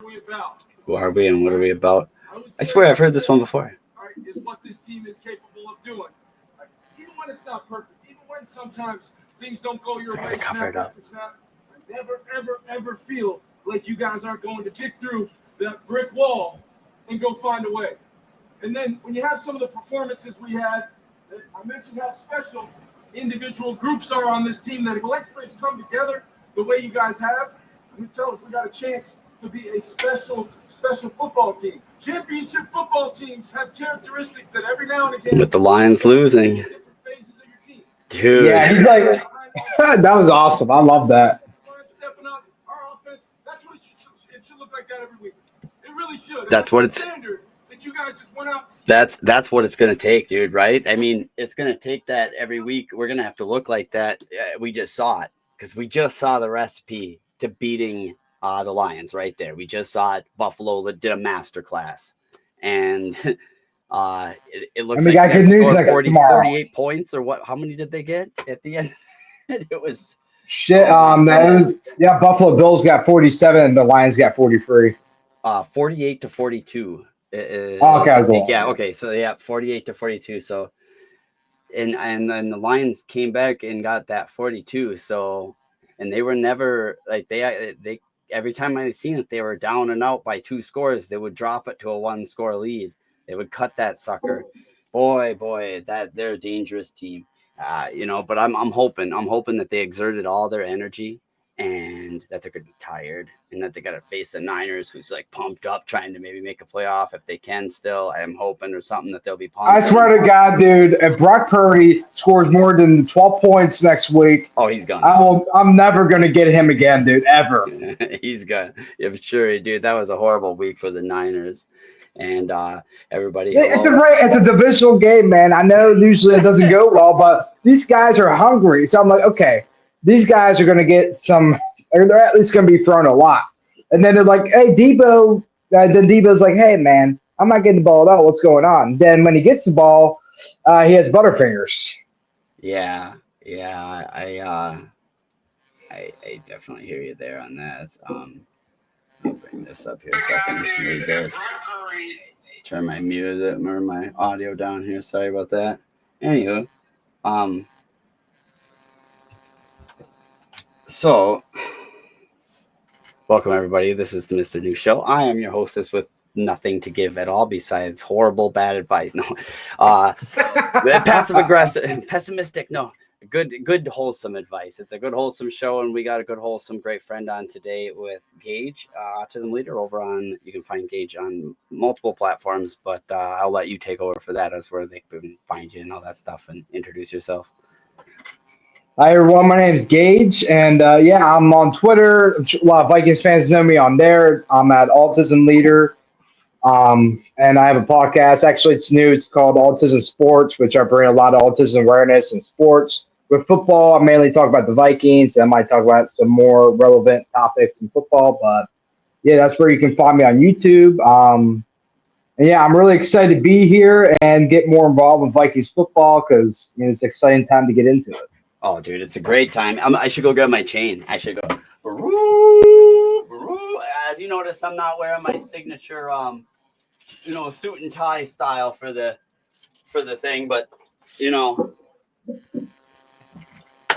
we about? Who are we and what are we about? I swear I've heard this one before. Is what this team is capable of doing. Even when it's not perfect, even when sometimes things don't go your way, snap after snap, I never, ever, ever feel like you guys aren't going to kick through that brick wall and go find a way. And then when you have some of the performances we had, I mentioned how special individual groups are on this team, that collectively come together the way you guys have. You tell us we got a chance to be a special football team. Championship football teams have characteristics that every now and again. With the Lions losing. Different phases of your team. Dude. Yeah, he's like, that was awesome. I love that. Stepping up, our offense, that's what it should look like that every week. It really should. That's what it's. That you guys just went out. That's what it's going to take, dude, right? I mean, it's going to take that every week. We're going to have to look like that. We just saw it. Because we just saw the recipe to beating the Lions right there. We just saw it. Buffalo did a masterclass. And it looks like got good news 48 points or what? How many did they get at the end? It was shit. Buffalo Bills got 47 and the Lions got 43. 48 to 42. Okay. So 48 to 42. So and then the Lions came back and got that 42. So, and they were never like they every time I seen it, they were down and out by 2 scores. They would drop it to a 1-score lead. They would cut that sucker. Boy, that they're a dangerous team. But I'm hoping that they exerted all their energy and that they're gonna be tired and that they got to face the Niners, who's like pumped up, trying to maybe make a playoff if they can still. I'm hoping or something that they'll be pumped. I swear to God, dude, if Brock Purdy scores more than 12 points next week, he's gone. I'm never going to get him again, dude, ever. He's gone. Yeah, sure, dude. That was a horrible week for the Niners. And everybody. It's a divisional game, man. I know usually it doesn't go well, but these guys are hungry. So I'm like, okay, these guys are going to get some, or they're at least going to be thrown a lot. And then they're like, hey, Debo. Then Debo's like, hey, man, I'm not getting the ball out. What's going on? Then when he gets the ball, he has butterfingers. Yeah. I definitely hear you there on that. Let me bring this up here so I can read this. Turn my music or my audio down here. Sorry about that. Anywho, so welcome everybody. This is the MrKnew Show. I am your hostess with nothing to give at all besides horrible, bad advice. No, passive aggressive, pessimistic. No. Good, wholesome advice. It's a good, wholesome show, and we got a good, wholesome, great friend on today with Gage, autism leader over on. You can find Gage on multiple platforms, but I'll let you take over for that. That's where they can find you and all that stuff, and introduce yourself. Hi everyone, my name is Gage, and I'm on Twitter. A lot of Vikings fans know me on there. I'm at Autism Leader, and I have a podcast. Actually, it's new. It's called Autism Sports, which I bring a lot of autism awareness in sports. With football, I mainly talk about the Vikings. I might talk about some more relevant topics in football, but yeah, that's where you can find me on YouTube. And yeah, I'm really excited to be here and get more involved with Vikings football because it's an exciting time to get into it. Oh, dude, it's a great time. I should go get my chain. I should go. As you notice, I'm not wearing my signature, suit and tie style for the thing, but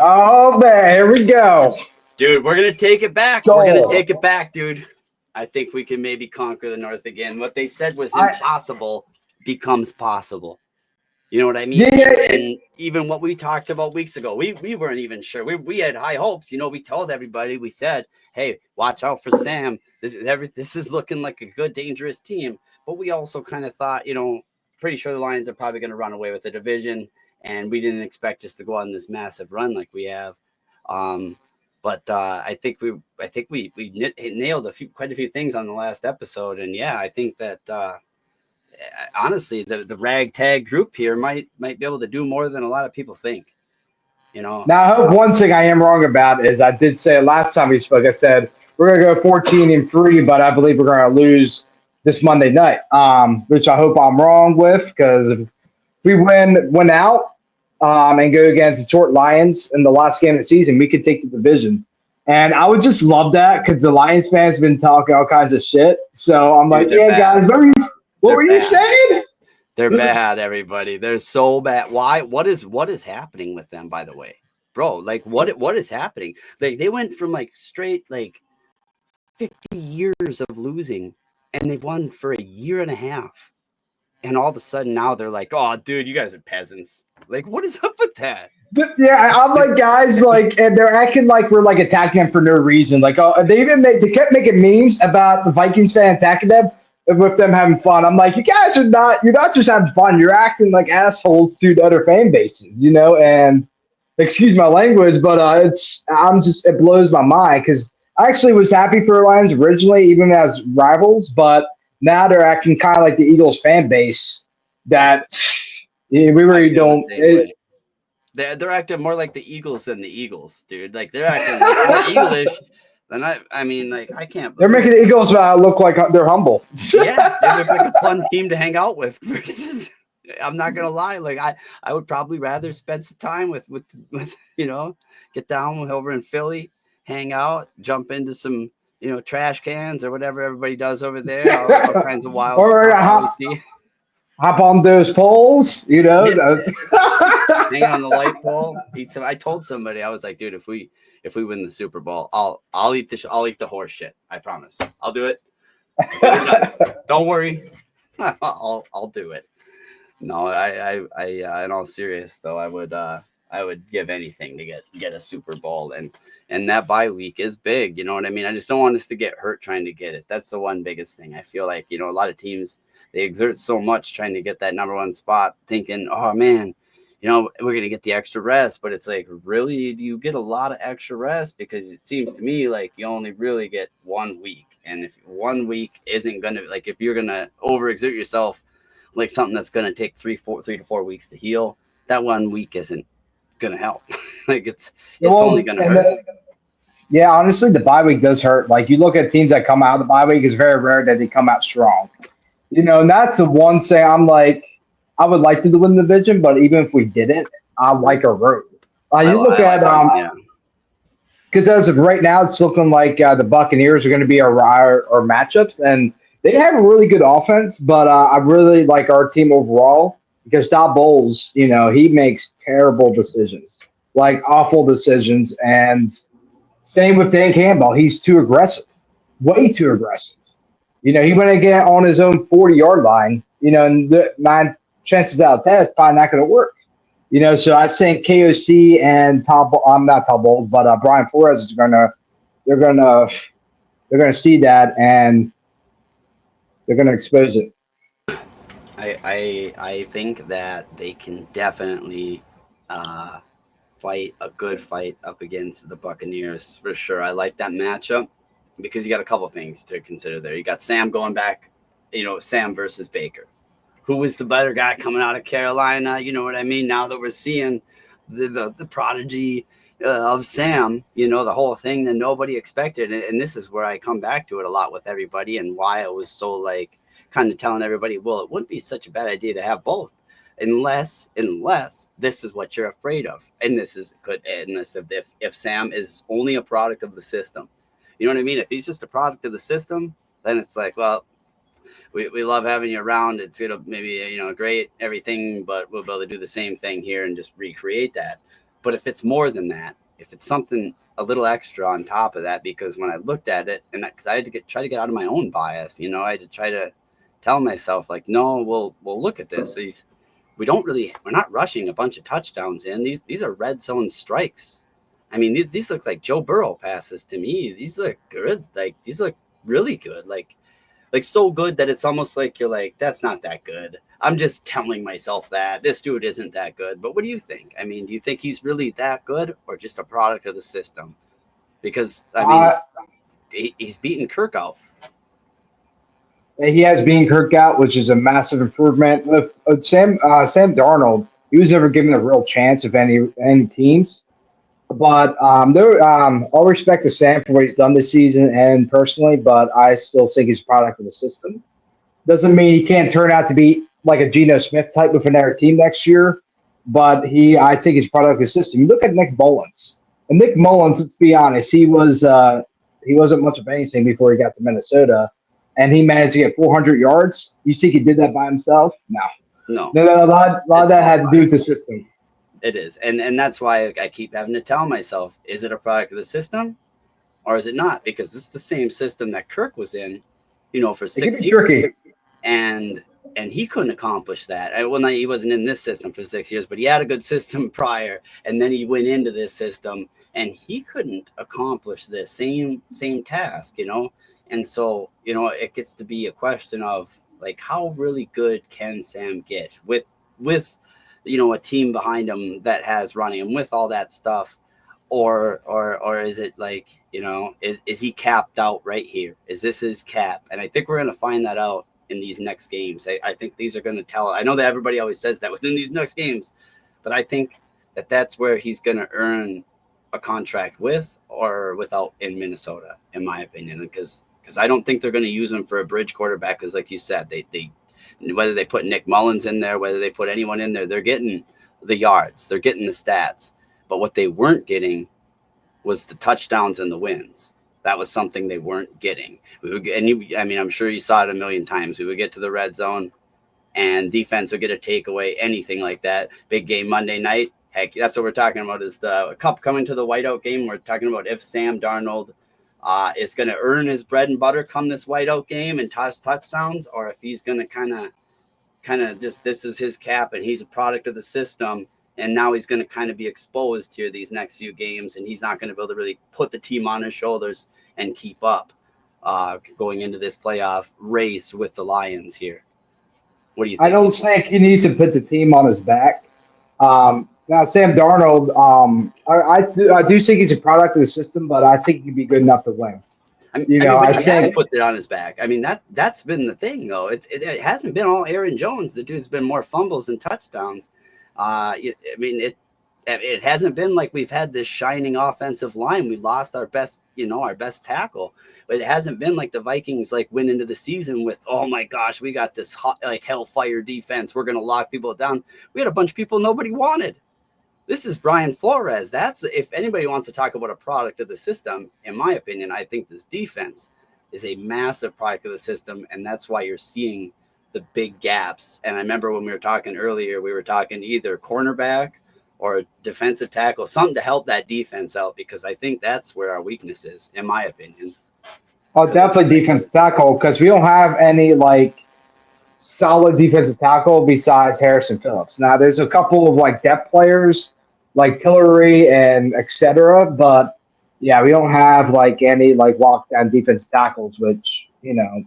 Oh man, here we go, dude. We're gonna take it back. We're gonna take it back, dude. I think we can maybe conquer the North again. What they said was impossible becomes possible. You know what I mean? Yeah. And even what we talked about weeks ago, we weren't even sure. We had high hopes. We told everybody. We said, hey, watch out for Sam. This is looking like a good, dangerous team. But we also kind of thought, pretty sure the Lions are probably going to run away with the division. And we didn't expect us to go on this massive run like we have. But I think we nailed quite a few things on the last episode. And yeah, I think that honestly, the ragtag group here might be able to do more than a lot of people think. Now, I hope one thing I am wrong about is I did say last time we spoke, I said we're going to go 14-3, but I believe we're going to lose this Monday night, which I hope I'm wrong with, because if we win out and go against the Detroit Lions in the last game of the season, we could take the division. And I would just love that because the Lions fans been talking all kinds of shit. So I'm like, Dude, they're yeah, bad. guys, what They're were you bad. saying? They're bad, everybody. They're so bad. Why? What is happening with them, by the way? Bro, like what is happening? Like they went from like straight like 50 years of losing and they've won for a year and a half. And all of a sudden now they're like, oh dude, you guys are peasants. Like, what is up with that? Yeah, I'm like, guys, like, and they're acting like we're like attacking them for no reason. Like, they kept making memes about the Vikings fan attacking them with them having fun. I'm like, you guys you're not just having fun. You're acting like assholes to the other fan bases, and excuse my language, but it blows my mind because I actually was happy for the Lions originally, even as rivals, but now they're acting kind of like the Eagles fan base that we I really feel the don't. same way. They're acting more like the Eagles than the Eagles, dude. Like they're acting like more Eaglish than I mean, like I can't They're believe making the Eagles look like they're humble. yeah, they look like a fun team to hang out with versus I'm not gonna lie, like I would probably rather spend some time with get down over in Philly, hang out, jump into some trash cans or whatever everybody does over there, all kinds of wild Or stuff I always see. hop on those poles, Yeah, that's- hang on the light pole, eat some. I told somebody I was like, dude, if we win the Super Bowl, I'll eat I'll eat the horse shit. I promise. I'll do it. I'll get it done. Don't worry. I'll do it. No, I in all serious though, I would give anything to get a Super Bowl and that bye week is big. You know what I mean? I just don't want us to get hurt trying to get it. That's the one biggest thing. I feel like, a lot of teams, they exert so much trying to get that number one spot thinking, oh man, we're going to get the extra rest, but it's like, really, do you get a lot of extra rest? Because it seems to me like you only really get 1 week. And if 1 week isn't going to, like, if you're going to overexert yourself, like something that's going to take 3 to 4 weeks to heal, that 1 week isn't going to help. Like it's only going to hurt. Yeah, honestly, the bye week does hurt. Like you look at teams that come out of the bye week, it's very rare that they come out strong. And that's the one thing I'm like, I would like to win the division, but even if we didn't, I like a road. You look at because as of right now, it's looking like the Buccaneers are going to be our matchups, and they have a really good offense. But I really like our team overall because Todd Bowles, he makes terrible decisions, like awful decisions, and same with Dan Campbell. He's too aggressive, way too aggressive. He went to get on his own 40-yard line, and the 9 chances out of 10 is probably not going to work. So I think KOC and I'm not Todd Bowles, but Brian Flores is they're gonna see that and they're gonna expose it. I think that they can definitely fight a good fight up against the Buccaneers for sure. I like that matchup because you got a couple things to consider there. You got Sam going back, Sam versus Baker. Who was the better guy coming out of Carolina? You know what I mean? Now that we're seeing the prodigy of Sam, the whole thing that nobody expected. And this is where I come back to it a lot with everybody and why I was so like kind of telling everybody, well, it wouldn't be such a bad idea to have both. Unless this is what you're afraid of. And this is good. And this if Sam is only a product of the system. You know what I mean? If he's just a product of the system, then it's like, well, we love having you around. It's gonna maybe great everything, but we'll be able to do the same thing here and just recreate that. But if it's more than that, if it's something a little extra on top of that, because when I looked at it, and because I had to try to get out of my own bias, I had to try to tell myself like, no, we'll look at this. We're not rushing a bunch of touchdowns in. These are red zone strikes. I mean, these look like Joe Burrow passes to me. These look good. Like these look really good. Like so good that it's almost like you're like, that's not that good. I'm just telling myself that this dude isn't that good. But what do you think? I mean, do you think he's really that good or just a product of the system? Because I mean, he's beaten Kirk out. He has beaten Kirk out, which is a massive improvement. Sam Darnold, he was never given a real chance of any teams. But all respect to Sam for what he's done this season and personally, but I still think he's a product of the system. Doesn't mean he can't turn out to be like a Geno Smith type with another team next year, but I think he's a product of the system. You look at Nick Mullins. And Nick Mullins, let's be honest, he wasn't much of anything before he got to Minnesota, and he managed to get 400 yards. You think he did that by himself? No, No, no. A lot of it's that all had to do with the system. it is, and that's why I keep having to tell myself: is it a product of the system, or is it not? Because it's the same system that Kirk was in, for It can 6 be years, tricky. and he couldn't accomplish that. Well, not, he wasn't in this system for 6 years, but he had a good system prior, and then he went into this system, and he couldn't accomplish this same task, And so, it gets to be a question of like, how really good can Sam get with a team behind him that has running him with all that stuff, or is it like, is he capped out right here? Is this his cap? And I think we're going to find that out in these next games. I think these are going to tell. I know that everybody always says that within these next games, but I think that that's where he's going to earn a contract with or without in Minnesota, in my opinion, because I don't think they're going to use him for a bridge quarterback. Because like you said, they whether they put Nick Mullins in there, whether they put anyone in there, they're getting the yards, they're getting the stats. But what they weren't getting was the touchdowns and the wins. That was something they weren't getting. I'm sure you saw it a million times. We would get to the red zone and defense would get a takeaway, anything like that. Big game Monday night. Heck, that's what we're talking about is the cup coming to the Whiteout game. We're talking about if Sam Darnold is going to earn his bread and butter come this Whiteout game and toss touchdowns, or if he's going to kind of just, this is his cap and he's a product of the system, and now he's going to kind of be exposed here these next few games, and he's not going to be able to really put the team on his shoulders and keep up going into this playoff race with the Lions here. What do you think? I don't think he needs to put the team on his back. Now, Sam Darnold, I do think he's a product of the system, but I think he'd be good enough to win. But I he has think put it on his back. I mean, that's been the thing, though. It hasn't been all Aaron Jones. The dude's been more fumbles and touchdowns. It hasn't been like we've had this shining offensive line. We lost our best tackle, but it hasn't been like the Vikings went into the season with, oh my gosh, we got this hot, hellfire defense. We're going to lock people down. We had a bunch of people nobody wanted. This is Brian Flores. That's, if anybody wants to talk about a product of the system, in my opinion, I think this defense is a massive product of the system, and that's why you're seeing the big gaps. And I remember when we were talking earlier, we were talking either cornerback or defensive tackle, something to help that defense out, because I think that's where our weakness is, in my opinion. definitely defensive tackle because we don't have any solid defensive tackle besides Harrison Phillips. Now, there's a couple of depth players like Tillery and etc. But yeah, we don't have any lockdown defensive tackles, which it's a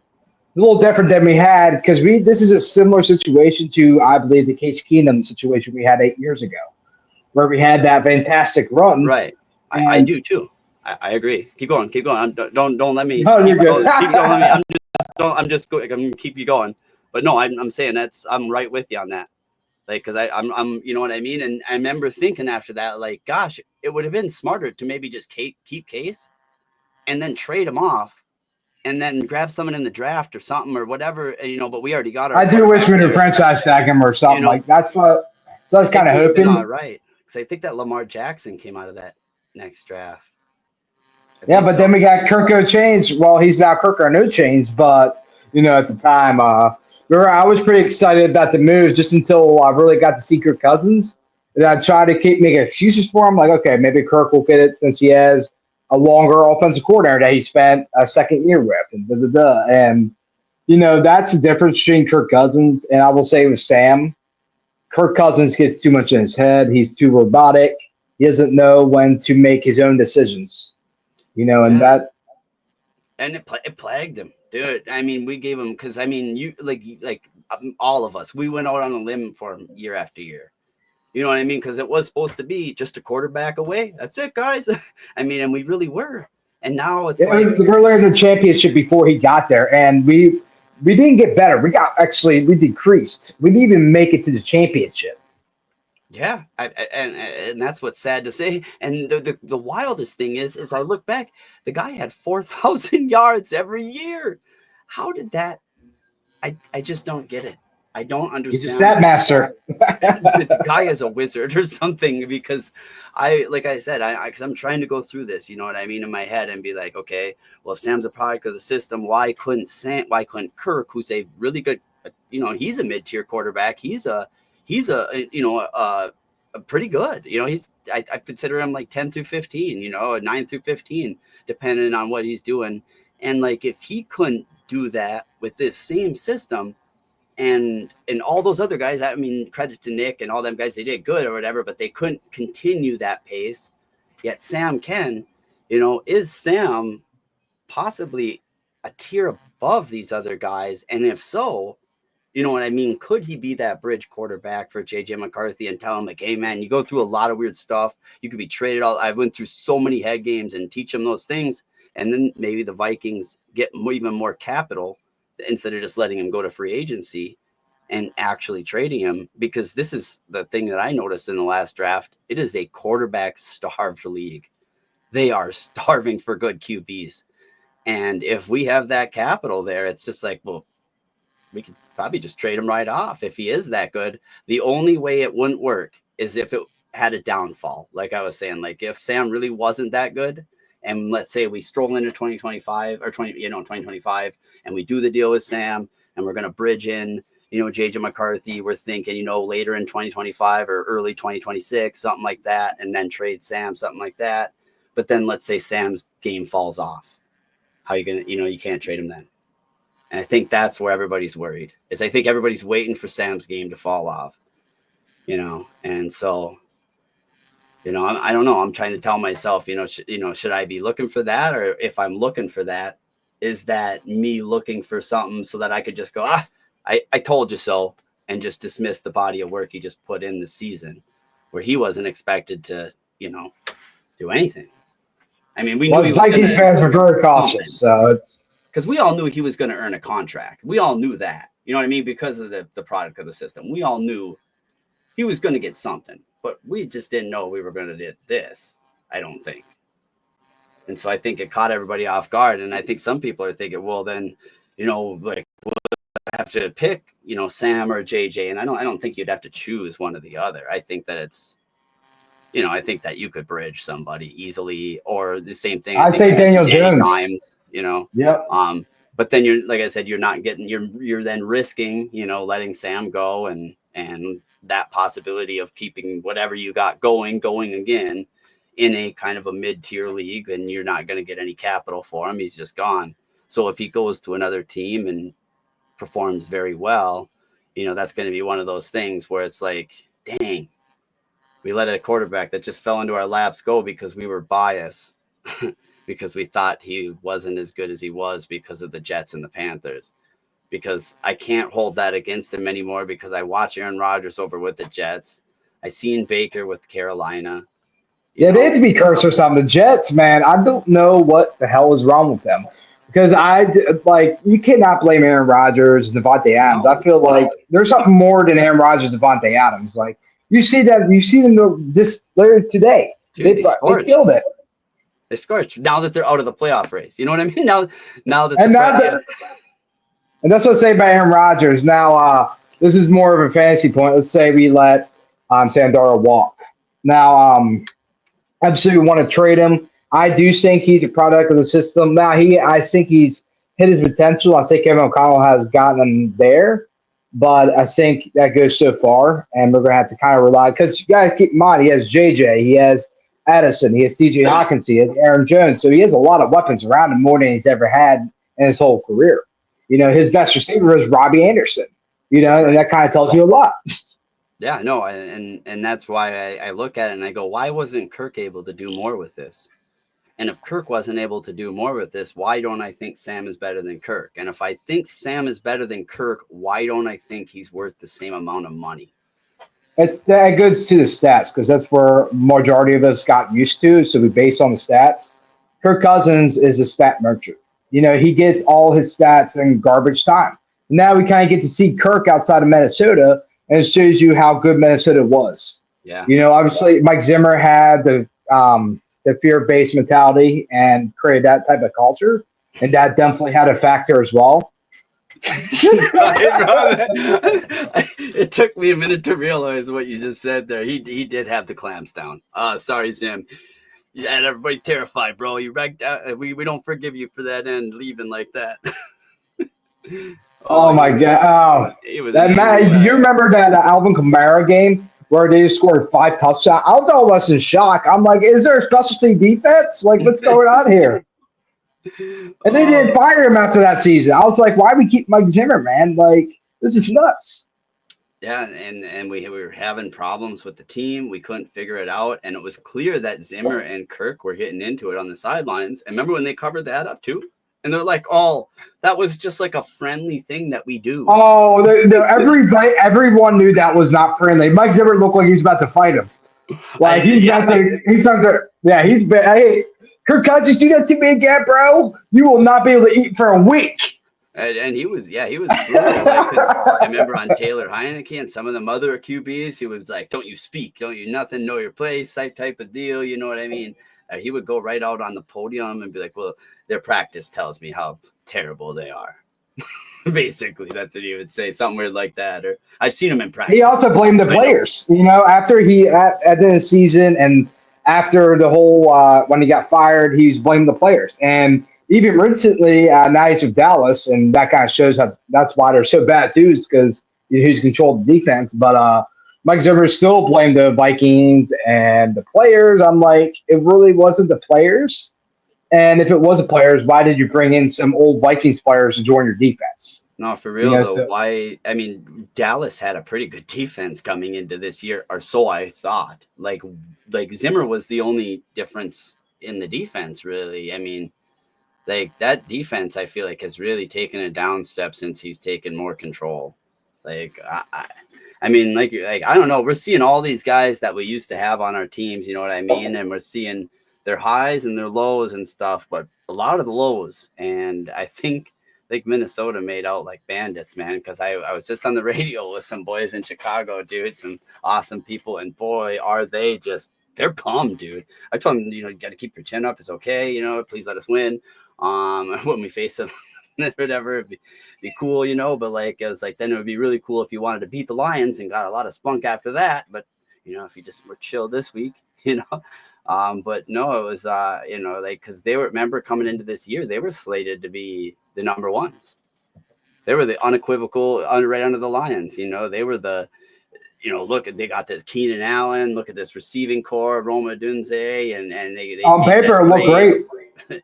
little different than we had because this is a similar situation to, I believe, the Case Keenum situation we had 8 years ago, where we had that fantastic run. Right. I do too. I agree. Keep going. Don't let me. No, you're good. Keep going. I'm gonna keep you going. But no, I'm saying I'm right with you on that. Because I'm you know what I mean? And I remember thinking after that, gosh, it would have been smarter to maybe just keep Case and then trade him off and then grab someone in the draft or something or whatever, but we already got our. I do wish we would franchise tag him or something that's what. So I was kind of hoping. All right, because I think that Lamar Jackson came out of that next draft. Yeah, but then we got Kirko Chains. Well, he's now Kirko No Chains, but at the time, I was pretty excited about the move just until I really got to see Kirk Cousins. And I tried to keep making excuses for him, okay, maybe Kirk will get it since he has a longer offensive coordinator that he spent a second year with, and And that's the difference between Kirk Cousins and I will say with Sam. Kirk Cousins gets too much in his head. He's too robotic. He doesn't know when to make his own decisions. And that. And it plagued him, dude. I mean, we gave him, because you all of us, we went out on a limb for him year after year. You know what I mean? Because it was supposed to be just a quarterback away. That's it, guys. And we really were. And now it's was earlier in the championship before he got there, and we didn't get better. We decreased. We didn't even make it to the championship. Yeah, and that's what's sad to say. And the wildest thing is I look back, the guy had 4,000 yards every year. How did that? I just don't get it. I don't understand. He's a stat master. The guy is a wizard or something, because like I said, because I'm trying to go through this, you know what I mean, in my head, and be like, okay, well, if Sam's a product of the system, why couldn't Kirk, who's a really good, he's a mid-tier quarterback. He's a pretty good, I consider him like 10 through 15, 9 through 15, depending on what he's doing. And like, if he couldn't do that with this same system, and all those other guys, I mean, credit to Nick and all them guys, they did good or whatever, but they couldn't continue that pace. Yet Sam can, is Sam possibly a tier above these other guys? And if so, you know what I mean? Could he be that bridge quarterback for JJ McCarthy and tell him like, hey man, you go through a lot of weird stuff. You could be traded I went through so many head games, and teach him those things. And then maybe the Vikings get even more capital instead of just letting him go to free agency and actually trading him, because this is the thing that I noticed in the last draft. It is a quarterback starved league. They are starving for good QBs. And if we have that capital there, it's just like, well, we could probably just trade him right off if he is that good. The only way it wouldn't work is if it had a downfall. Like I was saying, like if Sam really wasn't that good, and let's say we stroll into 2025 or 2025, and we do the deal with Sam, and we're going to bridge in, JJ McCarthy, we're thinking, later in 2025 or early 2026, something like that, and then trade Sam, something like that. But then let's say Sam's game falls off. How are you going to, you can't trade him then. And I think that's where everybody's worried, is I think everybody's waiting for Sam's game to fall off, and so, I don't know. I'm trying to tell myself, should I be looking for that? Or if I'm looking for that, is that me looking for something so that I could just go, I told you so, and just dismiss the body of work he just put in the season, where he wasn't expected to, do anything. I mean, we knew Vikings fans were very cautious, so it's because we all knew he was going to earn a contract. We all knew that, you know what I mean? Because of the product of the system, we all knew he was going to get something, but we just didn't know we were going to get this, I don't think. And so I think it caught everybody off guard. And I think some people are thinking, well, then, like, we'll have to pick, Sam or JJ. And I don't think you'd have to choose one or the other. I think that it's, I think that you could bridge somebody easily, or the same thing. I say Daniel Jones. Times, Yep. But then you're, like I said, you're not getting, you're then risking, letting Sam go, and that possibility of keeping whatever you got going again in a kind of a mid-tier league, and you're not going to get any capital for him. He's just gone. So if he goes to another team and performs very well, that's going to be one of those things where it's like, dang, we let a quarterback that just fell into our laps go because we were biased, because we thought he wasn't as good as he was because of the Jets and the Panthers. Because I can't hold that against him anymore, because I watch Aaron Rodgers over with the Jets. I seen Baker with Carolina. Yeah, they have to be cursed or something. The Jets, man, I don't know what the hell is wrong with them. Because you cannot blame Aaron Rodgers, Devontae Adams. No. I feel like there's something more than Aaron Rodgers and Devontae Adams. Like, you see them just later today. Dude, they killed it. They scorched. Now that they're out of the playoff race. You know what I mean? Now that and that's what I say about Aaron Rodgers. Now, this is more of a fantasy point. Let's say we let Sandora walk. Now, obviously, we want to trade him. I do think he's a product of the system. Now, I think he's hit his potential. I think Kevin O'Connell has gotten him there, but I think that goes so far, and we're going to have to kind of rely, because you got to keep in mind, he has JJ, he has Addison, he has TJ Hawkins, he has Aaron Jones, so he has a lot of weapons around him, more than he's ever had in his whole career. His best receiver is Robbie Anderson, and that kind of tells you a lot. Yeah, no, and that's why I look at it and I go, why wasn't Kirk able to do more with this? And if Kirk wasn't able to do more with this, why don't I think Sam is better than Kirk? And if I think Sam is better than Kirk, why don't I think he's worth the same amount of money? That goes to the stats, because that's where majority of us got used to. So we base on the stats. Kirk Cousins is a stat merchant. He gets all his stats in garbage time. Now we kind of get to see Kirk outside of Minnesota, and it shows you how good Minnesota was. Yeah. Obviously Mike Zimmer had the fear-based mentality and created that type of culture, and that definitely had a factor as well. Sorry, bro. It took me a minute to realize what you just said there. He did have the clamps down. Sorry, Sam. You had everybody terrified, bro. You wrecked out. We don't forgive you for that end leaving like that. Oh my God! He was That man, do you remember that Alvin Kamara game where they scored 5 touchdowns? I was almost in shock. I'm like, is there a specialty defense? Like, what's going on here? And they didn't fire him after that season. I was like, why we keep Mike Zimmer, man? Like, this is nuts. Yeah, and we were having problems with the team. We couldn't figure it out, and it was clear that Zimmer and Kirk were getting into it on the sidelines. And remember when they covered that up too? And they're like, "Oh, that was just like a friendly thing that we do." Oh, everyone knew that was not friendly. Mike Zimmer looked like he's about to fight him. Like he's about to. Yeah, hey, Kirk Cousins, you got to me again, bro. You will not be able to eat for a week. And he was brutal. Like, I remember on Taylor Heineke and some of them other QBs, he was like, "Don't you speak, don't you nothing, know your place," type of deal. You know what I mean? He would go right out on the podium and be like, "Well, their practice tells me how terrible they are." Basically, that's what he would say, something weird like that. Or I've seen him in practice. He also blamed the players. You know, after he at the end of the season and after the whole when he got fired, he's blamed the players. And even recently, now he's with Dallas, and that kind of shows how that's why they're so bad too, is because he's controlled the defense. But Mike Zimmer still blamed the Vikings and the players. I'm like, it really wasn't the players. And if it was the players, why did you bring in some old Vikings players to join your defense? No, for real though. Why? I mean, Dallas had a pretty good defense coming into this year, or so I thought. Like Zimmer was the only difference in the defense, really. I mean, like that defense, I feel like has really taken a down step since he's taken more control. Like, I mean, like I don't know. We're seeing all these guys that we used to have on our teams. You know what I mean? And we're seeing their highs and their lows and stuff, but a lot of the lows. And I think Minnesota made out like bandits, man. Because I was just on the radio with some boys in Chicago, dude. Some awesome people, and boy, are they just. They're pumped, dude. I told them, you got to keep your chin up. It's okay. Please let us win. When we face them, whatever, it'd be cool, but like, it was like, then it would be really cool if you wanted to beat the Lions and got a lot of spunk after that. But, if you just were chill this week, but no, it was, like, cause they were, remember coming into this year, they were slated to be the number ones. They were the unequivocal right under the Lions, they were the, look at, they got this Keenan Allen, look at this receiving core, Roma Dunze, and they on paper it looked great.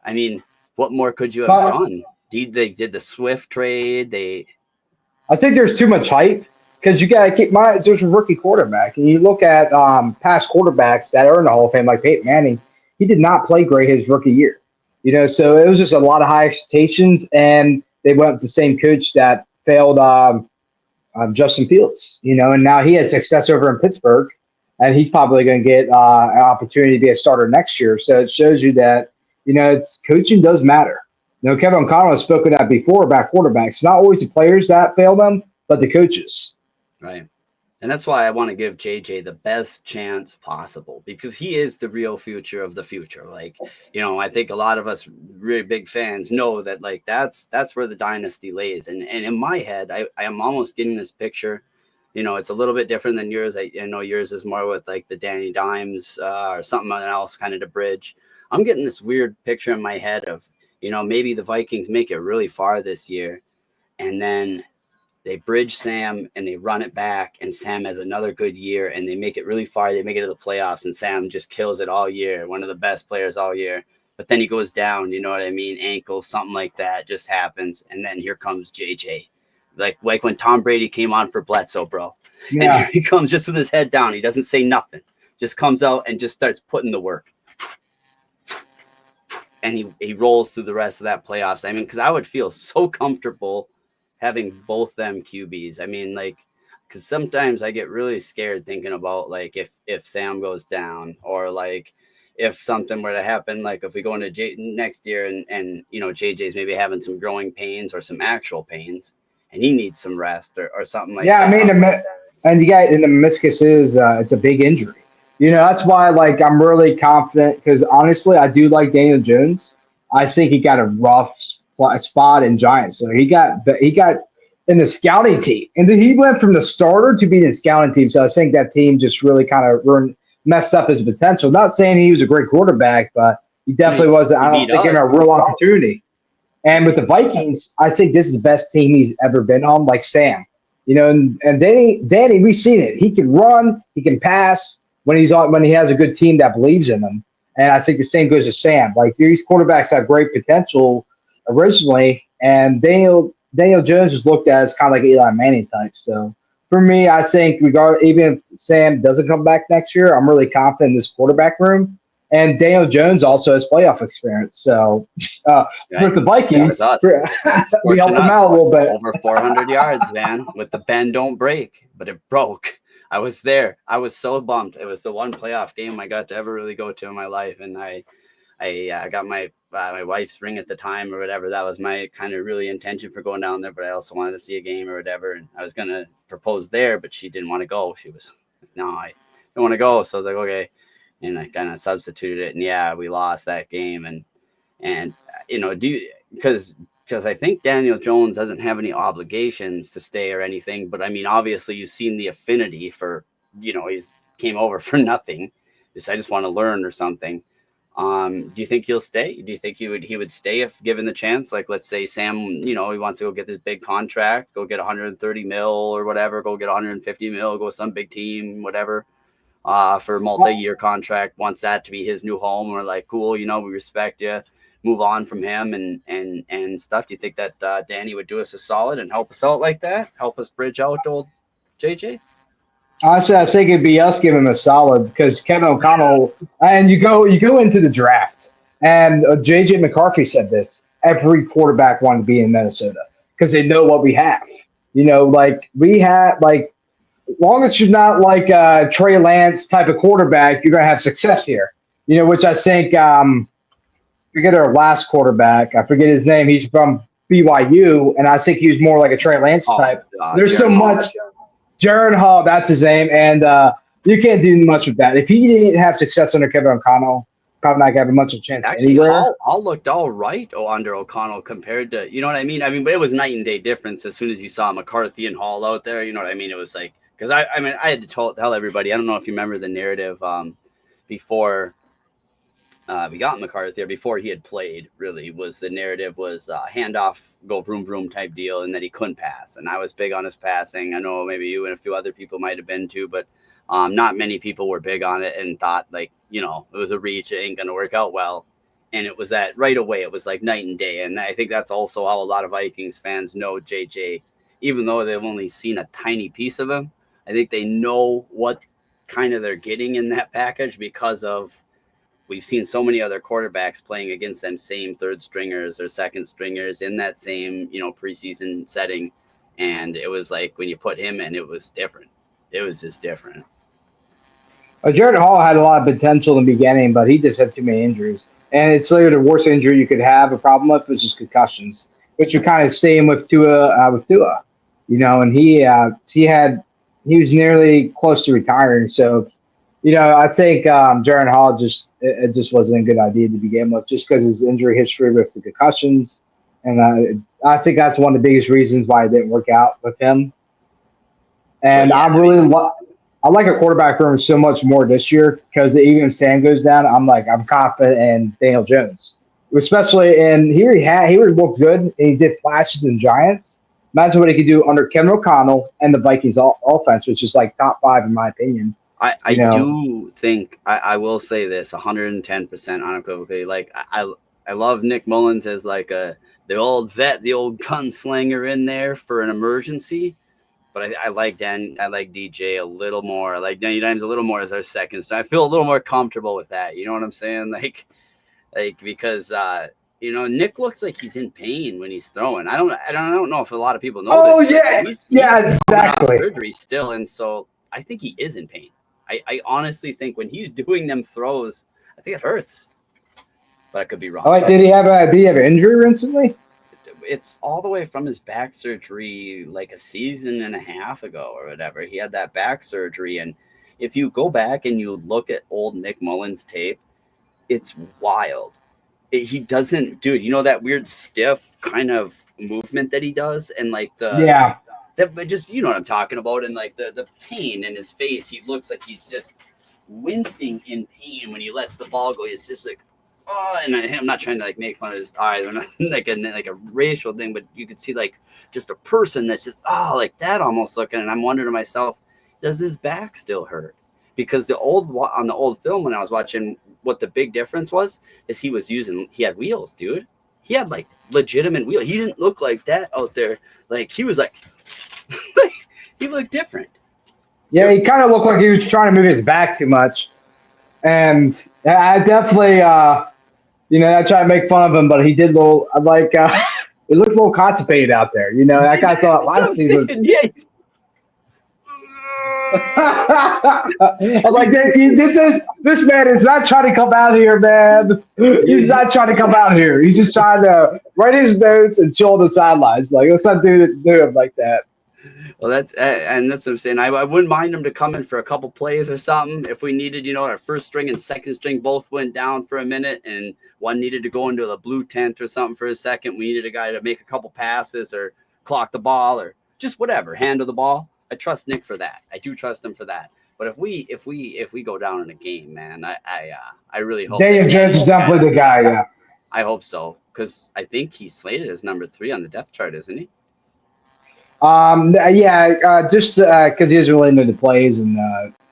I mean, what more could you have done? They did the Swift trade. I think there's too much hype because you got to keep mind there's a rookie quarterback, and you look at past quarterbacks that are in the Hall of Fame, like Peyton Manning. He did not play great his rookie year, So it was just a lot of high expectations, and they went with the same coach that failed Justin Fields, and now he has success over in Pittsburgh, and he's probably going to get an opportunity to be a starter next year. So it shows you that. It's coaching does matter. Kevin O'Connell has spoken that before about quarterbacks. Not always the players that fail them, but the coaches. Right. And that's why I want to give JJ the best chance possible, because he is the real future of the future. Like, I think a lot of us really big fans know that, like, that's where the dynasty lays. And in my head, I am almost getting this picture. It's a little bit different than yours. I know yours is more with like the Danny Dimes or something else kind of to bridge. I'm getting this weird picture in my head of, maybe the Vikings make it really far this year, and then they bridge Sam and they run it back, and Sam has another good year, and they make it really far. They make it to the playoffs, and Sam just kills it all year. One of the best players all year. But then he goes down, you know what I mean? Ankle, something like that just happens. And then here comes JJ. Like when Tom Brady came on for Bledsoe, bro. Yeah. And he comes just with his head down. He doesn't say nothing. Just comes out and just starts putting the work. And he rolls through the rest of that playoffs. I mean, because I would feel so comfortable having both them QBs. I mean, like, because sometimes I get really scared thinking about, like, if Sam goes down, or like if something were to happen, like if we go into next year and JJ's maybe having some growing pains or some actual pains, and he needs some rest or something like that. Yeah, I mean, and you got in the meniscus is it's a big injury. That's why, like, I'm really confident, because honestly, I do like Daniel Jones. I think he got a rough spot in Giants. So he got in the scouting team, and then he went from the starter to being the scouting team. So I think that team just really kind of messed up his potential. Not saying he was a great quarterback, but he definitely was. I don't think him a real opportunity. And with the Vikings, I think this is the best team he's ever been on, like Sam. And Danny, we've seen it. He can run, he can pass when he has a good team that believes in him. And I think the same goes to Sam. Like these quarterbacks have great potential originally, and Daniel Jones was looked at as kind of like Eli Manning type. So for me, I think even if Sam doesn't come back next year, I'm really confident in this quarterback room. And Daniel Jones also has playoff experience. So with the Vikings, we helped them out a little bit. Over 400 yards, man, with the bend don't break, but it broke. I was there. I was so bummed. It was the one playoff game I got to ever really go to in my life. And I got my wife's ring at the time or whatever. That was my kind of really intention for going down there. But I also wanted to see a game or whatever. And I was going to propose there, but she didn't want to go. She was, no, I don't want to go. So I was like, okay. And I kind of substituted it. And yeah, we lost that game. And because I think Daniel Jones doesn't have any obligations to stay or anything. But I mean, obviously you've seen the affinity for, he's came over for nothing. I just want to learn or something. Do you think he'll stay? Do you think he would stay if given the chance? Like, let's say Sam, he wants to go get this big contract, go get 130 mil or whatever, go get 150 mil, go with some big team, whatever, for a multi-year contract, wants that to be his new home. We're like, cool, we respect you, move on from him and stuff. Do you think that Danny would do us a solid and help us out like that? Help us bridge out to old JJ? Honestly, I think it'd be us giving him a solid because Kevin O'Connell, and you go into the draft, and JJ McCarthy said this: every quarterback wanted to be in Minnesota because they know what we have. Like we had, like, long as you're not like Trey Lance type of quarterback, you're gonna have success here. Which I think. Forget our last quarterback. I forget his name. He's from BYU, and I think he was more like a Trey Lance type. There's so much. Jaron Hall, that's his name, and you can't do much with that. If he didn't have success under Kevin O'Connell, probably not having much of a chance anywhere. Hall looked all right under O'Connell compared to, you know what I mean? I mean, but it was night and day difference as soon as you saw McCarthy and Hall out there. You know what I mean? It was like, because I had to tell everybody. I don't know if you remember the narrative before we got McCarthy, or before he had played, really, the narrative was handoff, go vroom vroom type deal, and that he couldn't pass. And I was big on his passing. I know maybe you and a few other people might have been too, but not many people were big on it and thought, like, it was a reach, it ain't gonna work out well. And it was that right away, it was like night and day. And I think that's also how a lot of Vikings fans know JJ, even though they've only seen a tiny piece of him. I think they know what kind of they're getting in that package because of we've seen so many other quarterbacks playing against them same third stringers or second stringers in that same, preseason setting. And it was like when you put him in, it was different. It was just different. Jared Hall had a lot of potential in the beginning, but he just had too many injuries. And it's literally the worst injury you could have a problem with, which is concussions, which you're kind of seeing with Tua. And he was nearly close to retiring. So, I think Jaron Hall it just wasn't a good idea to begin with, just because his injury history with the concussions, and I think that's one of the biggest reasons why it didn't work out with him. And I like a quarterback room so much more this year because even if Stan goes down, I'm confident in Daniel Jones, especially in here. He would look good. And he did flashes in Giants. Imagine what he could do under Kevin O'Connell and the Vikings offense, which is like top 5 in my opinion. I do think I will say this 110% unequivocally. Like I love Nick Mullins as like the old vet, the old gunslinger in there for an emergency. But I like DJ a little more. I like Danny Dimes a little more as our second. So I feel a little more comfortable with that. You know what I'm saying? Like because Nick looks like he's in pain when he's throwing. I don't know if a lot of people know this. Yeah, he's exactly. Surgery still, and so I think he is in pain. I honestly think when he's doing them throws, I think it hurts. But I could be wrong. Oh, did he have an injury recently? It's all the way from his back surgery like a season and a half ago or whatever. He had that back surgery. And if you go back and you look at old Nick Mullins tape, it's wild. he doesn't, dude. You know that weird stiff kind of movement that he does, and like Yeah. but just you know what I'm talking about, and like the pain in his face. He looks like he's just wincing in pain when he lets the ball go. It's just like, oh, and I'm not trying to like make fun of his eyes or nothing like a racial thing, but you could see like just a person that's just like that almost looking. And I'm wondering to myself, does his back still hurt? Because on the old film when I was watching, what the big difference was is he had wheels, dude. He had like legitimate wheels. He didn't look like that out there. Like he was like he looked different. Yeah, he kind of looked like he was trying to move his back too much. And I definitely, I try to make fun of him, but he did he looked a little constipated out there. That guy saw it last season. Yeah. I was like, this man is not trying to come out here, man. He's not trying to come out here. He's just trying to write his notes and chill on the sidelines. Like, let's not do him like that. Well, that's what I'm saying. I wouldn't mind him to come in for a couple plays or something if we needed. Our first string and second string both went down for a minute, and one needed to go into the blue tent or something for a second. We needed a guy to make a couple passes or clock the ball or just whatever, handle the ball. I trust Nick for that. I do trust him for that. But if we go down in a game, man, I really hope Daniel Jones is definitely the guy. Yeah, I hope so, because I think he's slated as number 3 on the depth chart, isn't he? Just because he doesn't really know the plays, and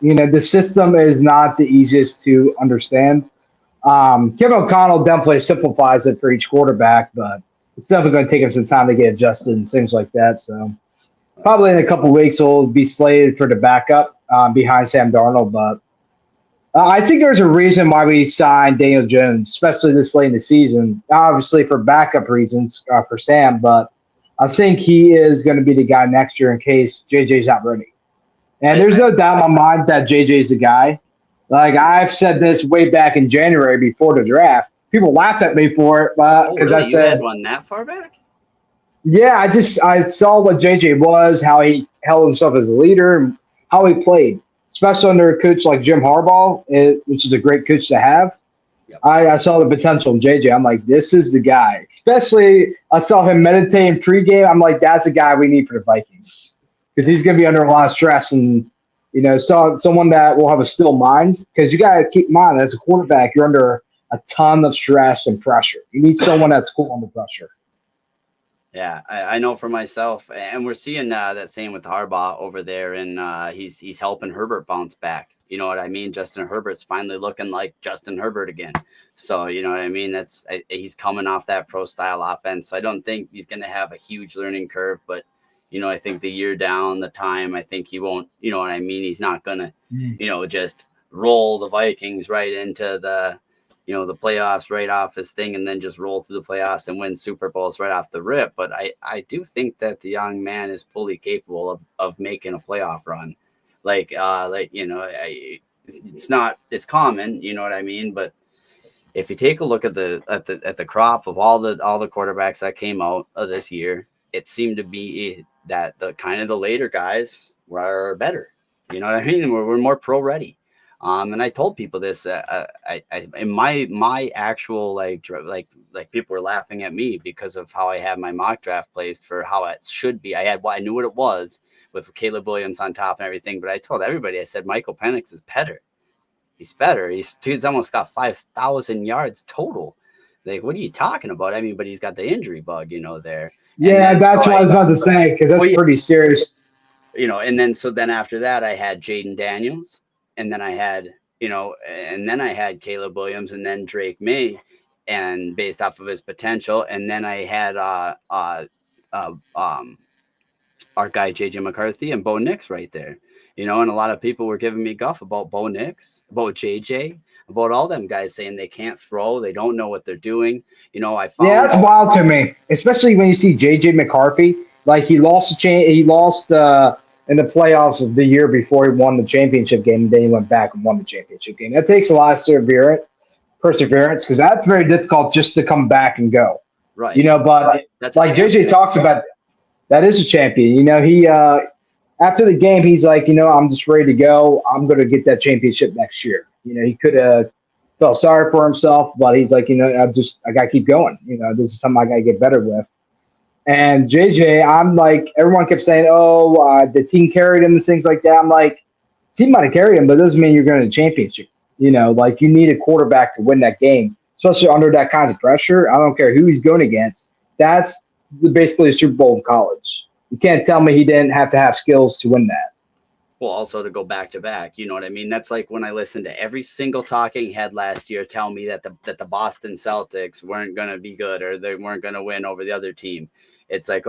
the system is not the easiest to understand. Kevin O'Connell definitely simplifies it for each quarterback, but it's definitely going to take him some time to get adjusted and things like that. So probably in a couple of weeks he'll be slated for the backup behind Sam Darnold. But I think there's a reason why we signed Daniel Jones, especially this late in the season. Obviously for backup reasons for Sam, but I think he is going to be the guy next year in case JJ's not ready. And there's no doubt in my mind that JJ's the guy. Like, I've said this way back in January before the draft. People laughed at me for it because I said, you had one that far back? Yeah, I saw what JJ was, how he held himself as a leader, and how he played, especially under a coach like Jim Harbaugh, which is a great coach to have. Yep. I saw the potential in JJ. I'm like, this is the guy. Especially, I saw him meditating pregame. I'm like, that's the guy we need for the Vikings because he's going to be under a lot of stress and, someone that will have a still mind. Because you got to keep in mind, as a quarterback, you're under a ton of stress and pressure. You need someone that's cool under pressure. Yeah, I know for myself, and we're seeing that same with Harbaugh over there, and he's helping Herbert bounce back. You know what I mean? Justin Herbert's finally looking like Justin Herbert again. So you know what I mean? He's coming off that pro style offense. So I don't think he's going to have a huge learning curve, but I think the year down the time, I think he won't. You know what I mean? He's not going to, just roll the Vikings right into the playoffs right off his thing and then just roll through the playoffs and win Super Bowls right off the rip. But I do think that the young man is fully capable of making a playoff run. It's common, you know what I mean? But if you take a look at the crop of all the quarterbacks that came out of this year, it seemed to be that the kind of the later guys were better. You know what I mean? We're more pro ready. And I told people this. In my actual like people were laughing at me because of how I had my mock draft placed for how it should be. I knew what it was with Caleb Williams on top and everything, but I told everybody, I said Michael Penix is better. He's better. He's almost got 5,000 yards total. Like, what are you talking about? I mean, but he's got the injury bug, there. Yeah, that's what I was about to say because that's pretty serious. And then after that, I had Jaden Daniels. And then I had, I had Caleb Williams and then Drake May, and based off of his potential. And then I had our guy JJ McCarthy and Bo Nix right there. And a lot of people were giving me guff about Bo Nix, about JJ, about all them guys saying they can't throw, they don't know what they're doing. I found that's wild to me, especially when you see JJ McCarthy. Like, he lost in the playoffs of the year before he won the championship game, and then he went back and won the championship game. That takes a lot of perseverance because that's very difficult just to come back and go. Right. But that's like JJ talks about, that is a champion. He after the game, he's like, I'm just ready to go. I'm going to get that championship next year. He could have felt sorry for himself, but he's like, I got to keep going. This is something I got to get better with. And JJ, I'm like, everyone kept saying, the team carried him and things like that. I'm like, team might have carried him, but it doesn't mean you're going to the championship. Like you need a quarterback to win that game, especially under that kind of pressure. I don't care who he's going against. That's basically the Super Bowl in college. You can't tell me he didn't have to have skills to win that. Well, also to go back to back, you know what I mean? That's like when I listened to every single talking head last year tell me that the Boston Celtics weren't going to be good or they weren't going to win over the other team. It's like,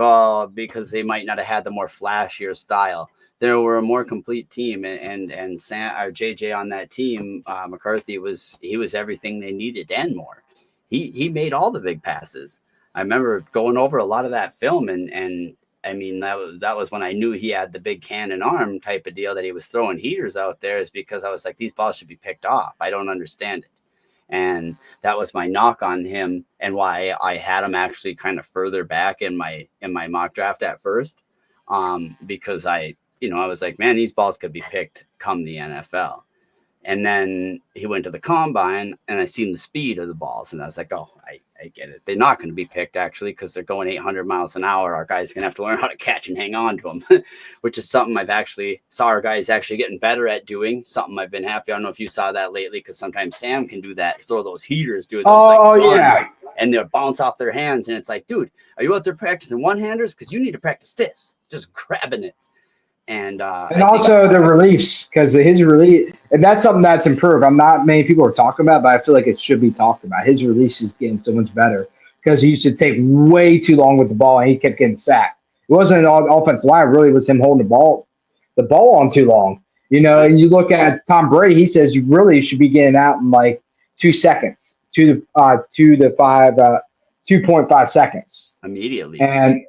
because they might not have had the more flashier style. They were a more complete team, and Sam or JJ on that team, McCarthy was everything they needed and more. He made all the big passes. I remember going over a lot of that film and I mean, that was when I knew he had the big cannon arm type of deal that he was throwing heaters out there, is because I was like, these balls should be picked off. I don't understand it. And that was my knock on him and why I had him actually kind of further back in my mock draft at first. Because I was like, man, these balls could be picked come the NFL. And then he went to the combine and I seen the speed of the balls. And I was like, I get it. They're not going to be picked actually, because they're going 800 miles an hour. Our guys going to have to learn how to catch and hang on to them, which is something I've actually saw our guys actually getting better at doing. Something I've been happy. I don't know if you saw that lately, because sometimes Sam can do that, throw those heaters, dude. Yeah. And they'll bounce off their hands. And it's like, dude, are you out there practicing one-handers? Because you need to practice this, just grabbing it. And also the release, because his release, and that's something that's improved. I'm not many people are talking about, but I feel like it should be talked about. His release is getting so much better, because he used to take way too long with the ball and he kept getting sacked. It wasn't an offensive line, really, it was him holding the ball on too long. And you look at Tom Brady, he says you really should be getting out in like 2 seconds, 2.5 seconds immediately. And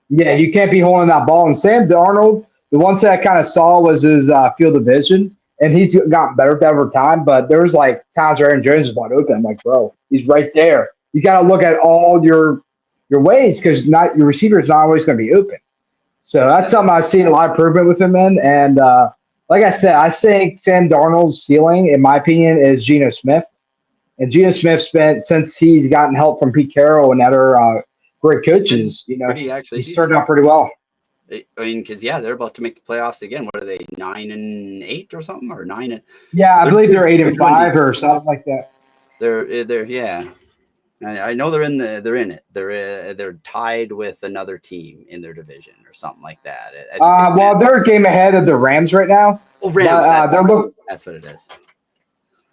yeah, you can't be holding that ball. And Sam Darnold, the ones that I kind of saw was his field of vision, and he's gotten better over time. But there was like times where Aaron Jones was wide open. I'm like, bro, he's right there. You got to look at all your ways, because not your receiver is not always going to be open. So that's something I've seen a lot of improvement with him in. And like I said, I think Sam Darnold's ceiling, in my opinion, is Geno Smith. And Geno Smith since he's gotten help from Pete Carroll and other great coaches, he's turned out pretty well. I mean, because they're about to make the playoffs again. What are they, 9-8 or something, or 9? Yeah, I believe they're 8-5 or something like that. They're I know they're in it. They're tied with another team in their division or something like that. Well, they're a game ahead of the Rams right now. Oh, Rams! That's what it is.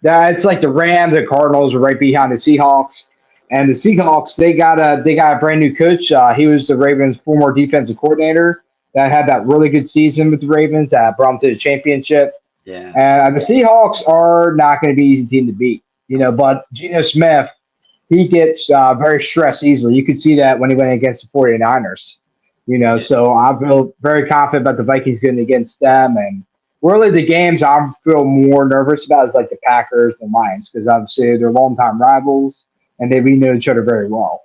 Yeah, it's like the Rams and Cardinals are right behind the Seahawks. And the Seahawks, they got a brand new coach. He was the Ravens' former defensive coordinator that had that really good season with the Ravens that brought them to the championship. Yeah. And the Seahawks are not going to be an easy team to beat, But Geno Smith, he gets very stressed easily. You could see that when he went against the 49ers. So I feel very confident about the Vikings going against them. And really, the games I feel more nervous about is like the Packers and Lions, because obviously they're longtime rivals. And we know each other very well.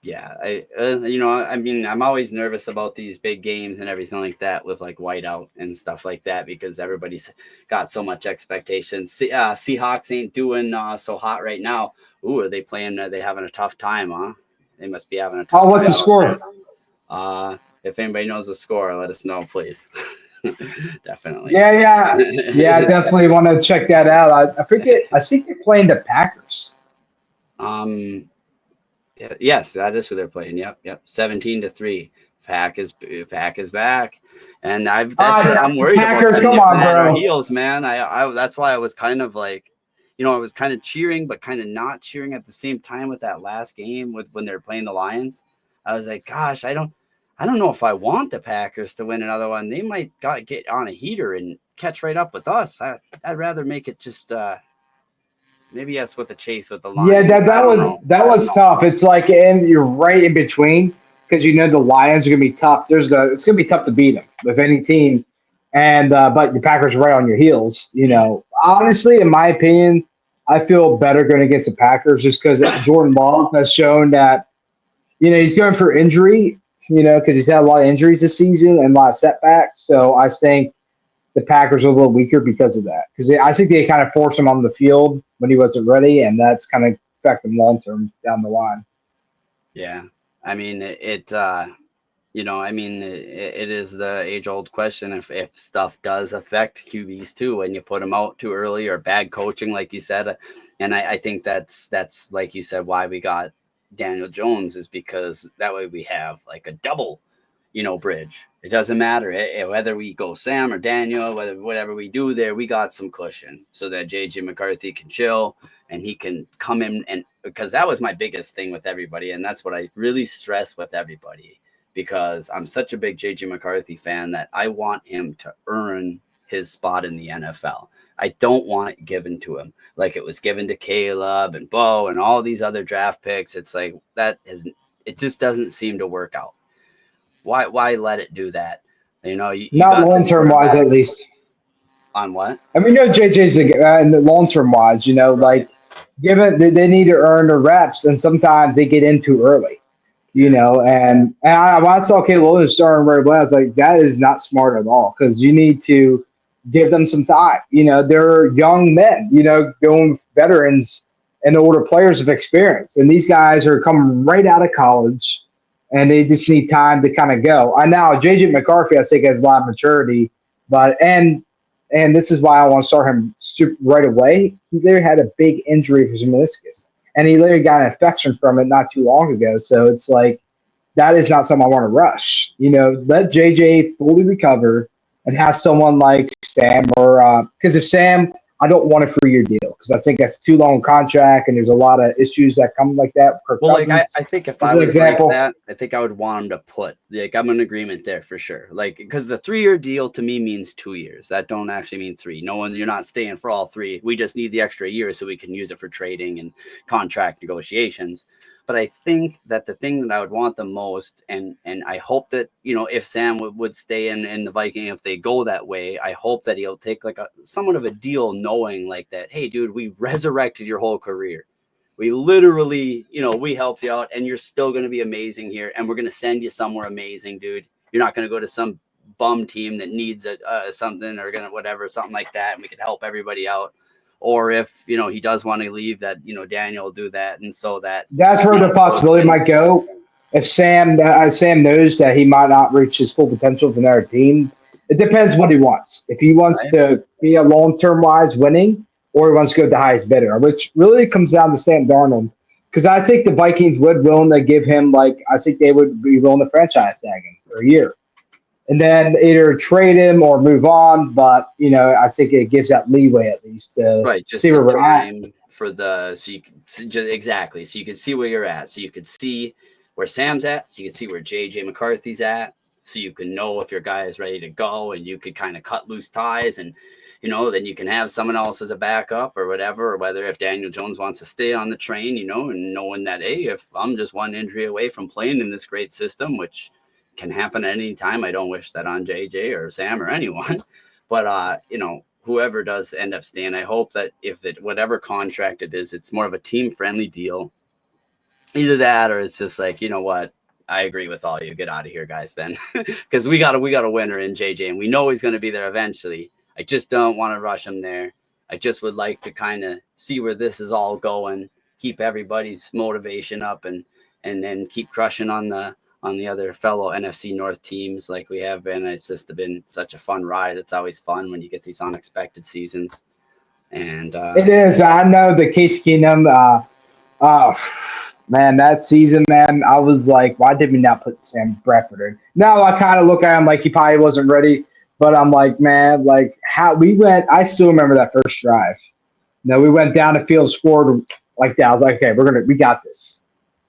Yeah, I mean, I'm always nervous about these big games and everything like that with like Whiteout and stuff like that, because everybody's got so much expectations. Seahawks ain't doing so hot right now. Ooh, are they playing? Are they having a tough time, huh? They must be having a tough time. What's the score? If anybody knows the score, let us know, please. Definitely. Yeah, definitely want to check that out. I forget. I think they're playing the Packers. Yes, that is who they're playing. Yep. 17-3. Pack is back, and I'm worried Packers, about come on, bro. Our heels, man. I that's why I was kind of like, I was kind of cheering, but kind of not cheering at the same time with that last game when they were playing the Lions. I was like, gosh, I don't know if I want the Packers to win another one. They might get on a heater and catch right up with us. I'd rather make it just. Maybe yes, with the chase with the Lions. Yeah, that was tough. It's like, and you're right in between, because the Lions are going to be tough. It's going to be tough to beat them with any team, and but the Packers are right on your heels. Honestly, in my opinion, I feel better going against the Packers just because Jordan Love has shown that he's going for injury. Because he's had a lot of injuries this season and a lot of setbacks. So I think the Packers are a little weaker because of that. Because I think they kind of forced him on the field when he wasn't ready, and that's kind of affected him long term down the line. Yeah, I mean it is the age-old question if stuff does affect QBs too when you put them out too early or bad coaching, like you said. And I think that's like you said, why we got Daniel Jones is because that way we have like a double, bridge. It doesn't matter whether we go Sam or Daniel, whatever we do there, we got some cushion so that JJ McCarthy can chill and he can come in. And because that was my biggest thing with everybody, and that's what I really stress with everybody, because I'm such a big JJ McCarthy fan that I want him to earn his spot in the NFL. I don't want it given to him like it was given to Caleb and Bo and all these other draft picks. It's like it just doesn't seem to work out. Why let it do that? You Not got long this term wise, at least. on what? I mean, no, JJ's in the long term wise, Right. like given they need to earn the reps, and sometimes they get in too early. And when I saw Caleb Williams starting right away, I was like, that is not smart at all because you need to give them some time. They're young men, going veterans and older players of experience. And these guys are coming right out of college and they just need time to kind of go. I know JJ McCarthy, I think, has a lot of maturity, but and this is why I want to start him right away. He literally had a big injury for his meniscus and he literally got an infection from it not too long ago. So it's like that is not something I want to rush. Let JJ fully recover and have someone like Sam or because of Sam, I don't want a 3-year deal because I think that's too long contract and there's a lot of issues that come like that. For Well, like Cousins, I think if I was like that, I think I would want him to put I'm in agreement there for sure. Like because the 3-year deal to me means 2 years. That don't actually mean 3. No one, you're not staying for all 3. We just need the extra year so we can use it for trading and contract negotiations. But I think that the thing that I would want the most, and I hope that if Sam would stay in the Viking, if they go that way, I hope that he'll take like somewhat of a deal, knowing like that, hey, dude, we resurrected your whole career. We literally, we helped you out and you're still going to be amazing here. And we're going to send you somewhere amazing, dude. You're not going to go to some bum team that needs something or something like that. And we can help everybody out. Or if, he does want to leave, that, Daniel will do that. And so that's where the possibility might go. If Sam knows that he might not reach his full potential for their team, it depends what he wants. If he wants to be a long-term wise winning, or he wants to go the highest bidder, which really comes down to Sam Darnold. Because I think the Vikings would willing to give him, I think they would be willing to franchise tag him for a year. And then either trade him or move on. But, I think it gives that leeway at least to just see where we're at. So you can exactly. So you can see where you're at. So you can see where Sam's at. So you can see where JJ McCarthy's at. So you can know if your guy is ready to go and you could kind of cut loose ties and, then you can have someone else as a backup or whatever, or whether if Daniel Jones wants to stay on the train, and knowing that, hey, if I'm just one injury away from playing in this great system, which can happen at any time. I don't wish that on JJ or Sam or anyone, but, whoever does end up staying, I hope that whatever contract it is, it's more of a team friendly deal. Either that, or it's just like, what? I agree with all you. Get out of here, guys, then. Because we got a winner in JJ, and we know he's going to be there eventually. I just don't want to rush him there. I just would like to kind of see where this is all going, keep everybody's motivation up, and then keep crushing on the other fellow NFC North teams like we have been. It's just been such a fun ride. It's always fun when you get these unexpected seasons. And it is. I know the Case Keenum. Man, that season, man, I was like, why did we not put Sam Bradford in? Now I kind of look at him like he probably wasn't ready, but I'm like, man, like how we went. I still remember that first drive. We went down the field, scored like that. I was like, okay, we got this.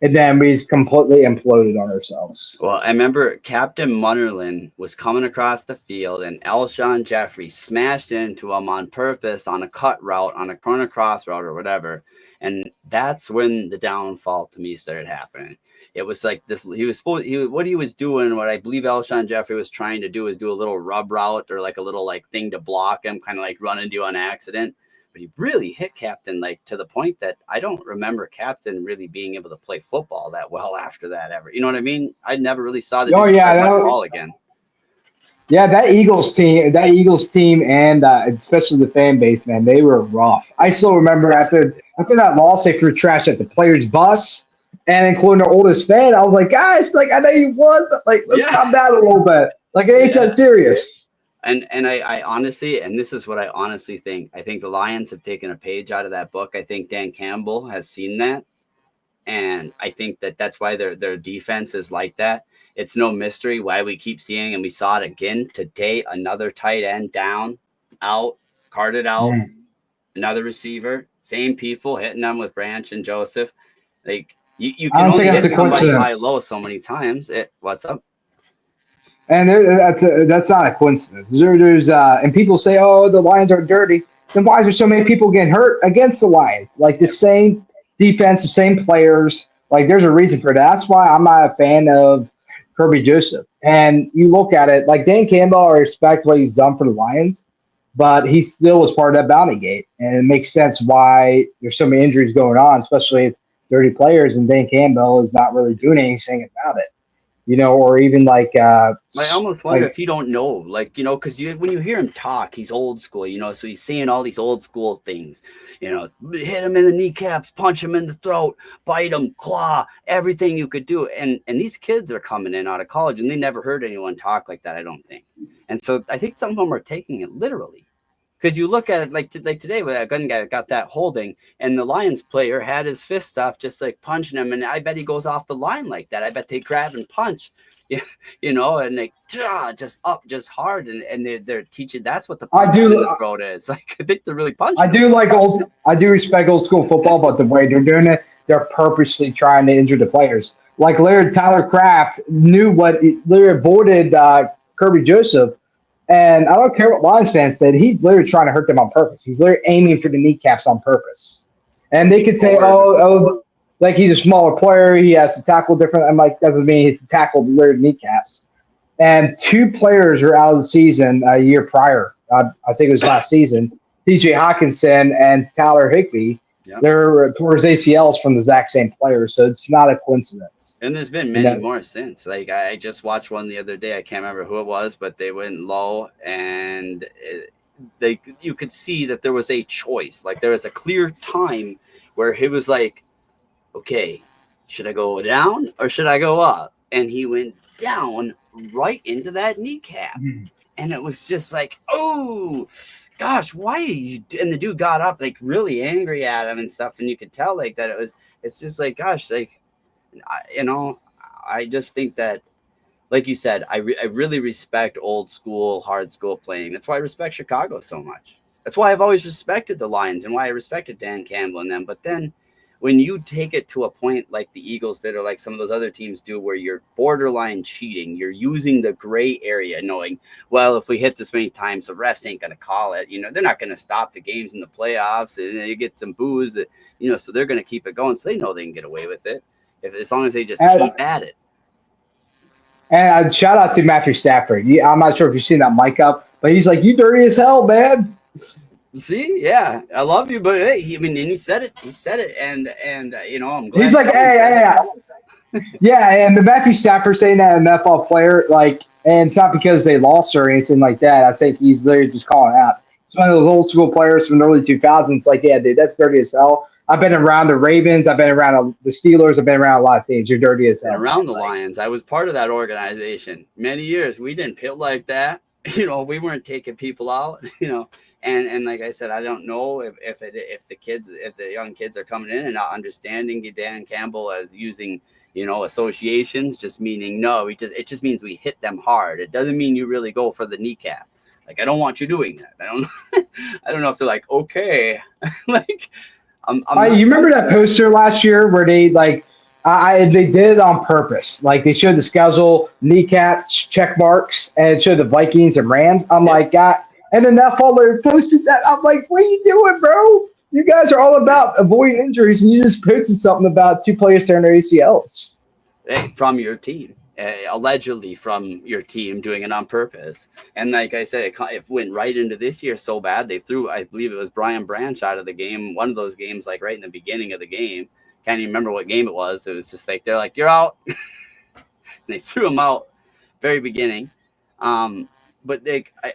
And then we just completely imploded on ourselves. Well, I remember Captain Munnerlin was coming across the field and Alshon Jeffrey smashed into him on purpose on a cut route, on a corner cross route or whatever. And that's when the downfall to me started happening. It was like this, what he was doing, what I believe Alshon Jeffrey was trying to do is do a little rub route or like a little like thing to block him, kind of like run into an accident. But he really hit Captain like to the point that I don't remember Captain really being able to play football that well after that ever. You know what I mean? I never really saw the ball again. Yeah, that Eagles team, and especially the fan base, man, they were rough. I still remember after that loss, they threw trash at the players' bus, and including their oldest fan. I was like, guys, like I know you won, but like let's Yeah. calm down a little bit. Like it ain't Yeah. that serious. And I honestly, and this is what I honestly think, I think the Lions have taken a page out of that book. I think Dan Campbell has seen that. And I think that's why their defense is like that. It's no mystery why we keep seeing, and we saw it again today, another tight end down, out, carted out, another receiver, same people hitting them with Branch and Joseph. Like you I can don't think only that's hit a somebody high coincidence. low so many times. What's up? And that's not a coincidence. And people say, "Oh, the Lions are dirty." Then why is there so many people getting hurt against the Lions? Like the Yep. same defense, the same players. Like there's a reason for that. That's why I'm not a fan of Kirby Joseph. And you look at it, like Dan Campbell, I respect what he's done for the Lions, but he still was part of that bounty gate, and it makes sense why there's so many injuries going on, especially if dirty players, and Dan Campbell is not really doing anything about it. Or even I almost wonder like if you don't know, like, because when you hear him talk, he's old school, so he's saying all these old school things, hit him in the kneecaps, punch him in the throat, bite him, claw, everything you could do. And these kids are coming in out of college and they never heard anyone talk like that, I don't think. And so I think some of them are taking it literally. Because you look at it like today, where that gun guy got that holding, and the Lions player had his fist up, just like punching him, and I bet he goes off the line like that. I bet they grab and punch, yeah, and they just up, just hard, and they're teaching. That's what the I punch in do the throat is. Like I think they're really I punching them. do I do respect old school football, but the way they're doing it, they're purposely trying to injure the players. Like Larry Tyler Kraft knew Larry avoided Kirby Joseph, and I don't care what Lions fans said. He's literally trying to hurt them on purpose. He's literally aiming for the kneecaps on purpose. And they Looking could say, forward. like he's a smaller player, he has to tackle different. I'm like, doesn't mean he has to tackle Larry kneecaps. And two players are out of the season a year prior. I think it was last season. TJ Hawkinson and Tyler Higbee. Yeah. They're towards ACLs from the exact same players, so it's not a coincidence. And there's been many more since. Like I just watched one the other day. I can't remember who it was, but they went low, and you could see that there was a choice. Like there was a clear time where he was like, "Okay, should I go down or should I go up?" And he went down right into that kneecap, and it was just like, "Oh, gosh, why are you?" And the dude got up like really angry at him and stuff, and you could tell like that it was. It's just like, gosh, like. I just think that, like you said, I really respect old school, hard school playing. That's why I respect Chicago so much. That's why I've always respected the Lions and why I respected Dan Campbell and them. But then when you take it to a point like the Eagles did, or like some of those other teams do, where you're borderline cheating, you're using the gray area, knowing, well, if we hit this many times, the refs ain't going to call it. They're not going to stop the games in the playoffs, and you get some boos that, so they're going to keep it going. So they know they can get away with it as long as they just keep at it. And shout out to Matthew Stafford. I'm not sure if you've seen that mic up, but he's like, "You dirty as hell, man." See, yeah, I love you, but hey, and he said it. He said it, and I'm glad. He's like, yeah. And the Matthew Stafford saying that an NFL player, like, and it's not because they lost or anything like that. I think he's literally just calling out. It's one of those old school players from the early 2000s. Like, yeah, dude, that's dirty as hell. I've been around the Ravens. I've been around the Steelers. I've been around a lot of teams. You're dirty as hell. And around the Lions, I was part of that organization many years. We didn't pit like that. We weren't taking people out. And like I said, I don't know if the young kids are coming in and not understanding Dan Campbell as using associations, just meaning it just means we hit them hard. It doesn't mean you really go for the kneecap. Like I don't want you doing that. I don't know if they're like, okay, like. You remember that poster last year where they they did it on purpose. Like they showed the schedule, kneecap check marks, and it showed the Vikings and Rams. I'm like, God, and then that follower posted that. I'm like, what are you doing, bro? You guys are all about avoiding injuries, and you just posted something about two players tearing their ACLs. Hey, from your team. Allegedly from your team doing it on purpose. And like I said, it went right into this year so bad. They threw, I believe it was Brian Branch out of the game. One of those games, like right in the beginning of the game. Can't even remember what game it was. It was just like, they're like, you're out. And they threw him out very beginning.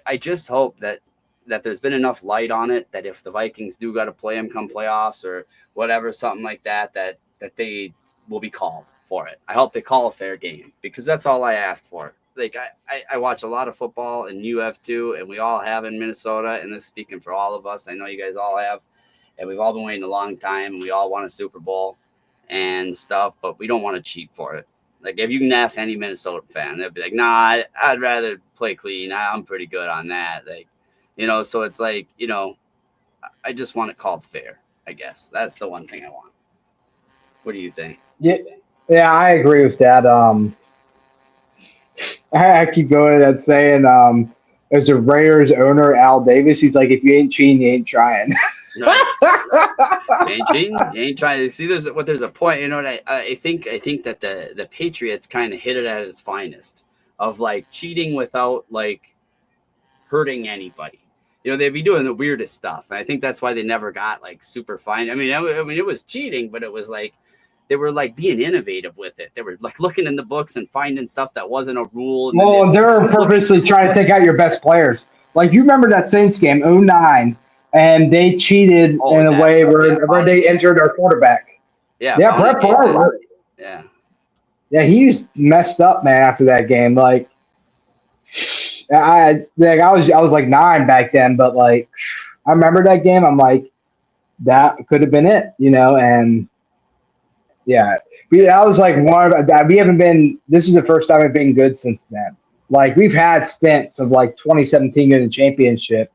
I just hope that there's been enough light on it that if the Vikings do got to play them come playoffs or whatever, something like that, that they will be called for it. I hope they call a fair game because that's all I ask for. Like I watch a lot of football and you have too, and we all have in Minnesota, and this is speaking for all of us. I know you guys all have, and we've all been waiting a long time. And we all want a Super Bowl and stuff, but we don't want to cheat for it. Like if you can ask any Minnesota fan, they'll be like, "Nah, I'd rather play clean. I'm pretty good on that." Like, so it's like, I just want it called fair. I guess that's the one thing I want. What do you think? Yeah, yeah, I agree with that. I keep going and saying, as a Raiders owner, Al Davis, he's like, if you ain't cheating, you ain't trying. Right. You ain't cheating. You ain't trying to see. There's a point. And I think that the Patriots kind of hit it at its finest of like cheating without like hurting anybody. They'd be doing the weirdest stuff, and I think that's why they never got like super fine. I mean, it was cheating, but it was like they were like being innovative with it. They were like looking in the books and finding stuff that wasn't a rule. And Well, they're purposely trying to take out your best players. Like you remember that Saints game, 09, and they cheated in a way where they injured our quarterback. Yeah, Brett Favre. Yeah, he's messed up, man. After that game, like I was like 9 back then, but like I remember that game. I'm like, that could have been it, and yeah, I was like we haven't been. This is the first time we've been good since then. Like we've had stints of like 2017 getting a championship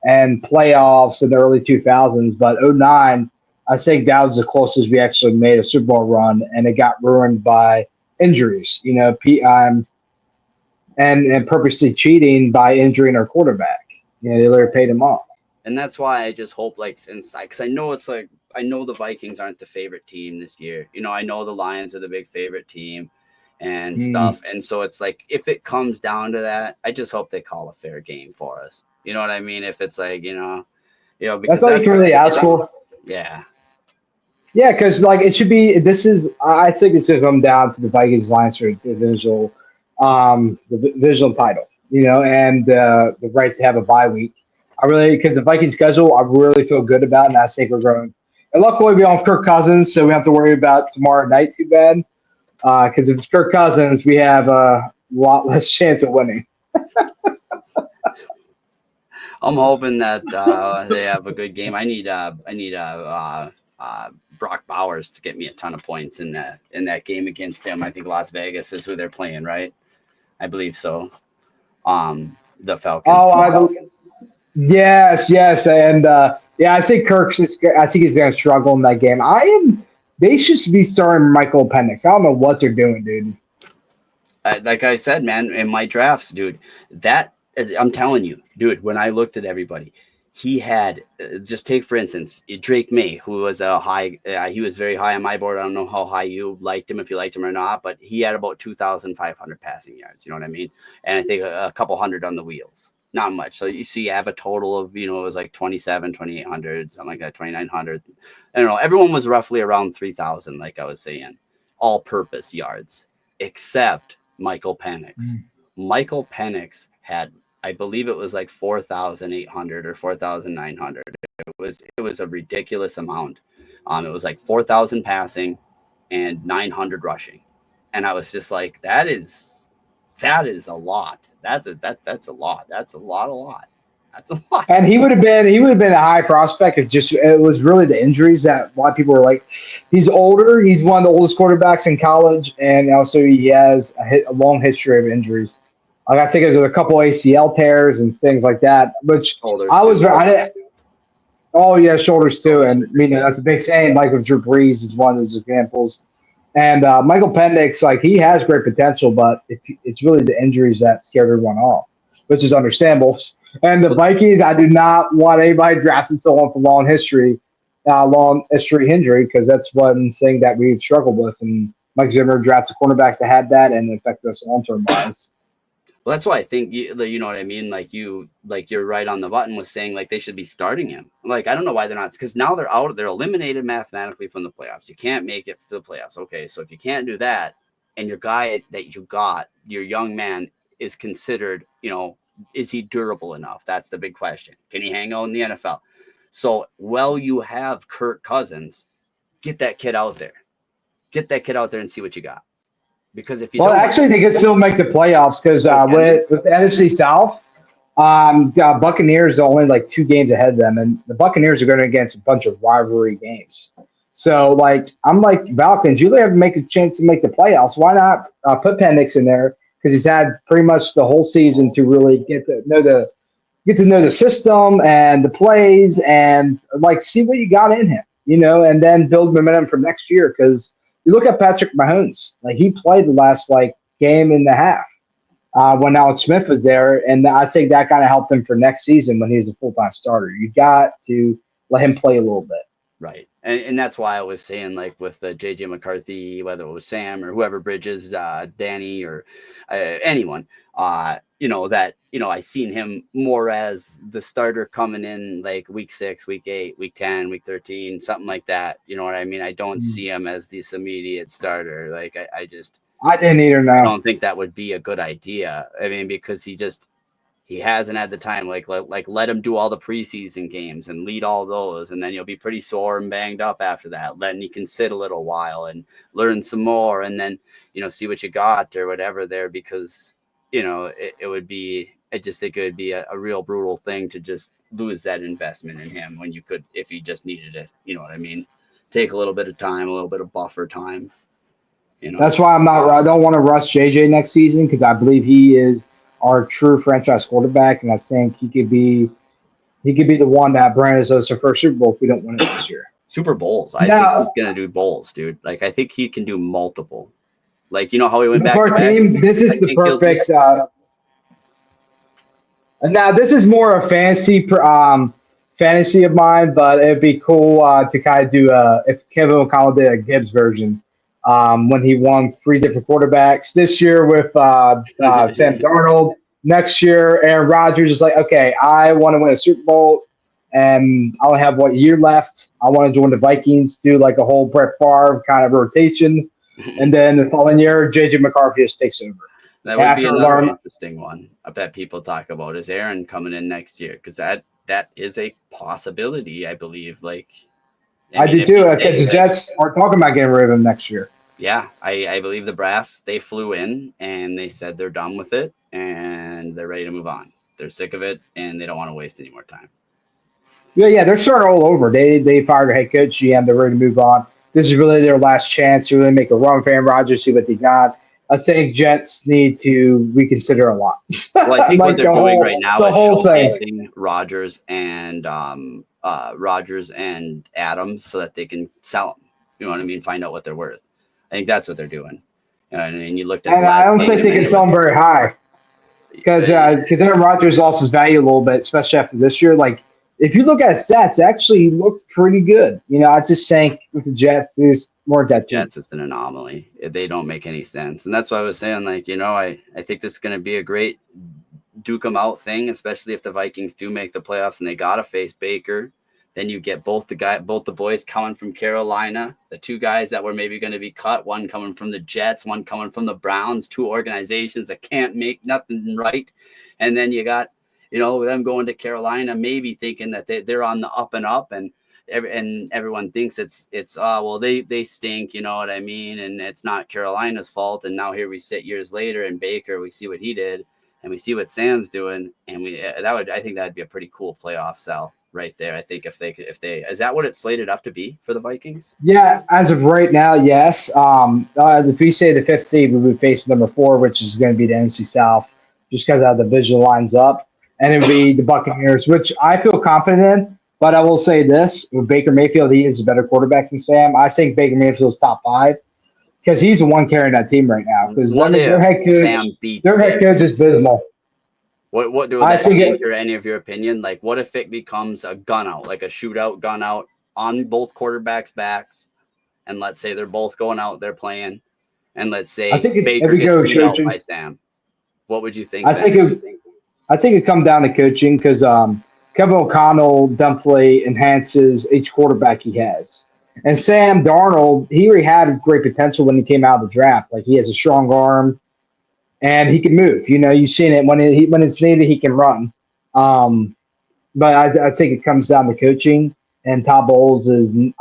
and playoffs in the early 2000s, but 09, I think that was the closest we actually made a Super Bowl run, and it got ruined by injuries. And purposely cheating by injuring our quarterback. They literally paid him off. And that's why I just hope, like, because I know it's like, I know the Vikings aren't the favorite team this year. I know the Lions are the big favorite team and stuff. And so it's like, if it comes down to that, I just hope they call a fair game for us. You know what I mean? If it's like, because that's all you can really ask for. Yeah. Yeah, because like it should be. I think it's going to come down to the Vikings Lions for the divisional title, and the right to have a bye week. I really, because the Vikings schedule, I really feel good about, and I think we're growing. And luckily, we don't have Kirk Cousins, so we don't have to worry about tomorrow night too bad. Because if it's Kirk Cousins, we have a lot less chance of winning. I'm hoping that they have a good game. I need Brock Bowers to get me a ton of points in that game against him. I think Las Vegas is who they're playing, right? I believe so. The Falcons. Yes, and I think I think he's going to struggle in that game. They should be starting Michael Penix. I don't know what they're doing, dude. Like I said, man, in my drafts, dude, I'm telling you, dude, when I looked at everybody, he had just take for instance Drake May, who was he was very high on my board. I don't know how high you liked him, if you liked him or not, but he had about 2,500 passing yards. You know what I mean? And I think a couple hundred on the wheels, not much. So you have a total of it was like 2,800, something like that, 2,900. I don't know. Everyone was roughly around 3,000, like I was saying, all-purpose yards, except Michael Penix. Michael Penix had, I believe it was like 4,800 or 4,900. It was a ridiculous amount. It was like 4,000 passing and 900 rushing, and I was just like, that is a lot. That's a lot. That's a lot. That's a lot. And he would have been a high prospect if it was really the injuries that a lot of people were like, he's older. He's one of the oldest quarterbacks in college, and also he has a long history of injuries. Like I think there's a couple ACL tears and things like that, which shoulders too. And that's a big saying. Like with Drew Brees is one of those examples. And Michael Penix, like he has great potential, but it's really the injuries that scared everyone off, which is understandable. And the Vikings, I do not want anybody drafting someone for long history injury, because that's one thing that we've struggled with. And Mike Zimmer drafts a cornerback that had that and affected us long-term wise. Well, that's why I think you know what I mean. Like you're right on the button with saying like they should be starting him. Like I don't know why they're not, because now they're out. They're eliminated mathematically from the playoffs. You can't make it to the playoffs. Okay, so if you can't do that, and your guy that you got, your young man, is considered is he durable enough? That's the big question. Can he hang out in the NFL? So while you have Kirk Cousins, get that kid out there. Get that kid out there and see what you got. Because if you don't, actually, they could still make the playoffs because with the NFC South, Buccaneers are only like 2 games ahead of them, and the Buccaneers are going against a bunch of rivalry games. So, I'm like Falcons. You have to make a chance to make the playoffs. Why not put Penix in there? Because he's had pretty much the whole season to really get to know the system and the plays and see what you got in him, and then build momentum for next year. Because you look at Patrick Mahomes, he played the last game and a half when Alex Smith was there, and I think that kind of helped him for next season when he was a full-time starter. You got to let him play a little bit. Right. And that's why I was saying, with the JJ McCarthy, whether it was Sam or whoever Bridges, Danny or anyone, that, I seen him more as the starter coming in week 6, week 8, week 10, week 13, something like that. You know what I mean? I don't see him as this immediate starter. I didn't either. No. I don't think that would be a good idea. I mean, because he hasn't had the time. Let him do all the preseason games and lead all those, and then you'll be pretty sore and banged up after that. Then you can sit a little while and learn some more, and then see what you got or whatever there. Because it would be. I just think it would be a real brutal thing to just lose that investment in him when you could, if you just needed it. You know what I mean? Take a little bit of time, a little bit of buffer time. That's why I don't want to rush JJ next season, because I believe he is our true franchise quarterback, and I think he could be the one that brings us our first Super Bowl if we don't win it this year. Super Bowls. I think he's gonna do bowls, dude. I think he can do multiple. How he went back to back. This is the perfect. Now this is more a fantasy of mine, but it'd be cool to kind of do if Kevin O'Connell did a Gibbs version. When he won 3 different quarterbacks this year with Sam Darnold. Next year, Aaron Rodgers is like, okay, I want to win a Super Bowl, and I only have a year left. I want to join the Vikings, do a whole Brett Favre kind of rotation, and then the following year, JJ McCarthy just takes over. That would be another interesting one that people talk about is Aaron coming in next year, because that is a possibility, I believe. I do too, because the Jets are talking about getting rid of him next year. Yeah, I believe the brass, they flew in and they said they're done with it and they're ready to move on. They're sick of it and they don't want to waste any more time. Yeah, they're starting all over. They fired a head coach, GM. They're ready to move on. This is really their last chance to really make a run for Aaron Rodgers, see what they got. I think Jets need to reconsider a lot. Well, I think what they're doing right now is showcasing Rodgers and Adams so that they can sell them. You know what I mean? Find out what they're worth. I think that's what they're doing. And you looked at. And I don't think they can sell them very high because Aaron Rodgers lost his value a little bit, especially after this year. If you look at stats, it actually looked pretty good. I just think with the Jets, there's more depth. Jets, it's an anomaly. They don't make any sense, and that's why I was saying, I think this is going to be a great duke 'em out thing, especially if the Vikings do make the playoffs and they gotta face Baker. Then you get both the boys coming from Carolina, the 2 guys that were maybe going to be cut, one coming from the Jets, one coming from the Browns, 2 organizations that can't make nothing right. And then you got, them going to Carolina, maybe thinking that they're on the up and up, and everyone thinks it's they stink, you know what I mean? And it's not Carolina's fault. And now here we sit years later, and Baker, we see what he did, and we see what Sam's doing, and I think that'd be a pretty cool playoff sell. Right there, I think if they is that what it's slated up to be for the Vikings? Yeah, as of right now, yes. If we say the 5th seed, we would face number 4, which is going to be the NFC South, just because how the division lines up, and it would be the Buccaneers, which I feel confident in. But I will say this: with Baker Mayfield, he is a better quarterback than Sam. I think Baker Mayfield's top 5 because he's the one carrying that team right now. Because their head coach is abysmal. What do I think, or any of your opinion? What if it becomes a gun out, like a shootout gun out on both quarterbacks' backs, and let's say they're both going out, they're playing, and let's say Baker gets beat out by Sam. What would you think? I think it comes down to coaching because Kevin O'Connell definitely enhances each quarterback he has, and Sam Darnold, he already had great potential when he came out of the draft. He has a strong arm. and he can move. You've seen it when it's needed, he can run. But I think it comes down to coaching. And Todd Bowles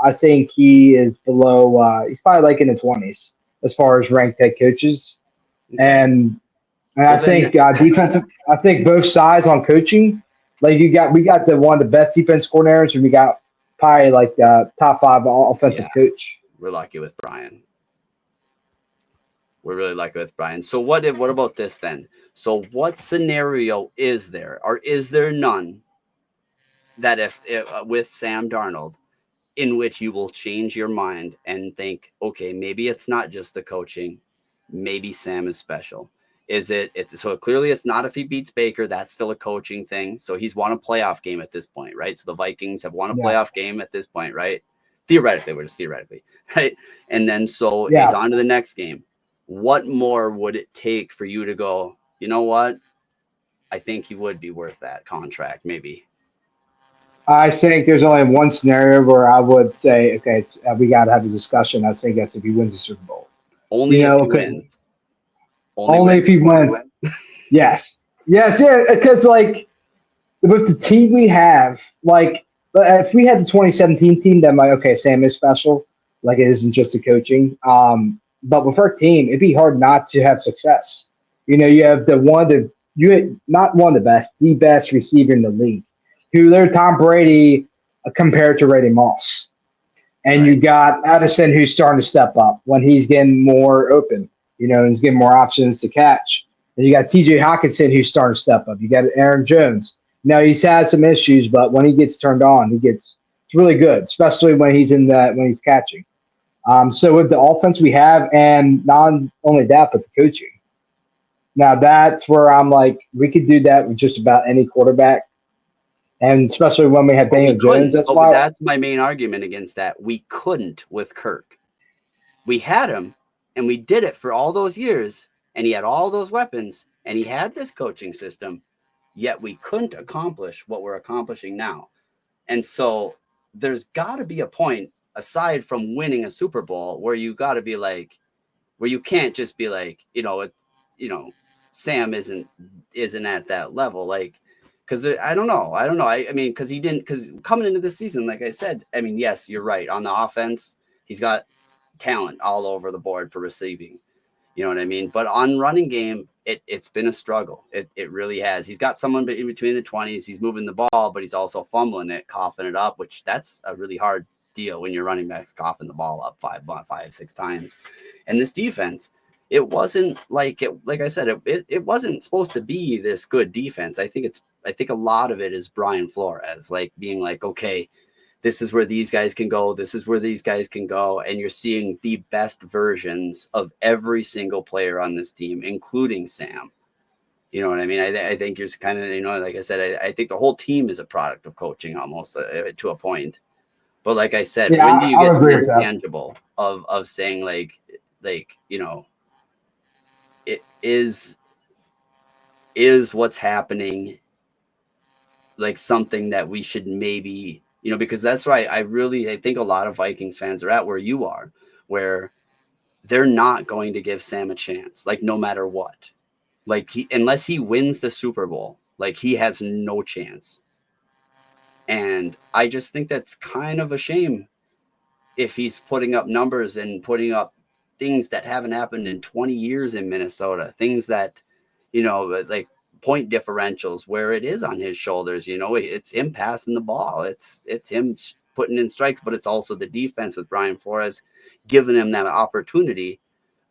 I think he is below. He's probably like in the 20s as far as ranked head coaches. Okay. And I think defensive. I think both sides on coaching. Like we got one of the best defense coordinators, and we got probably like top 5 offensive coach. We're lucky with Brian. We're really lucky with Brian. So what about this then? So what scenario is there, or is there none, that if with Sam Darnold, in which you will change your mind and think, okay, maybe it's not just the coaching, maybe Sam is special? So clearly it's not if he beats Baker, that's still a coaching thing. So he's won a playoff game at this point, right? So the Vikings have won a playoff game at this point, right? Theoretically, right? And then so he's on to the next game. What more would it take for you to go, you know what? I think he would be worth that contract, maybe. I think there's only one scenario where I would say, okay, we got to have a discussion. I think that's if he wins the Super Bowl. Only if he wins. Only if he wins. Yes. Yeah. Because like with the team we have, like if we had the 2017 team, then okay, Sam is special. Like it isn't just the coaching. But with our team, it'd be hard not to have success. You have not one of the best, the best receiver in the league. They're Tom Brady compared to Randy Moss. And you got Addison, who's starting to step up when he's getting more open, he's getting more options to catch. And you got TJ Hawkinson, who's starting to step up. You got Aaron Jones. Now he's had some issues, but when he gets turned on, it's really good, especially when he's catching. So with the offense we have, and not only that, but the coaching. Now that's where I'm like, we could do that with just about any quarterback. And especially when we had Daniel Jones, that's my main argument against that. We couldn't with Kirk. We had him, and we did it for all those years, and he had all those weapons, and he had this coaching system, yet we couldn't accomplish what we're accomplishing now. And so there's got to be a point, aside from winning a Super Bowl, where you got to be like, where you can't just be like, Sam isn't at that level, like. Because I don't know. I mean, because coming into this season, like I said, I mean, yes, you're right. On the offense, he's got talent all over the board for receiving. You know what I mean? But on running game, it's been a struggle. It really has. He's got someone in between the 20s. He's moving the ball, but he's also fumbling it, coughing it up, which that's a really hard deal when your running back's coughing the ball up 5, 6 times. And this defense, it wasn't like I said, it wasn't supposed to be this good defense. I think a lot of it is Brian Flores, like being like, okay, this is where these guys can go. This is where these guys can go. And you're seeing the best versions of every single player on this team, including Sam. You know what I mean? I think you're kind of, like I said, I think the whole team is a product of coaching almost to a point. But like I said, when do you get tangible of saying like, it is what's happening like something that we should maybe, because that's right. I think a lot of Vikings fans are at where you are, where they're not going to give Sam a chance, like no matter what, like unless he wins the Super Bowl, like he has no chance. And I just think that's kind of a shame if he's putting up numbers and putting up things that haven't happened in 20 years in Minnesota, things that, like point differentials where it is on his shoulders. It's him passing the ball. It's him putting in strikes, but it's also the defense with Brian Flores giving him that opportunity.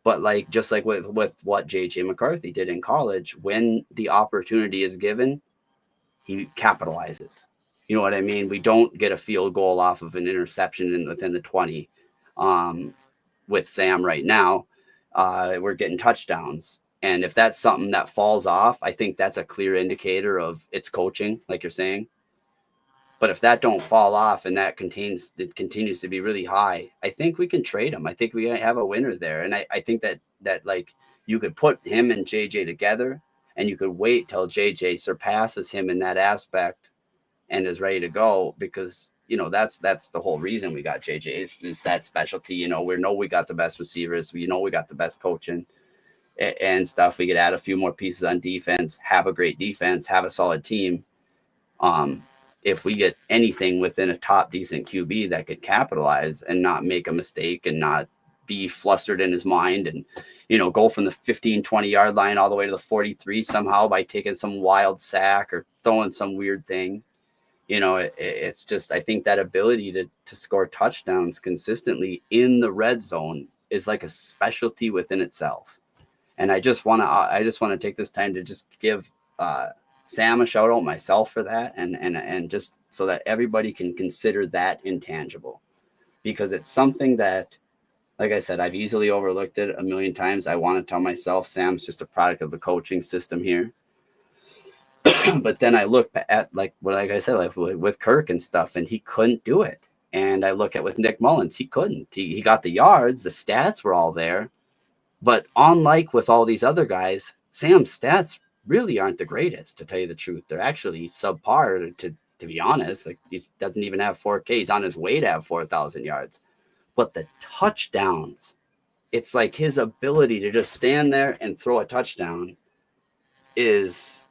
But like, just like with what JJ McCarthy did in college, when the opportunity is given, he capitalizes. You know what I mean? We don't get a field goal off of an interception within the 20. With Sam right now, we're getting touchdowns. And if that's something that falls off, I think that's a clear indicator of it's coaching, like you're saying. But if that don't fall off and that continues to be really high, I think we can trade him. I think we have a winner there. And I think that like you could put him and JJ together, and you could wait till JJ surpasses him in that aspect and is ready to go, because that's the whole reason we got JJ is that specialty. We know we got the best receivers. We know we got the best coaching. and stuff. We could add a few more pieces on defense, have a great defense, have a solid team. If we get anything within a top decent QB that could capitalize and not make a mistake and not be flustered in his mind and, go from the 15, 20-yard line all the way to the 43 somehow by taking some wild sack or throwing some weird thing. It's just, I think that ability to score touchdowns consistently in the red zone is like a specialty within itself. And I just want to take this time to just give Sam a shout out, myself, for that, and just so that everybody can consider that intangible, because it's something that, like I said, I've easily overlooked it a million times. I want to tell myself Sam's just a product of the coaching system here. But then I look at, like I said, like with Kirk and stuff, and he couldn't do it. And I look at with Nick Mullins, he couldn't. He got the yards, the stats were all there. But unlike with all these other guys, Sam's stats really aren't the greatest, to tell you the truth. They're actually subpar, to be honest. Like, he doesn't even have 4K. He's on his way to have 4,000 yards. But the touchdowns, it's like his ability to just stand there and throw a touchdown is,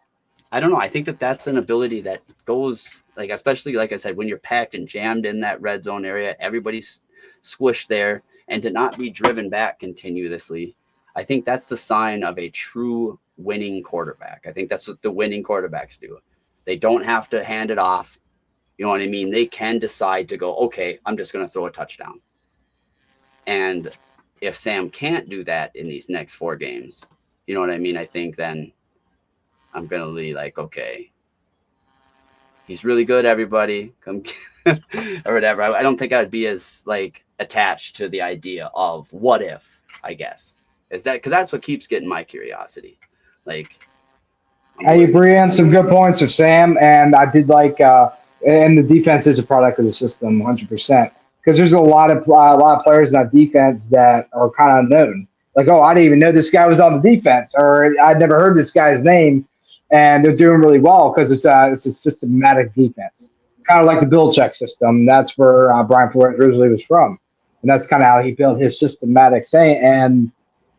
I don't know. I think that's an ability that goes, like, especially, like I said, when you're packed and jammed in that red zone area, everybody's squished there, and to not be driven back continuously, I think that's the sign of a true winning quarterback. I think that's what the winning quarterbacks do. They don't have to hand it off. You know what I mean? They can decide to go, okay, I'm just going to throw a touchdown. And if Sam can't do that in these next 4 games, you know what I mean? I think then I'm going to be like, okay, he's really good, everybody. Come or whatever. I don't think I'd be as, like, attached to the idea of what if, I guess. Is that because that's what keeps getting my curiosity. Like, I agree on some good points with Sam, and I did like, and the defense is a product of the system, 100%. Because there's a lot of players in that defense that are kind of unknown. Like, oh, I didn't even know this guy was on the defense, or I'd never heard this guy's name, and they're doing really well because it's a systematic defense, kind of like the Belichick system. That's where Brian Flores originally was from, and that's kind of how he built his systematic saying.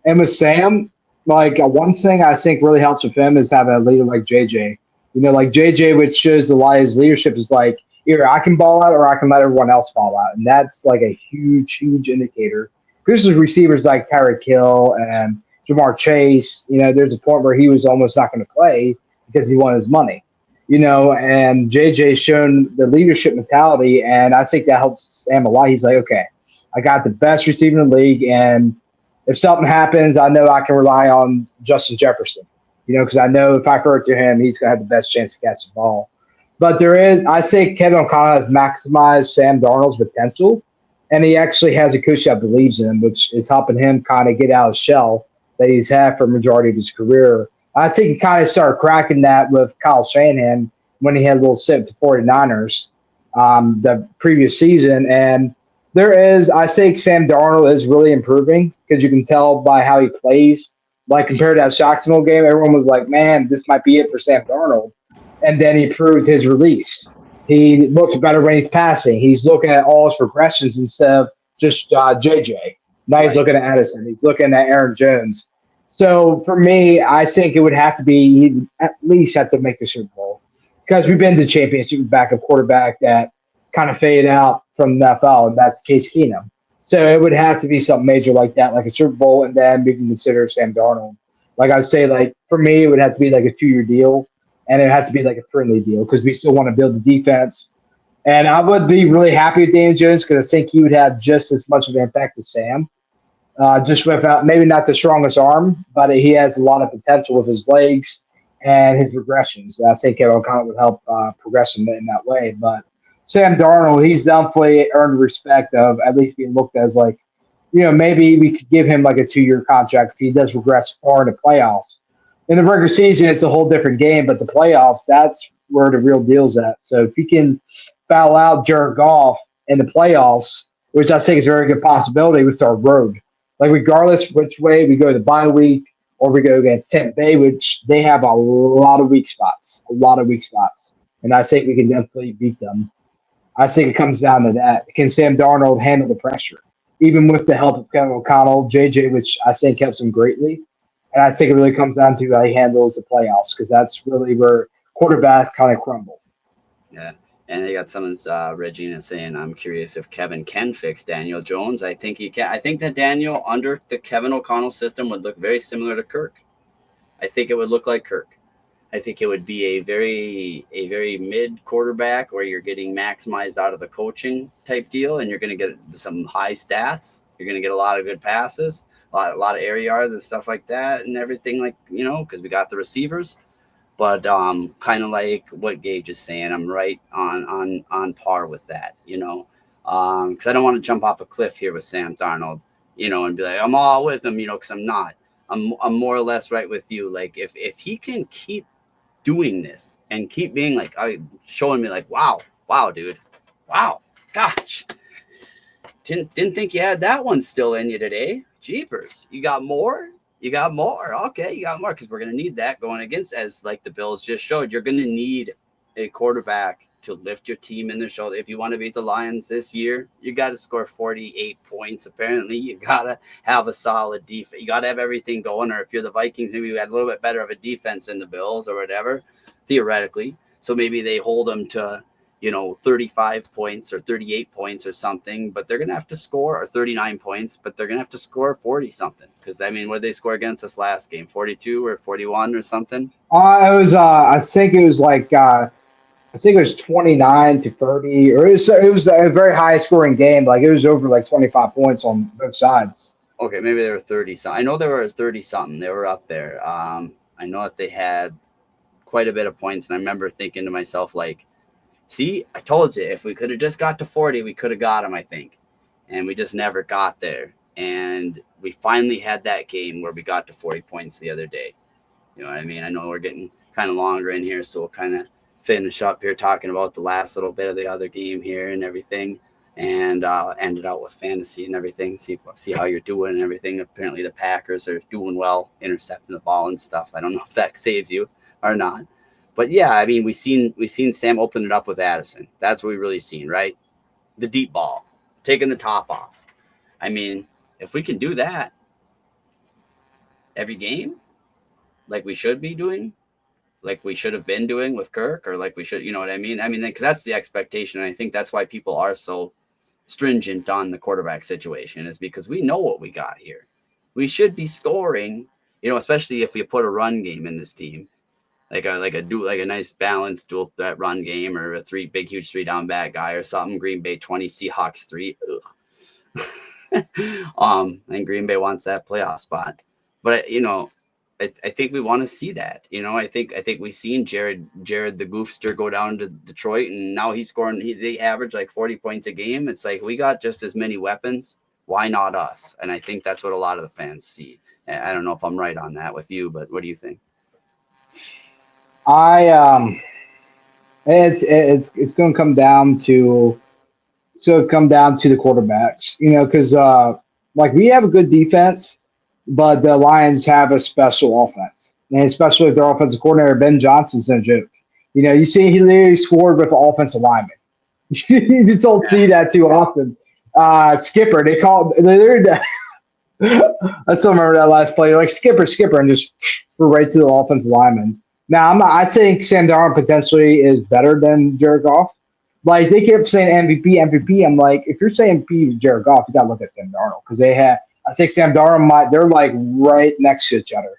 And with Sam, like, one thing I think really helps with him is having a leader like JJ. Like JJ, which shows a lot of his leadership is like, either I can ball out or I can let everyone else ball out. And that's like a huge, huge indicator. This is receivers like Tyreek Hill and Jamar Chase. There's a point where he was almost not going to play because he wanted his money. And JJ's shown the leadership mentality, and I think that helps Sam a lot. He's like, okay, I got the best receiver in the league, and if something happens, I know I can rely on Justin Jefferson, because I know if I throw it to him, he's going to have the best chance to catch the ball. But I think Kevin O'Connell has maximized Sam Darnold's potential, and he actually has a coach that believes in him, which is helping him kind of get out of the shell that he's had for the majority of his career. I think he kind of started cracking that with Kyle Shanahan when he had a little sit to 49ers the previous season, and I think Sam Darnold is really improving because you can tell by how he plays. Like, compared to that Jacksonville game, everyone was like, man, this might be it for Sam Darnold. And then he improved his release. He looks better when he's passing. He's looking at all his progressions instead of just JJ. Now he's looking at Addison. He's looking at Aaron Jones. So for me, I think it would have to be, he'd at least have to make the Super Bowl, because we've been to championship with backup quarterback that kind of fade out from the NFL, and that's Case Keenum. So it would have to be something major like that, like a Super Bowl, and then we can consider Sam Darnold. Like I say, like, for me, it would have to be like a 2-year deal, and it would have to be like a friendly deal because we still want to build the defense. And I would be really happy with Daniel Jones because I think he would have just as much of an impact as Sam. Just without, maybe not the strongest arm, but he has a lot of potential with his legs and his progressions. And I think Kevin O'Connell would help progress him in that way. But Sam Darnold, he's definitely earned respect of at least being looked as like, maybe we could give him like a 2-year contract if he does regress far in the playoffs. In the regular season, it's a whole different game, but the playoffs, that's where the real deal's at. So if you can foul out Jared Goff in the playoffs, which I think is a very good possibility with our road. Like, regardless which way we go, the bye week or we go against Tampa Bay, which they have a lot of weak spots, and I think we can definitely beat them. I think it comes down to that. Can Sam Darnold handle the pressure? Even with the help of Kevin O'Connell, JJ, which I think helps him greatly. And I think it really comes down to how he handles the playoffs because that's really where quarterbacks kind of crumble. Yeah. And they got someone's Regina saying, I'm curious if Kevin can fix Daniel Jones. I think he can. I think that Daniel under the Kevin O'Connell system would look very similar to Kirk. I think it would look like Kirk. I think it would be a very mid quarterback where you're getting maximized out of the coaching type deal, and you're going to get some high stats. You're going to get a lot of good passes, a lot of air yards and stuff like that, and everything like because we got the receivers. But kind of like what Gage is saying, I'm right on par with that. Because I don't want to jump off a cliff here with Sam Darnold, and be like I'm all with him, because I'm not. I'm more or less right with you. Like if he can keep doing this and keep being like showing me like wow dude, wow, gosh, didn't think you had that one still in you today. Jeepers, you got more. Okay, you got more, because we're going to need that going against, as like the Bills just showed. You're going to need a quarterback to lift your team in their shoulder. If you want to beat the Lions this year, you got to score 48 points. Apparently, you got to have a solid defense. You got to have everything going. Or if you're the Vikings, maybe you had a little bit better of a defense than the Bills or whatever, theoretically. So maybe they hold them to 35 points or 38 points or something, but they're going to have to score, or 39 points, but they're going to have to score 40 something. Because, what did they score against us last game? 42 or 41 or something? I think it was like, I think it was 29-30, or it was a very high scoring game. Like it was over like 25 points on both sides. Okay, maybe they were 30 something. I know they were 30 something. They were up there. I know that they had quite a bit of points, and I remember thinking to myself, like, see, I told you, if we could have just got to 40, we could have got him, I think. And we just never got there. And we finally had that game where we got to 40 points the other day. You know what I mean? I know we're getting kind of longer in here, so we'll kind of finish up here talking about the last little bit of the other game here and everything. And ended out with fantasy and everything. See how you're doing and everything. Apparently the Packers are doing well, intercepting the ball and stuff. I don't know if that saves you or not. But yeah, we've seen Sam open it up with Addison. That's what we really seen, right? The deep ball, taking the top off. If we can do that every game, like we should be doing, like we should have been doing with Kirk, or like we should, you know what I mean? Because that's the expectation. And I think that's why people are so stringent on the quarterback situation, is because we know what we got here. We should be scoring, especially if we put a run game in this team. Like a nice balanced dual threat run game, or a huge 3-down back guy or something. Green Bay 20, Seahawks 3. And Green Bay wants that playoff spot. But I think we want to see that. I think we've seen Jared the Goofster go down to Detroit, and now he's scoring. They average like 40 points a game. It's like, we got just as many weapons. Why not us? And I think that's what a lot of the fans see. I don't know if I'm right on that with you, but what do you think? It's going to come down to the quarterbacks, because like we have a good defense, but the Lions have a special offense, and especially with their offensive coordinator Ben Johnson's no joke. You see he literally scored with the offensive lineman. You just don't see that too often. Skipper, they call it. I still remember that last play, like skipper, and just right to the offensive lineman. Now, I think Sam Darnold potentially is better than Jared Goff. Like, they kept saying MVP. I'm like, if you're saying MVP to Jared Goff, you got to look at Sam Darnold, because I think Sam Darnold they're like right next to each other.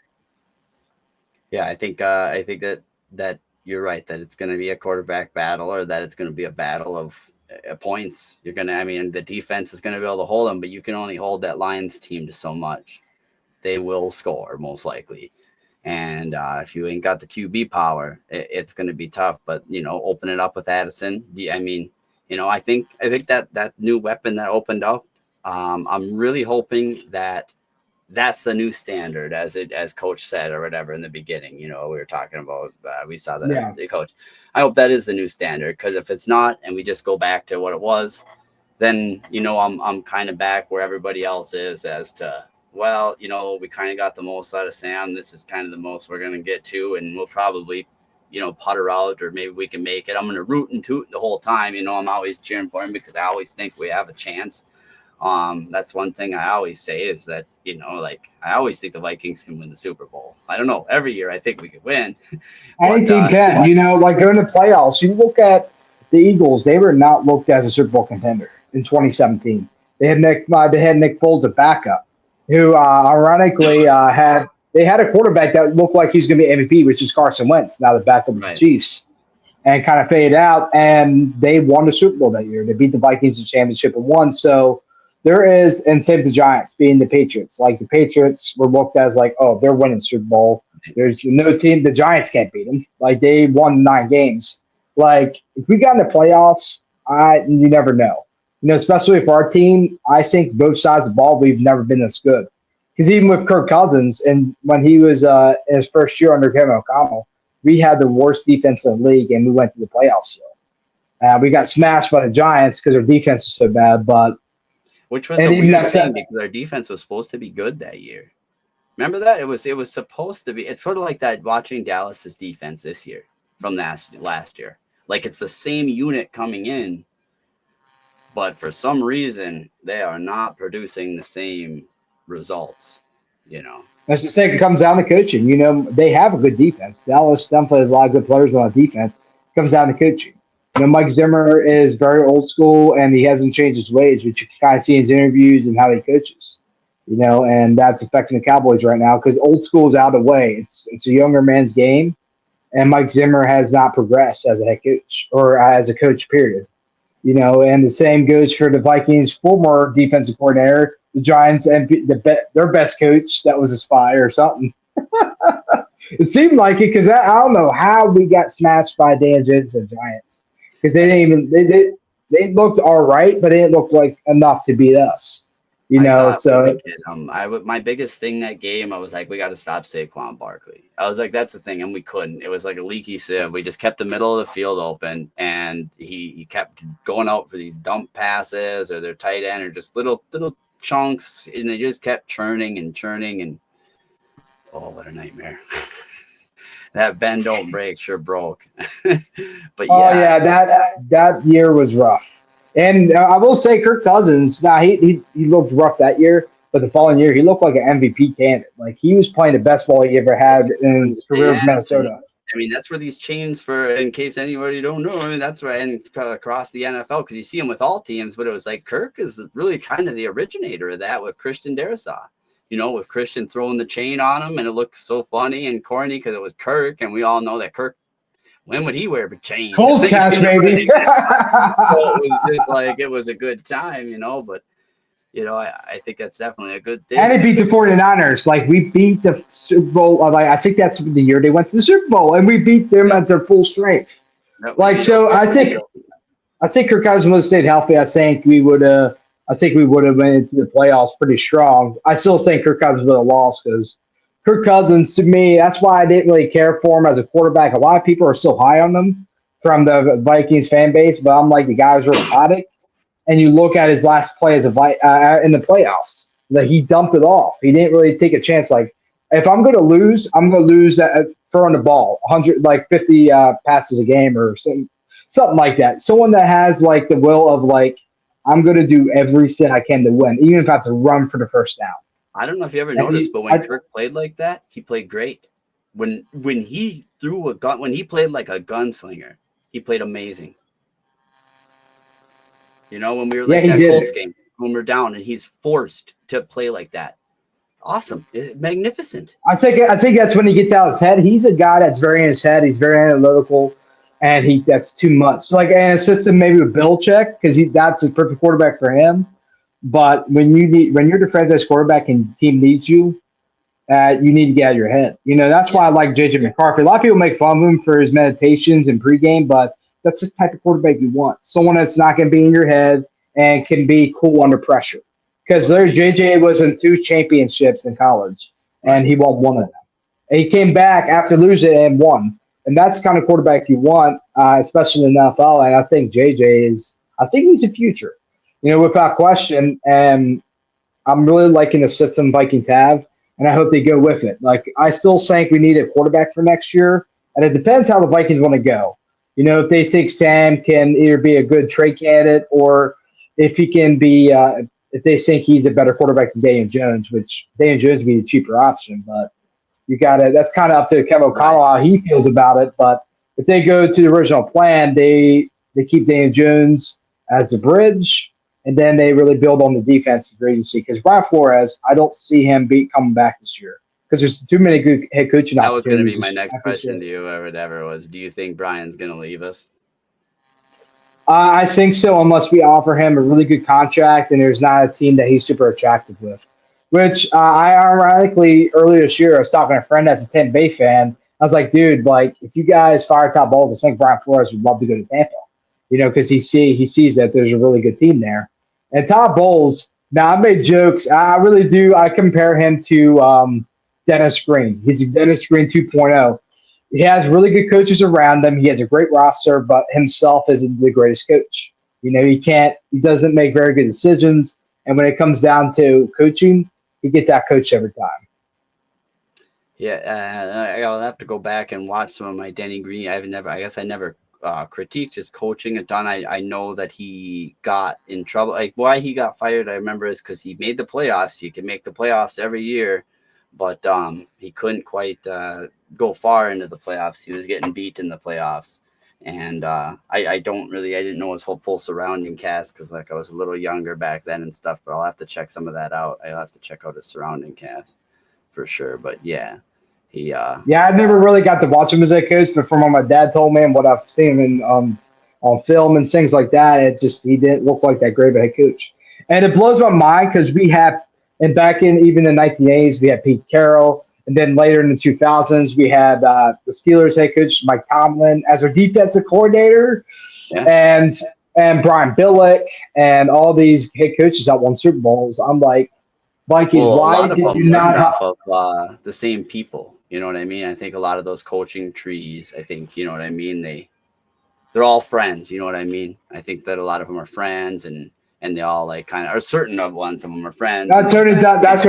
Yeah, I think that you're right, that it's going to be a quarterback battle, or that it's going to be a battle of points. You're going to, the defense is going to be able to hold them, but you can only hold that Lions team to so much. They will score most likely. And if you ain't got the QB power, it's going to be tough. But, open it up with Addison. I think that new weapon that opened up, I'm really hoping that that's the new standard, as Coach said, or whatever in the beginning. We were talking about, we saw that the coach. I hope that is the new standard, because if it's not, and we just go back to what it was, then, I'm kind of back where everybody else is, as to, well, we kind of got the most out of Sam. This is kind of the most we're going to get to, and we'll probably, putter out, or maybe we can make it. I'm going to root and toot the whole time. I'm always cheering for him, because I always think we have a chance. That's one thing I always say is that, you know, like I always think the Vikings can win the Super Bowl. I don't know. Every year I think we could win. Any team can. You know, like during the playoffs, you look at the Eagles, they were not looked at as a Super Bowl contender in 2017. They had Nick Foles at backup, who ironically had a quarterback that looked like he's going to be MVP, which is Carson Wentz, now the backup of the Chiefs, and kind of faded out. And they won the Super Bowl that year. They beat the Vikings in the championship and won. So there is, and save the Giants being the Patriots. Like the Patriots were looked as like, oh, they're winning the Super Bowl. There's no team. The Giants can't beat them. Like they won 9 games. Like if we got in the playoffs, you never know. You know, especially for our team, I think both sides of the ball, we've never been this good. Because even with Kirk Cousins, and when he was in his first year under Kevin O'Connell, we had the worst defense in the league, and we went to the playoffs still. We got smashed by the Giants because our defense was so bad. But which was a weird thing because our defense was supposed to be good that year. Remember that? It was supposed to be. It's sort of like that watching Dallas's defense this year from last year. Like it's the same unit coming in, but for some reason they are not producing the same results. You know, I just think it comes down to coaching. You know, they have a good defense. Dallas definitely has a lot of good players on the defense. It comes down to coaching. You know, Mike Zimmer is very old school, and he hasn't changed his ways, which you can kind of see in his interviews and how he coaches. You know, and that's affecting the Cowboys right now because old school is out of the way. It's a younger man's game, and Mike Zimmer has not progressed as a head coach or as a coach, period. You know, and the same goes for the Vikings' former defensive coordinator, the Giants, and their best coach that was a spy or something. It seemed like it because I don't know how we got smashed by Dan Jones and Giants because they looked all right, but they didn't look like enough to beat us. You know, so my biggest thing that game, I was like, we got to stop Saquon Barkley. I was like, that's the thing, and we couldn't. It was like a leaky sieve. We just kept the middle of the field open, and he kept going out for these dump passes or their tight end or just little chunks, and they just kept churning, and oh, what a nightmare! That bend don't break sure broke. But yeah, that year was rough. And I will say, Kirk Cousins. Now he looked rough that year, but the following year he looked like an MVP candidate. Like he was playing the best ball he ever had in his career with Minnesota. I mean, that's where these chains for, in case anybody don't know, I mean, that's where and across the NFL because you see them with all teams, but it was like Kirk is really kind of the originator of that with Christian Darrisaw. You know, with Christian throwing the chain on him, and it looked so funny and corny because it was Kirk, and we all know that Kirk. When would he wear a chain? Cold cash, baby. So it was just like it was a good time, you know. But you know, I think that's definitely a good thing. And it beat the 49ers. Like we beat the Super Bowl. Like I think that's the year they went to the Super Bowl, and we beat them at their full strength. Like so, I think Kirk Cousins would have stayed healthy. I think we would have. I think we would have went into the playoffs pretty strong. I still think Kirk Cousins would have lost because Kirk Cousins, to me, that's why I didn't really care for him as a quarterback. A lot of people are still high on him from the Vikings fan base, but I'm like, the guy was robotic. And you look at his last play as in the playoffs, that he dumped it off. He didn't really take a chance. Like, if I'm going to lose, I'm going to lose throwing the ball 50 passes a game or something like that. Someone that has like the will of like, I'm going to do everything I can to win, even if I have to run for the first down. I don't know if you ever noticed, but when Kirk played like that, he played great. When he threw a gun, when he played like a gunslinger, he played amazing. You know, when we were like that Colts game, when we're down, and he's forced to play like that. Awesome, magnificent. I think that's when he gets out of his head. He's a guy that's very in his head. He's very analytical, and that's too much. Like, and it's just maybe with Belichick because that's a perfect quarterback for him. But when you're the franchise quarterback and the team needs you, you need to get out of your head. You know, that's why I like JJ McCarthy. A lot of people make fun of him for his meditations and pregame, but that's the type of quarterback you want. Someone that's not going to be in your head and can be cool under pressure. Because JJ was in 2 championships in college, and he won one of them. And he came back after losing and won. And that's the kind of quarterback you want, especially in the NFL. And I think JJ he's the future. You know, without question, and I'm really liking the system Vikings have, and I hope they go with it. Like, I still think we need a quarterback for next year, and it depends how the Vikings want to go. You know, if they think Sam can either be a good trade candidate or if he can be if they think he's a better quarterback than Daniel Jones, which Daniel Jones would be the cheaper option. But you got to, that's kind of up to Kevin O'Connell how he feels about it. But if they go to the original plan, they keep Daniel Jones as a bridge, and then they really build on the defense for agency. Because Brian Flores, I don't see him coming back this year because there's too many good head coaching That was going to opportunities. be my next question to you, whatever was, do you think Brian's going to leave us? I think so, unless we offer him a really good contract and there's not a team that he's super attractive with. Which I ironically earlier this year I was talking to a friend that's a Tampa Bay fan. I was like, dude, like if you guys fire Todd Bowles, I think Brian Flores would love to go to Tampa, because he sees that there's a really good team there. And Todd Bowles, now I made jokes. I really do. I compare him to Dennis Green. He's a Dennis Green 2.0. He has really good coaches around him. He has a great roster, but himself isn't the greatest coach. He doesn't make very good decisions. And when it comes down to coaching, he gets out coached every time. Yeah, I'll have to go back and watch some of my Denny Green. I guess I never critiqued his coaching a ton. I know that he got in trouble. Like why he got fired, I remember is because he made the playoffs. You can make the playoffs every year, but he couldn't quite go far into the playoffs. He was getting beat in the playoffs. And I didn't know his whole full surrounding cast because like I was a little younger back then and stuff, but I'll have to check some of that out. I'll have to check out his surrounding cast for sure. But yeah, I never really got to watch him as a coach, but from what my dad told me and what I've seen him on film and things like that, he didn't look like that great of a head coach. And it blows my mind because back in even the 1980s, we had Pete Carroll. And then later in the 2000s, we had the Steelers head coach Mike Tomlin as our defensive coordinator, and Brian Billick, and all these head coaches that won Super Bowls. I'm like, Vikings, why did you not have of the same people? You know what I mean? I think a lot of those coaching trees, I think, you know what I mean? They're all friends. You know what I mean? I think that a lot of them are friends and they all like kind of are certain of ones of them are friends. That's what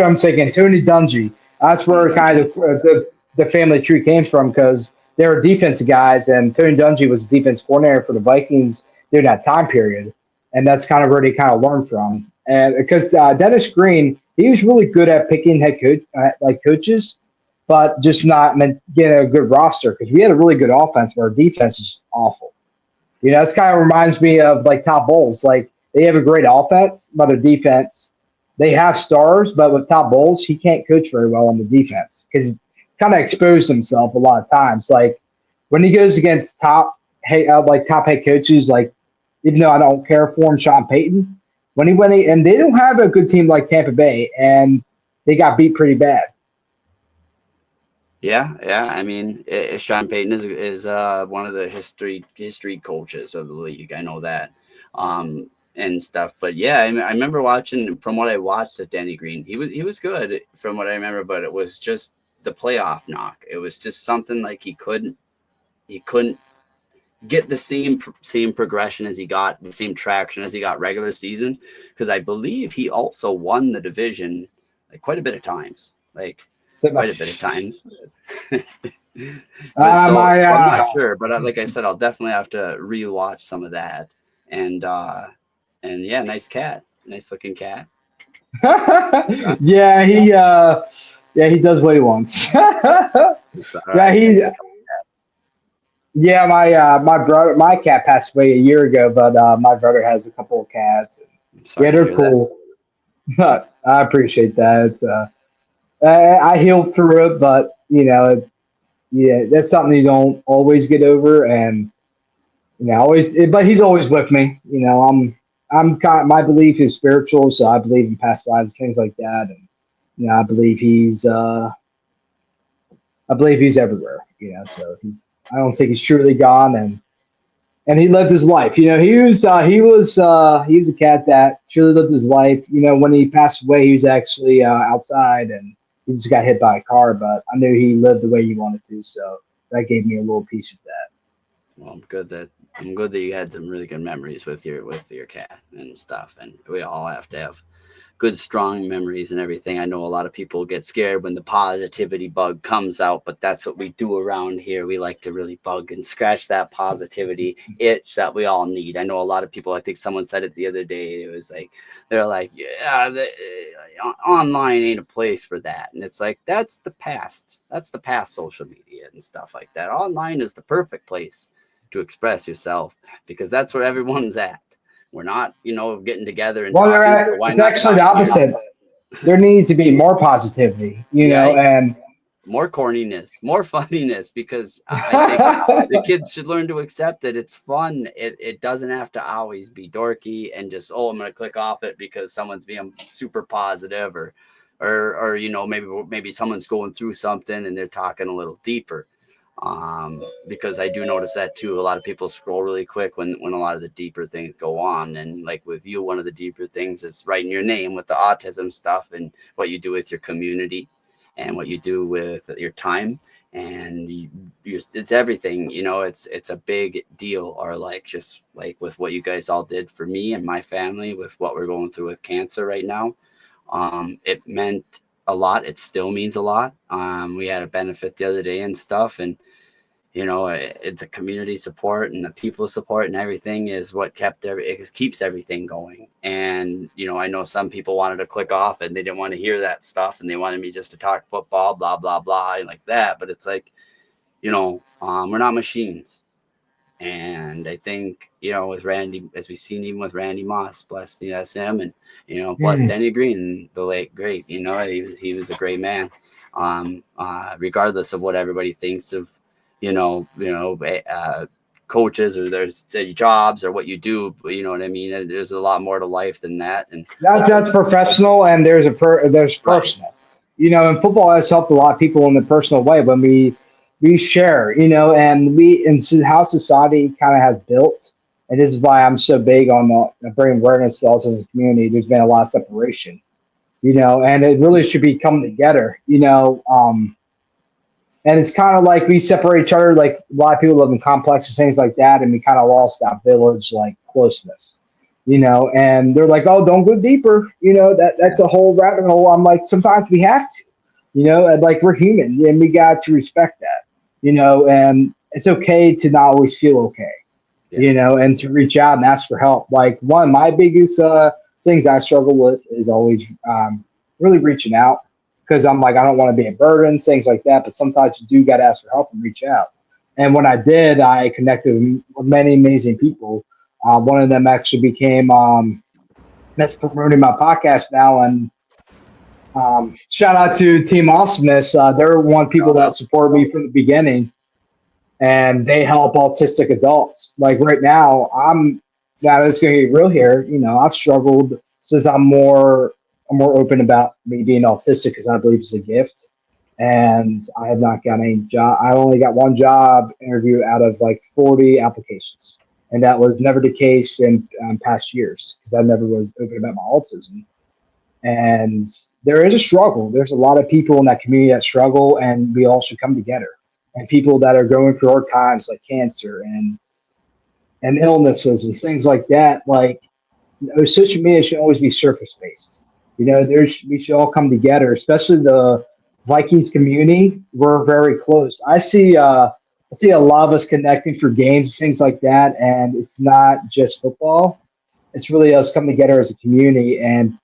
I'm thinking. Tony Dungy. That's where kind of the family tree came from because they were defensive guys, and Tony Dungy was the defense coordinator for the Vikings during that time period, and that's kind of where they kind of learned from. And because Dennis Green, he was really good at picking head coach coaches, but just not getting a good roster because we had a really good offense, but our defense is awful. This kind of reminds me of like Todd Bowles. Like they have a great offense, but their defense. They have stars, but with Todd Bowles, he can't coach very well on the defense because he kind of exposed himself a lot of times. Like when he goes against top head coaches, like even though I don't care for him, Sean Payton, and they don't have a good team like Tampa Bay, and they got beat pretty bad. Yeah. I mean, Sean Payton is one of the history coaches of the league. I know that. And stuff, but yeah, I remember watching from what I watched at Danny Green. He was good from what I remember, but it was just the playoff knock. It was just something like he couldn't get the same progression as he got, the same traction as he got regular season. Because I believe he also won the division like quite a bit of times, so I'm not sure, but like I said, I'll definitely have to rewatch some of that. And yeah, nice looking cat. Yeah, he does what he wants. My brother, my cat passed away a year ago, but my brother has a couple of cats. They're cool. I appreciate that. I healed through it, but that's something you don't always get over, and but he's always with me. My belief is spiritual, so I believe in past lives, things like that, and I believe he's everywhere. So I don't think he's truly gone, and he lived his life. He was a cat that truly lived his life. When he passed away, he was actually outside, and he just got hit by a car. But I knew he lived the way he wanted to, so that gave me a little piece of that. Well, I'm good that you had some really good memories with your cat and stuff, and we all have to have good, strong memories and everything. I know a lot of people get scared when the positivity bug comes out, but that's what we do around here. We like to really bug and scratch that positivity itch that we all need. I know a lot of people, I think someone said it the other day, it was like, they're like, yeah, online ain't a place for that. And it's like, that's the past. That's the past, social media and stuff like that. Online is the perfect place to express yourself, because that's where everyone's at. We're not, getting together and talking. So why it's not actually the talk here? opposite. There needs to be more positivity, and more corniness, more funniness, because I think the kids should learn to accept that it's fun. It doesn't have to always be dorky and just, I'm going to click off it because someone's being super positive, or maybe someone's going through something and they're talking a little deeper. Because I do notice that too. A lot of people scroll really quick when a lot of the deeper things go on. And like with you, one of the deeper things is writing your name with the autism stuff, and what you do with your community and what you do with your time. And it's everything, it's a big deal. Or like, just like with what you guys all did for me and my family with what we're going through with cancer right now. It meant a lot. It still means a lot. We had a benefit the other day and stuff, and the community support and the people support and everything is what keeps everything going. And I know some people wanted to click off and they didn't want to hear that stuff, and they wanted me just to talk football, blah blah blah, and like that. But it's like, we're not machines. And I think, with Randy, as we've seen, even with Randy Moss, bless him, and, bless Denny Green, the late great, he was a great man. Regardless of what everybody thinks of, coaches or their jobs or what you do, you know what I mean? There's a lot more to life than that. And that's professional, and there's personal. And football has helped a lot of people in the personal way when we share, and so how society kind of has built. And this is why I'm so big on the bringing awareness to also as a community. There's been a lot of separation, and it really should be coming together, and it's kind of like we separate each other. Like a lot of people live in complexes, things like that, and we kind of lost that village like closeness, And they're like, "Oh, don't go deeper," That's a whole rabbit hole. I'm like, sometimes we have to, and like we're human, and we got to respect that, And it's okay to not always feel okay, and to reach out and ask for help. Like one of my biggest things I struggle with is always really reaching out. Because I'm like, I don't want to be a burden, things like that. But sometimes you do got to ask for help and reach out. And when I did, I connected with many amazing people. One of them actually became that's promoting my podcast now. And shout out to Team Awesomeness. They're one people that support me from the beginning, and they help autistic adults. Like right now, it's going to get real here. I've struggled since I'm more open about me being autistic because I believe it's a gift. And I have not got any job. I only got one job interview out of like 40 applications. And that was never the case in past years because I never was open about my autism. And there is a struggle. There's a lot of people in that community that struggle, and we all should come together. And people that are going through hard times like cancer and illnesses and things like that, like social media should always be surface based. We should all come together, especially the Vikings community. We're very close. I see a lot of us connecting for games, things like that, and it's not just football. It's really us coming together as a community, and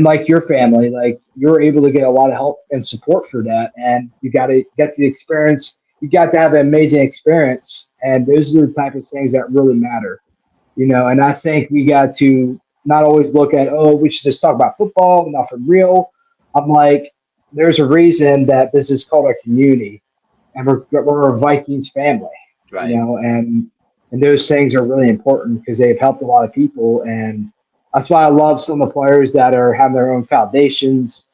like your family, like you're able to get a lot of help and support for that, and you got to get the experience. You got to have an amazing experience, and those are the type of things that really matter. And I think we got to not always look at, we should just talk about football, not for real. I'm like, there's a reason that this is called a community, and we're a Vikings family, right. And those things are really important because they've helped a lot of people, and that's why I love some of the players that have their own foundations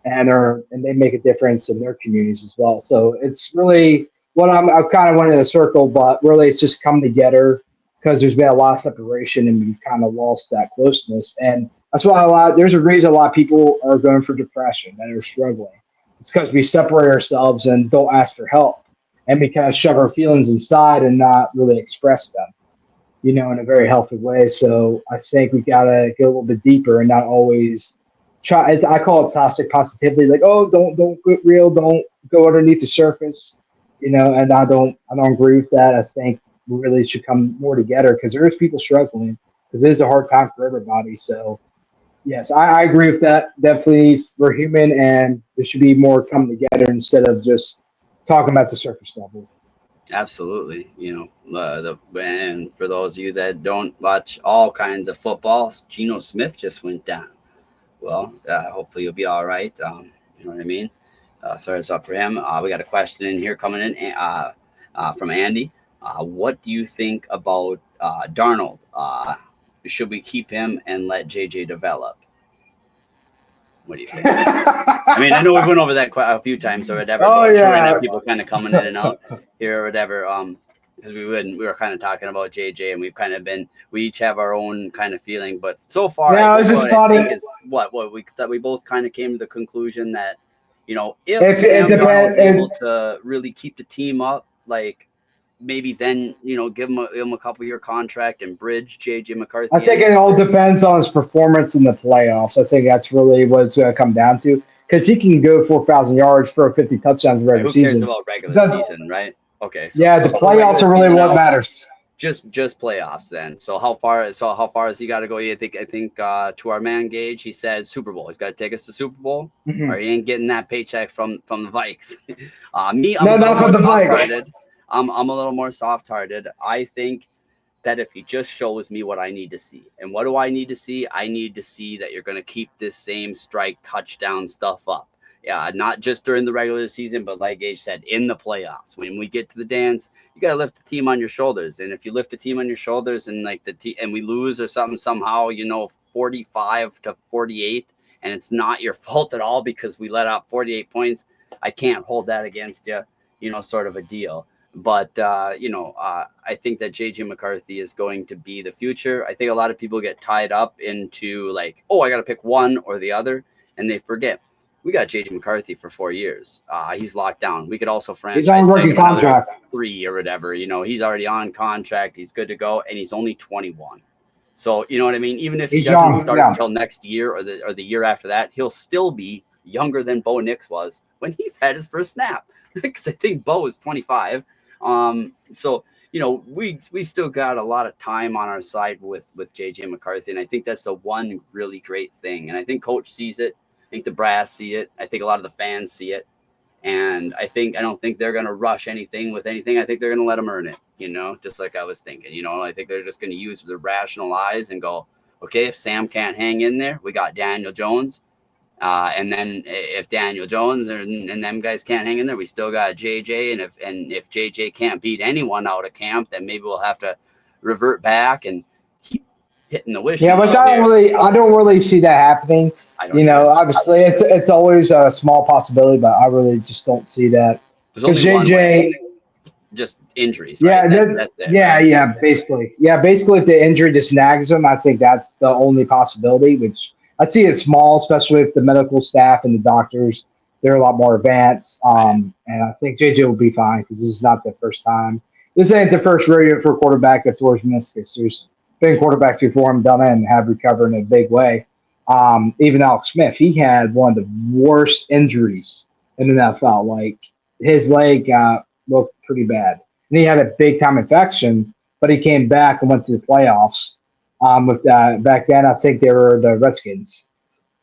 and they make a difference in their communities as well. So it's really what I kind of went in a circle, but really it's just come together because there's been a lot of separation and we've kind of lost that closeness. And that's why there's a reason a lot of people are going for depression and are struggling. It's because we separate ourselves and don't ask for help, and we kind of shove our feelings inside and not really express them, in a very healthy way. So I think we got to go a little bit deeper and not always I call it toxic positivity. Like, oh, don't get real, don't go underneath the surface, And I don't agree with that. I think we really should come more together because there's people struggling because it is a hard time for everybody. So yes, I agree with that. Definitely, we're human, and there should be more coming together instead of just talking about the surface level. Absolutely. And for those of you that don't watch all kinds of football, Geno Smith just went down. Well, hopefully you'll be all right. You know what I mean? So it's up for him. We got a question in here coming in from Andy. What do you think about Darnold? Should we keep him and let JJ develop? What do you think? I mean, I know we went over that quite a few times or whatever, Oh but I'm sure we're gonna yeah, have people kind of coming in and out here or whatever. Because we were kind of talking about JJ, and we've kind of we each have our own kind of feeling. But so far, yeah. I was just thought I think it. is what we both kind of came to the conclusion that If if it Sam depends, Darnold's able to really keep the team up, like maybe then give him a couple year contract and bridge JJ I McCarthy think in. it all depends on his performance in the playoffs. I think that's really what it's going to come down to because he can go 4,000 yards, throw 50 touchdowns in the Right, regular who cares season. about regular Does- season, right? Okay, so yeah, the for playoffs regular are really season what out, matters. just playoffs then. So how far has he got to go? I think to our man Gage, he said Super Bowl. He's got to take us to Super Bowl, or he ain't getting that paycheck from the Vikes. Me, I'm No, a little not for more the Vikes. soft-hearted. I'm a little more soft-hearted. I think that if he just shows me what I need to see, and what do I need to see? I need to see that you're going to keep this same strike touchdown stuff up. Yeah, not just during the regular season, but like Gage said, in the playoffs. When we get to the dance, you got to lift the team on your shoulders. And if you lift the team on your shoulders and and we lose or something somehow, 45-48, and it's not your fault at all because we let out 48 points, I can't hold that against you, sort of a deal. But, I think that JJ McCarthy is going to be the future. I think a lot of people get tied up into like, oh, I got to pick one or the other. And they forget we got JJ McCarthy for 4 years. He's locked down. We could also He's on franchise rookie tag him another contract. 3 or whatever. He's already on contract. He's good to go. And he's only 21. So, you know what I mean? Even if he He's doesn't young, start yeah. until next year or the year after that, he'll still be younger than Bo Nix was when he had his first snap. Because I think Bo is 25. So we still got a lot of time on our side with JJ McCarthy, and I think that's the one really great thing. And I think Coach sees it. I think the brass see it. I think a lot of the fans see it. And I don't think they're going to rush anything with anything. I think they're going to let them earn it, just like I was thinking. I think they're just going to use their rational eyes and go, okay, if Sam can't hang in there, we got Daniel Jones. And then if Daniel Jones and them guys can't hang in there, we still got JJ. And if JJ can't beat anyone out of camp, then maybe we'll have to revert back and keep hitting the wishing Yeah, which well here. I don't really see that happening. I don't either. Obviously it's always a small possibility, but I really just don't see that. There's only Because one JJ, way. Just injuries, yeah, right? That's it. yeah, Right? yeah, basically, if the injury just nags him, I think that's the only possibility. Which I see it small, especially if the medical staff and the doctors they're a lot more advanced. And I think JJ will be fine because this is not the first time. This ain't the first rodeo for a quarterback that's worth meniscus. There's been quarterbacks before him done it and have recovered in a big way. Even Alex Smith, he had one of the worst injuries in the NFL. Like his leg looked pretty bad. And he had a big time infection, but he came back and went to the playoffs. With back then, I think they were the Redskins.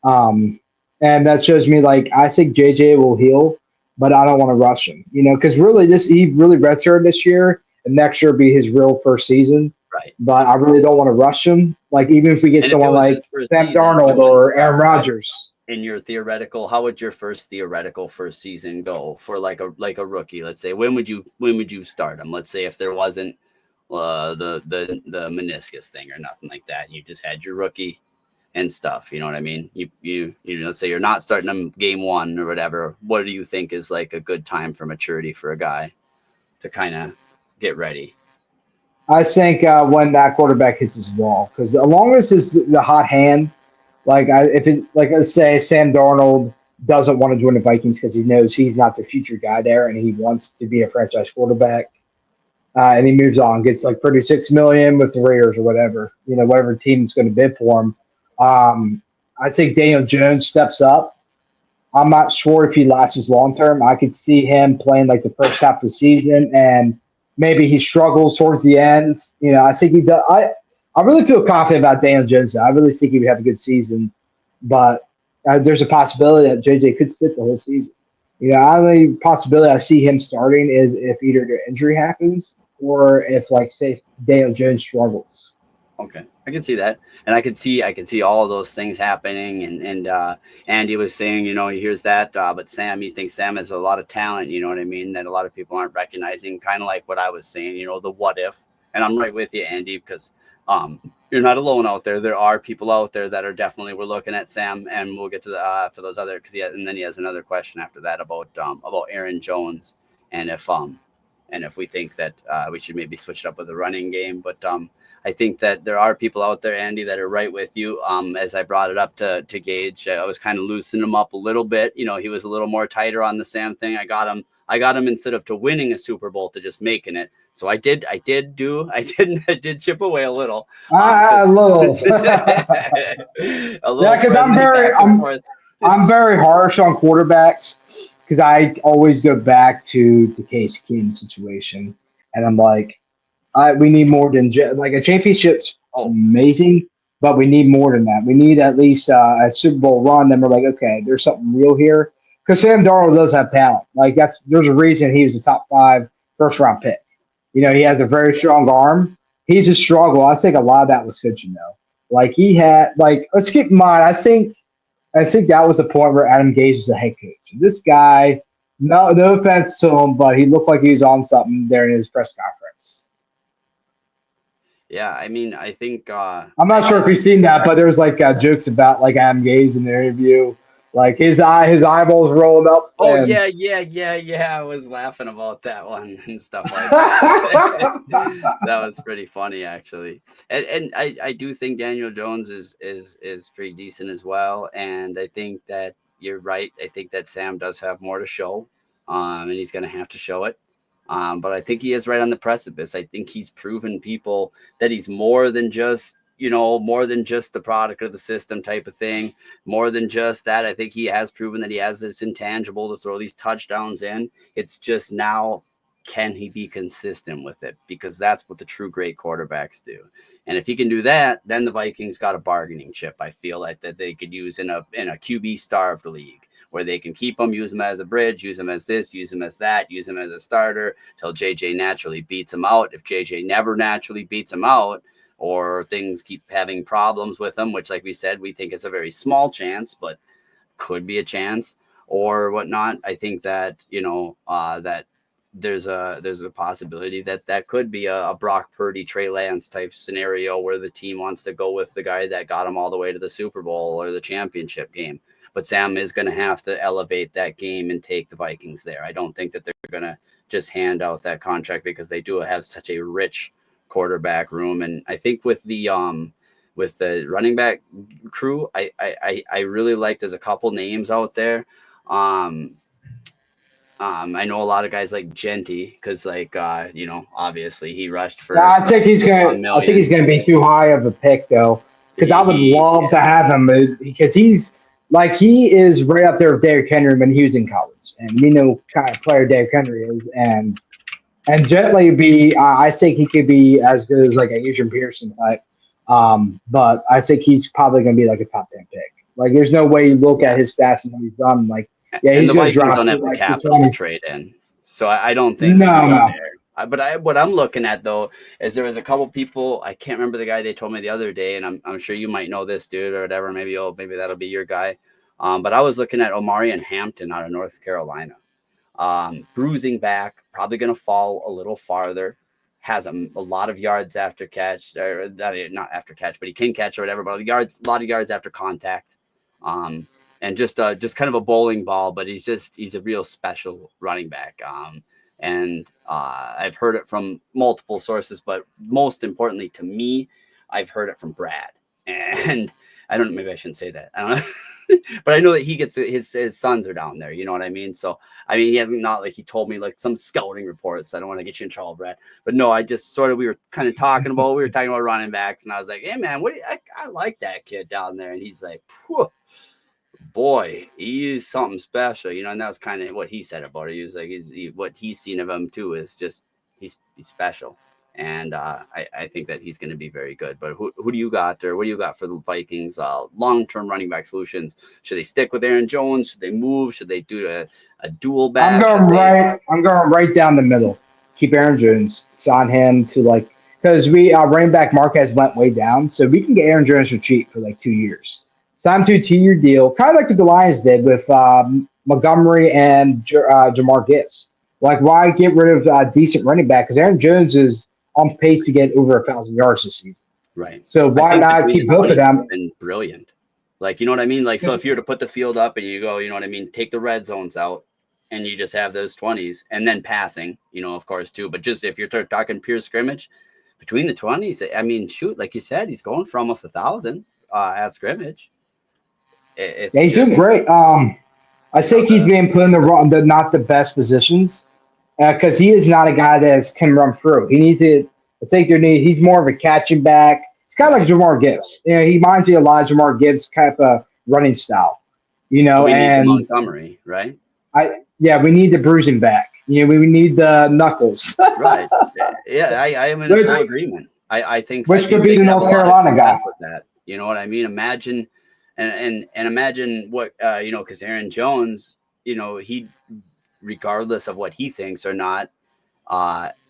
And that shows me like I think JJ will heal, but I don't want to rush him. Because really he really redshirted this year, and next year will be his real first season. Right. But I really don't want to rush him. Like even if we get someone like Sam Darnold or Aaron Rodgers. In your theoretical, how would your theoretical first season go for like a rookie? Let's say when would you start him? Let's say if there wasn't the meniscus thing or nothing like that, you just had your rookie and stuff. You know what I mean? You let's say you're not starting them game one or whatever. What do you think is like a good time for maturity for a guy to kind of get ready? I think when that quarterback hits his wall, because as long as the hot hand. Let's say Sam Darnold doesn't want to join the Vikings because he knows he's not the future guy there, and he wants to be a franchise quarterback, and he moves on, gets like $36 million with the Raiders or whatever, whatever team's going to bid for him. I think Daniel Jones steps up. I'm not sure if he lasts long term. I could see him playing like the first half of the season, and maybe he struggles towards the end. I think he does. I really feel confident about Daniel Jones. I really think he would have a good season, but there's a possibility that JJ could sit the whole season. The only possibility I see him starting is if either an injury happens or if, like, say, Daniel Jones struggles. Okay, I can see that, and I can see all of those things happening. And Andy was saying, he hears that, but Sam, he thinks Sam has a lot of talent. You know what I mean? That a lot of people aren't recognizing. Kind of like what I was saying. The what if, and I'm right with you, Andy, because you're not alone out there. There are people out there that are definitely. We're looking at Sam, and we'll get to the for those other and then he has another question after that about Aaron Jones and if we think that we should maybe switch it up with a running game, but I think that there are people out there, Andy, that are right with you. As I brought it up to Gage, I was kind of loosening him up a little bit. He was a little more tighter on the Sam thing. I got him instead of to winning a Super Bowl to just making it. So I did chip away a little. A little. A little. Yeah, because I'm very harsh on quarterbacks because I always go back to the Case Keenum situation, and I'm like, we need more than like a championship's amazing, but we need more than that. We need at least a Super Bowl run. Then we're like, okay, there's something real here because Sam Darnold does have talent. Like there's a reason he was a top 5 first round pick. He has a very strong arm. He's a struggle. I think a lot of that was coaching though. Like he had let's keep in mind. I think that was the point where Adam Gage is the head coach. This guy, no offense to him, but he looked like he was on something during his press conference. Yeah, I mean, I think I'm not sure if you've seen that, but there's jokes about like Adam Gase in the interview, like his eyeballs rolling up. Oh And yeah. I was laughing about that one and stuff like that. That was pretty funny actually. And I do think Daniel Jones is pretty decent as well. And I think that you're right. I think that Sam does have more to show. And he's gonna have to show it. But I think he is right on the precipice. I think he's proven people that he's more than just the product of the system type of thing, more than just that. I think he has proven that he has this intangible to throw these touchdowns in. It's just now, can he be consistent with it? Because that's what the true great quarterbacks do. And if he can do that, then the Vikings got a bargaining chip. I feel like that they could use in a QB starved league, where they can keep him, use him as a bridge, use him as this, use him as that, use him as a starter till JJ naturally beats him out. If JJ never naturally beats him out, or things keep having problems with him, which, like we said, we think is a very small chance, but could be a chance or whatnot. I think that, that there's a possibility that could be a Brock Purdy, Trey Lance type scenario where the team wants to go with the guy that got him all the way to the Super Bowl or the championship game. But Sam is going to have to elevate that game and take the Vikings there. I don't think that they're going to just hand out that contract because they do have such a rich quarterback room. And I think with the running back crew, I really like, there's a couple names out there. I know a lot of guys like Genty because obviously he rushed for I think he's a gonna. I think he's million. gonna be too high of a pick though, because I would love to have him because he is right up there with Derrick Henry when he was in college, and we know kind of player Derrick Henry is, and Gently be. I think he could be as good as like a Adrian Pearson type, but I think he's probably gonna be like a top 10 pick. Like, there's no way you look at his stats and what he's done. Like, yeah, And he's the gonna Vikings drop don't to have the like the capital to 20s. trade in, so I don't think we can go No. there. But what I'm looking at though is there was a couple people, I can't remember the guy they told me the other day, and I'm sure you might know this dude or whatever. Maybe that'll be your guy. But I was looking at Omarion Hampton out of North Carolina. Bruising back, probably going to fall a little farther. Has a lot of yards after catch, or not after catch, but he can catch or whatever. But a lot of yards after contact. And just kind of a bowling ball, but he's a real special running back. And I've heard it from multiple sources, but most importantly to me, I've heard it from Brad. And I don't know, maybe I shouldn't say that. I don't know. But I know that he gets his sons are down there. You know what I mean? So, I mean, he hasn't, not like he told me like some scouting reports. I don't want to get you in trouble, Brad. But no, I just sort of, we were talking about running backs. And I was like, hey, man, I like that kid down there. And he's like, boy, he is something special, you know, and that was kind of what he said about it. He was like, what he's seen of him too is just he's special, and I think that he's going to be very good. But who do you got, or what do you got for the Vikings long-term running back solutions? Should they stick with Aaron Jones? Should they move? Should they do a dual back? I'm going right down the middle. Keep Aaron Jones, sign him to because we running back Marquez went way down, so we can get Aaron Jones for cheap for like 2 years. Sign to a 2-year deal, kind of like what the Lions did with Montgomery and Jamar Gibbs. Like, why get rid of a decent running back? Because Aaron Jones is on pace to get over 1,000 yards this season. Right. So why not keep both of them? Been brilliant. Like, you know what I mean? Like, so if you were to put the field up and you go, you know what I mean, take the red zones out and you just have those 20s and then passing, you know, of course, too. But just if you're talking pure scrimmage between the 20s, I mean, shoot, like you said, he's going for almost 1,000 at scrimmage. He's doing great. I think he's being put in the not the best positions because he is not a guy that can run through. He needs to. I think he's more of a catching back. It's kind of like Jamar Gibbs. You know, he reminds me a lot of Jamar Gibbs kind of running style. You know, and Montgomery, right? We need the bruising back. You know, we need the knuckles. Right. Yeah, I am in full agreement. I think which could be the North Carolina guy. With that. You know what I mean? Imagine and imagine what you know, because Aaron Jones, you know, he, regardless of what he thinks or not,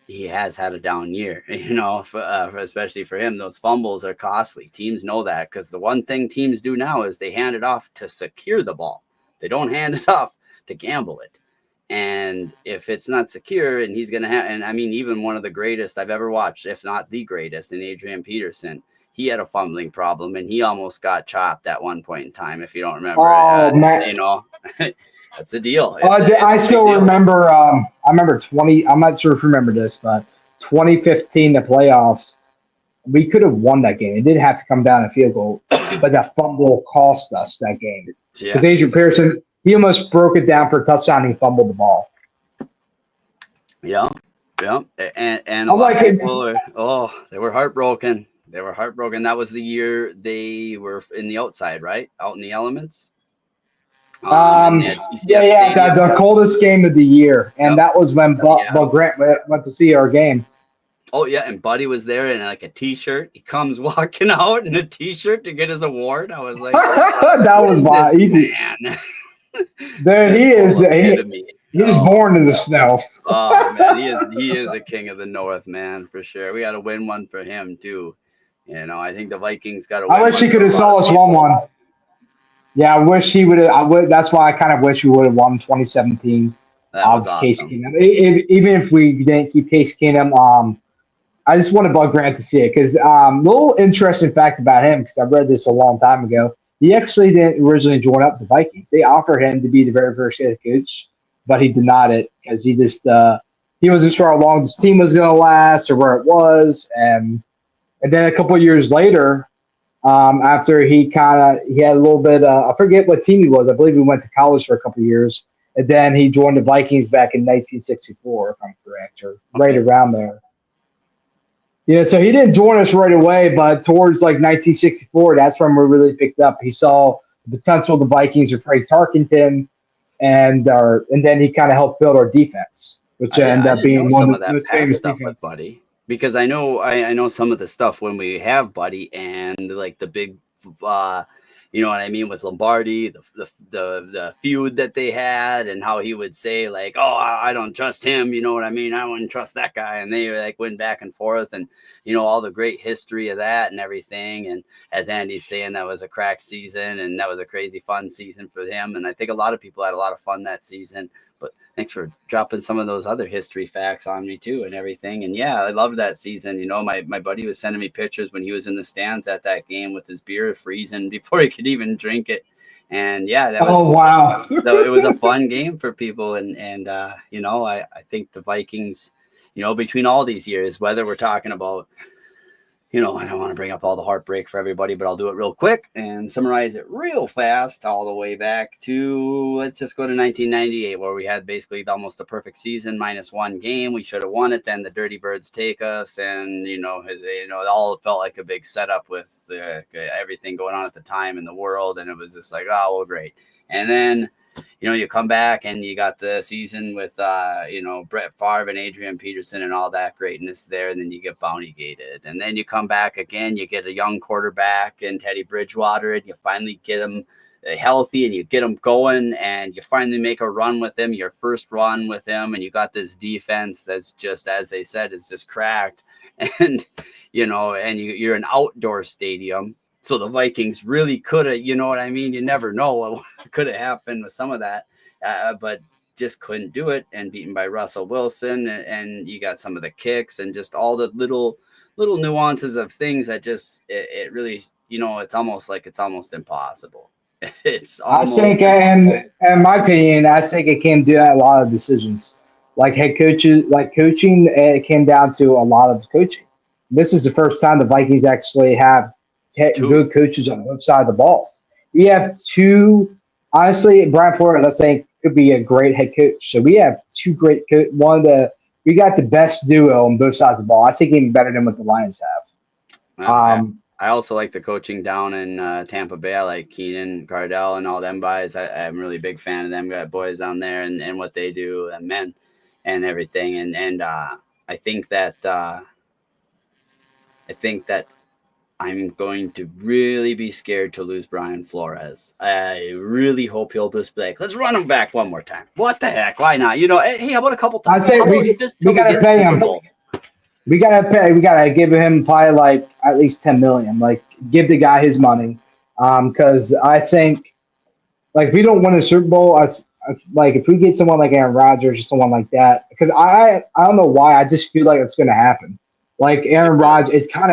he has had a down year, you know, especially for him. Those fumbles are costly. Teams know that, because the one thing teams do now is they hand it off to secure the ball. They don't hand it off to gamble it. And if it's not secure, and he's going to have, and I mean, even one of the greatest I've ever watched, if not the greatest, in Adrian Peterson, he had a fumbling problem and he almost got chopped at one point in time. If you don't remember, you know, that's a deal. I still remember. I remember 20. I'm not sure if you remember this, but 2015, the playoffs, we could have won that game. It did have to come down a field goal, but that fumble cost us that game. Because Adrian Pearson, he almost broke it down for a touchdown and he fumbled the ball. Yeah. And a lot of people they were heartbroken. They were heartbroken. That was the year they were in the outside, right? Out in the elements. The coldest game of the year, and that was when Bud Grant went to see our game. Oh yeah, and Buddy was there in like a t-shirt. He comes walking out in a t-shirt to get his award. I was like, that was easy, man. There he is. He was born in the snow. Oh man, he is a king of the North, man, for sure. We got to win one for him too. You know, I think the Vikings got to win. I wish he could have saw us won one. Yeah, I wish he would have. That's why I kind of wish we would have won 2017. That was awesome. Case Keenum. Even if we didn't keep Case Keenum, I just wanted Bud Grant to see it, because little interesting fact about him, because I read this a long time ago. He actually didn't originally join up the Vikings. They offered him to be the very first head coach, but he denied it because he just he wasn't sure how long this team was going to last or where it was, and then a couple of years later. After he had a little bit, I forget what team he was. I believe he went to college for a couple of years, and then he joined the Vikings back in 1964, if I'm correct, or right around there. Yeah, so he didn't join us right away, but towards like 1964, that's when we really picked up. He saw the potential of the Vikings with Ray Tarkenton, and then he kind of helped build our defense, which ended up being one of the most famous defense. Buddy. Because I know some of the stuff when we have Buddy and like the big, you know what I mean, with Lombardi, the feud that they had, and how he would say like, oh, I don't trust him, you know what I mean, I wouldn't trust that guy, and they like went back and forth, and you know, all the great history of that and everything. And as Andy's saying, that was a crack season, and that was a crazy fun season for him, and I think a lot of people had a lot of fun that season. But thanks for dropping some of those other history facts on me too and everything. And yeah, I loved that season. You know, my buddy was sending me pictures when he was in the stands at that game with his beer freezing before he could even drink it. And yeah, that was wow. So it was a fun game for people. And you know, I think the Vikings, you know, between all these years, whether we're talking about, I don't want to bring up all the heartbreak for everybody, but I'll do it real quick and summarize it real fast all the way back to, let's just go to 1998, where we had basically almost a perfect season, -1 game. We should have won it. Then the Dirty Birds take us, and, it all felt like a big setup with everything going on at the time in the world. And it was just like, oh, well, great. And then, you come back and you got the season with, Brett Favre and Adrian Peterson and all that greatness there. And then you get bounty gated. And then you come back again, you get a young quarterback and Teddy Bridgewater, and you finally get him healthy and you get him going and you finally make a run with him, your first run with him. And you got this defense that's just, as they said, is just cracked. And, and you're an outdoor stadium. So the Vikings really could have, you know what I mean? You never know what could have happened with some of that, but just couldn't do it, and beaten by Russell Wilson. And you got some of the kicks and just all the little nuances of things that just, it really, it's almost impossible. I think, and in my opinion, I think it came down to a lot of decisions. Like head coaches, like coaching, it came down to a lot of coaching. This is the first time the Vikings actually have good coaches on both sides of the balls. We have two, honestly, Brian Flores, let's say, could be a great head coach. So we have two great we got the best duo on both sides of the ball. I think even better than what the Lions have. I also like the coaching down in Tampa Bay. I like Keenan, Cardell, and all them guys. I'm really big fan of them boys down there and what they do, and men and everything. And I think that I'm going to really be scared to lose Brian Flores. I really hope he'll just be like, let's run him back one more time. What the heck? Why not? Hey, how about a couple times? I say we got to pay him. We gotta give him probably like at least $10 million. Like, give the guy his money, because I think, like, if we don't win a Super Bowl, like if we get someone like Aaron Rodgers or someone like that, because I don't know why, I just feel like it's going to happen. Like Aaron Rodgers, it kind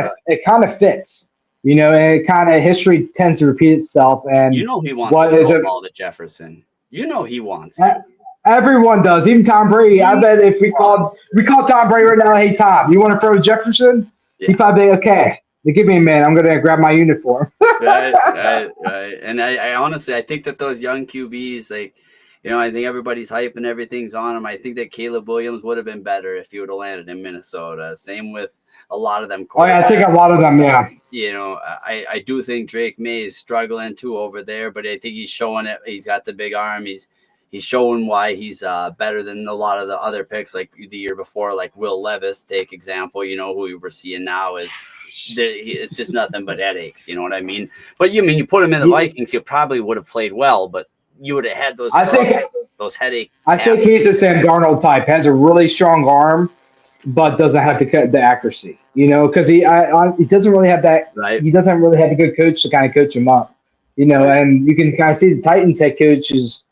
of fits, and it kind of, history tends to repeat itself. And he wants to throw ball to Jefferson. He wants to. Everyone does, even Tom Brady. I bet if we call Tom Brady right now, hey Tom, you want to throw Jefferson? Yeah. He probably okay. Give me a minute. I'm gonna grab my uniform. right. And I honestly, I think that those young QBs, like, I think everybody's hype and everything's on him. I think that Caleb Williams would have been better if he would have landed in Minnesota. Same with a lot of them. Oh yeah, I think a lot of them. Yeah. I do think Drake May is struggling too over there, but I think he's showing it. He's got the big arm. He's showing why he's better than a lot of the other picks, like the year before, like Will Levis, take example, who we're seeing now is it's just nothing but headaches. You know what I mean? But you put him in the Vikings, he probably would have played well, but you would have had those headaches. I think he's a Sam Darnold type, has a really strong arm, but doesn't have the accuracy, because he doesn't really have that. Right. He doesn't really have a good coach to kind of coach him up, right. And you can kind of see the Titans head coach is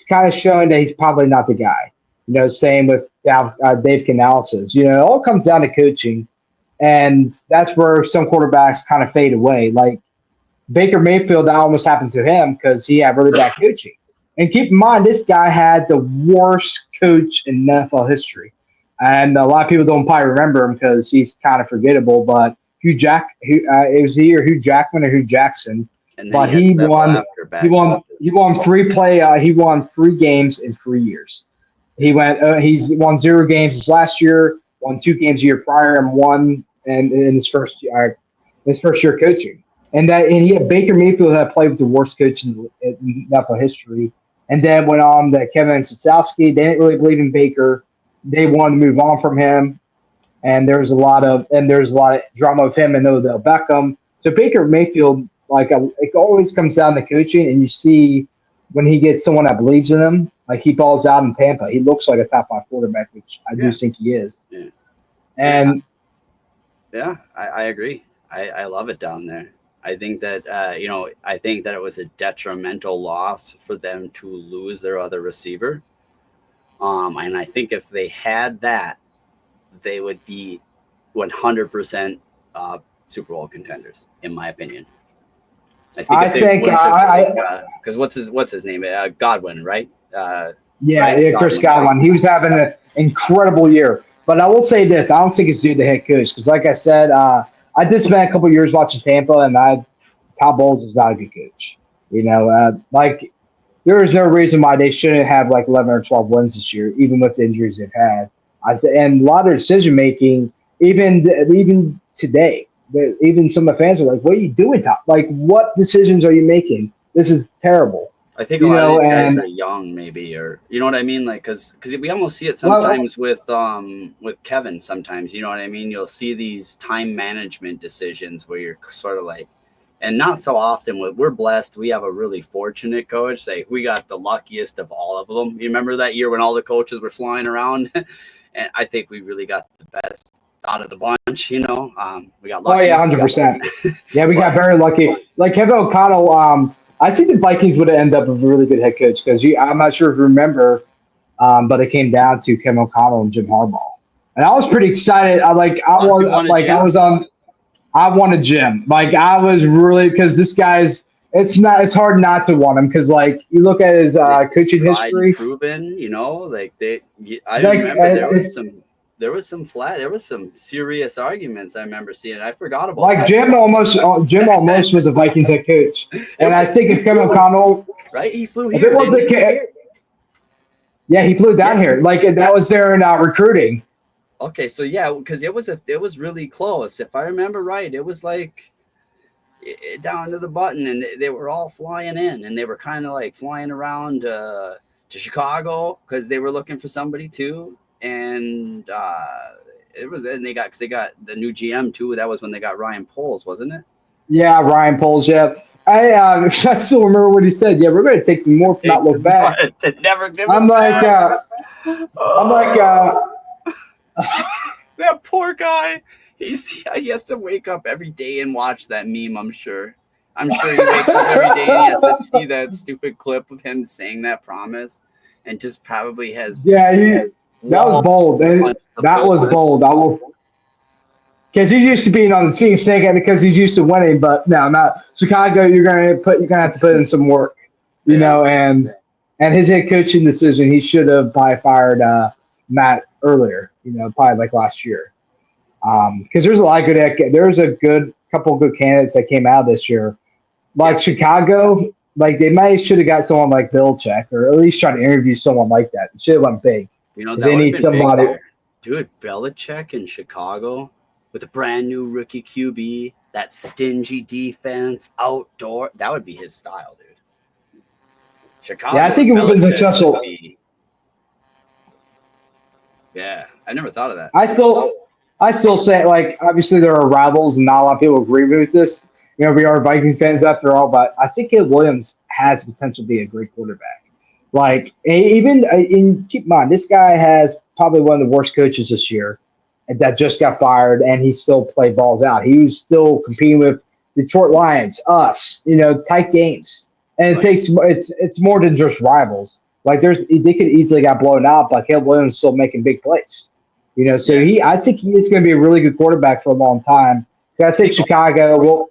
kind of showing that he's probably not the guy. Same with Dave Canales. It all comes down to coaching, and that's where some quarterbacks kind of fade away. Like Baker Mayfield, that almost happened to him because he had really bad coaching. And keep in mind, this guy had the worst coach in NFL history, and a lot of people don't probably remember him because he's kind of forgettable. But it was either Hugh Jackman or Hugh Jackson. But he won 3 games in 3 years. He's won 0 games this last year, won 2 games the year prior, and won in his first year coaching. And he had Baker Mayfield that played with the worst coach in NFL history. And then went on to Kevin Sosowski. They didn't really believe in Baker. They wanted to move on from him. And there's a lot of drama of him and Odell Beckham. So Baker Mayfield, it always comes down to coaching, and you see when he gets someone that believes in him, like he balls out in Tampa. He looks like a top 5 quarterback, which I do think he is. Yeah. And I agree. I love it down there. I think that it was a detrimental loss for them to lose their other receiver. And I think if they had that, they would be 100% Super Bowl contenders, in my opinion. I think because what's his name? Godwin, right? Chris Godwin. He was having an incredible year. But I will say this: I don't think it's due to the head coach because, like I said, I I just spent a couple years watching Tampa, and Todd Bowles is not a good coach. Like there is no reason why they shouldn't have like 11 or 12 wins this year, even with the injuries they've had. I said, and a lot of decision making, even today, even some of the fans are like, "What are you doing, Todd? Like, what decisions are you making? This is terrible." I think a lot of these guys are young, maybe, or you know what I mean, like because we almost see it sometimes with Kevin. Sometimes, you know what I mean. You'll see these time management decisions where you're sort of like, and not so often. We're blessed. We have a really fortunate coach. Like we got the luckiest of all of them. You remember that year when all the coaches were flying around, and I think we really got the best out of the bunch. We got lucky. Oh yeah, 100%. Yeah, we got very lucky. Like Kevin O'Connell. I think the Vikings would have ended up with a really good head coach because I'm not sure if you remember, but it came down to Kevin O'Connell and Jim Harbaugh, and I was pretty excited. I wanted Jim. Like I was really because this guy's. It's hard not to want him because like you look at his coaching history. Proven, I remember there was some serious arguments I remember seeing. I forgot about like Jim almost was a Vikings head coach, and I think if Kevin O'Connell, right, he flew here. He flew down here. Like that was there in recruiting. Okay, so yeah, because it was really close. If I remember right, it was like down to the button, and they were all flying in, and they were kind of like flying around to Chicago because they were looking for somebody too. And they got the new GM too. That was when they got Ryan Poles, wasn't it? Yeah, Ryan Poles. Yeah, I still remember what he said. Yeah, we're going to take more from not look back. Never give I'm like, that poor guy. He has to wake up every day and watch that meme. I'm sure he wakes up every day and he has to see that stupid clip of him saying that promise, and just probably has. Yeah, that was bold. That was bold. I was because he's used to being on the team, saying it because he's used to winning. But no, not Chicago. You're gonna have to put in some work, and his head coaching decision. He should have probably fired Matt earlier. Probably like last year. Because there's a lot of good. There's a couple of good candidates that came out this year, like Chicago. Like they should have got someone like Belichick, or at least try to interview someone like that. It should have went big. They need somebody. Dude, Belichick in Chicago with a brand new rookie QB, that stingy defense, outdoor. That would be his style, dude. Chicago. Yeah, I think it would have been successful. Yeah, I never thought of that. I still say, like, obviously there are rivals, and not a lot of people agree with this. We are Viking fans after all, but I think Caleb Williams has potential to be a great quarterback. Like, even keep in mind, this guy has probably one of the worst coaches this year that just got fired, and he still played balls out. He was still competing with Detroit Lions, us, tight games. And it's more than just rivals. Like, they could easily got blown out, but Caleb Williams is still making big plays. I think he is going to be a really good quarterback for a long time. I think Chicago.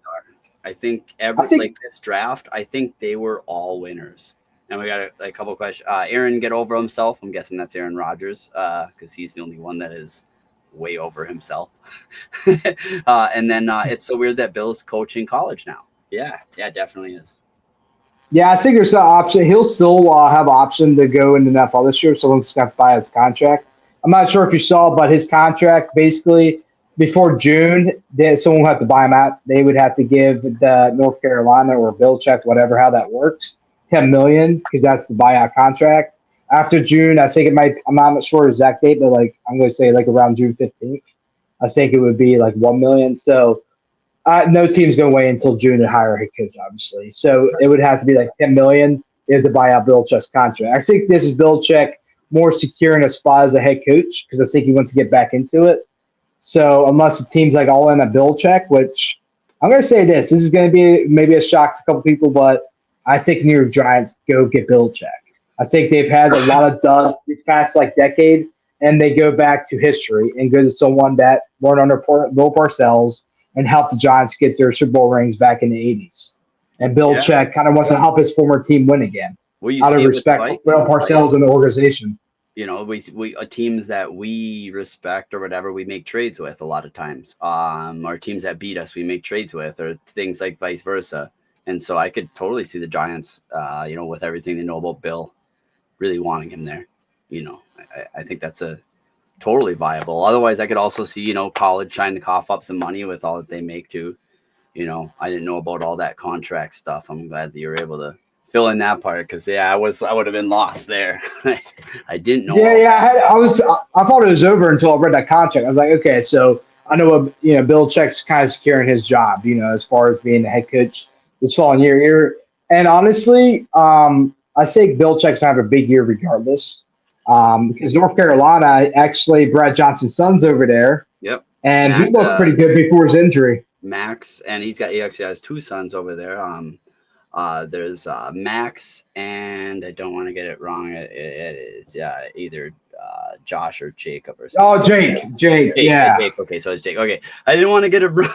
I think this draft, I think they were all winners. And we got a couple of questions. Aaron get over himself. I'm guessing that's Aaron Rodgers because he's the only one that is way over himself. And then it's so weird that Bill's coaching college now. Yeah, definitely is. Yeah, I think there's an option. He'll still have an option to go into the NFL this year. Someone's got to buy his contract. I'm not sure if you saw, but his contract basically before June, someone would have to buy him out. They would have to give the North Carolina or Belichick, whatever, how that works, $10 million because that's the buyout contract. After June, I think it might. I'm not sure the exact date, but I'm going to say around June 15th. I think it would be $1 million. So no team's going to wait until June to hire a head coach, obviously. So it would have to be $10 million to buy out Belichick's contract. I think this is Belichick more secure in a spot as a head coach because I think he wants to get back into it. So unless the team's all in at Belichick, which I'm going to say this is going to be maybe a shock to a couple people, but I think New York Giants go get Belichick. I think they've had a lot of dust this past decade, and they go back to history and go to someone that weren't under Bill Parcells and help the Giants get their Super Bowl rings back in the 80s. And Belichick kind of wants to help his former team win again. Out of respect for Bill Parcells and the organization. we teams that we respect or whatever, we make trades with a lot of times. Or teams that beat us, we make trades with, or things like vice versa. And so I could totally see the Giants, with everything they know about Bill, really wanting him there. I think that's a totally viable. Otherwise, I could also see, college trying to cough up some money with all that they make too. I didn't know about all that contract stuff. I'm glad that you were able to fill in that part, because I would have been lost there. I didn't know. I thought it was over until I read that contract. I was like, okay, so I know what Bill Check's kind of securing his job, as far as being the head coach this following year. And honestly, I think Bill Check's gonna have a big year regardless. Because North Carolina, actually Brad Johnson's son's over there. Yep. And he looked pretty good before his injury. Max, and he actually has two sons over there. There's Max, and I don't want to get it wrong. It's either Josh or Jacob or something. Jake, yeah. Jake. Okay, so it's Jake. Okay, I didn't want to get it wrong.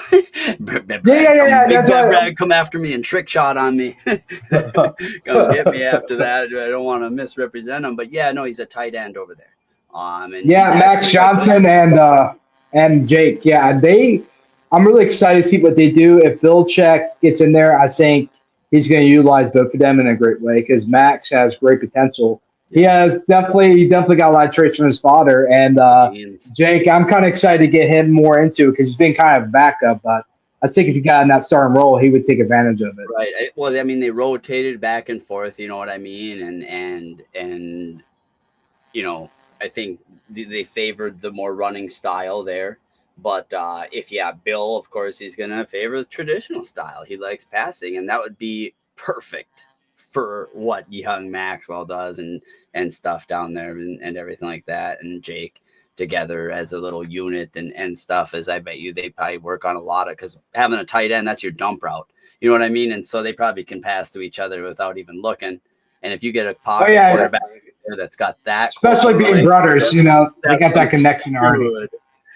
That's why Brad come after me and trick shot on me. Come get me after that. I don't want to misrepresent him, but no, he's a tight end over there. Max Johnson and Jake. I'm really excited to see what they do. If Bill Check gets in there, I think he's going to utilize both of them in a great way, because Max has great potential. He definitely got a lot of traits from his father. And Jake, I'm kind of excited to get him more into it, because he's been kind of backup. But I think if he got in that starting role, he would take advantage of it. Right. Well, I mean, they rotated back and forth. You know what I mean? And I think they favored the more running style there. But if Bill, of course, he's going to favor the traditional style. He likes passing, and that would be perfect for what young Maxwell does and stuff down there and everything like that. And Jake together as a little unit and stuff, as I bet you they probably work on a lot of, because having a tight end, that's your dump route. You know what I mean? And so they probably can pass to each other without even looking. And if you get a pocket quarterback that's got that, especially being brothers, they got that connection already.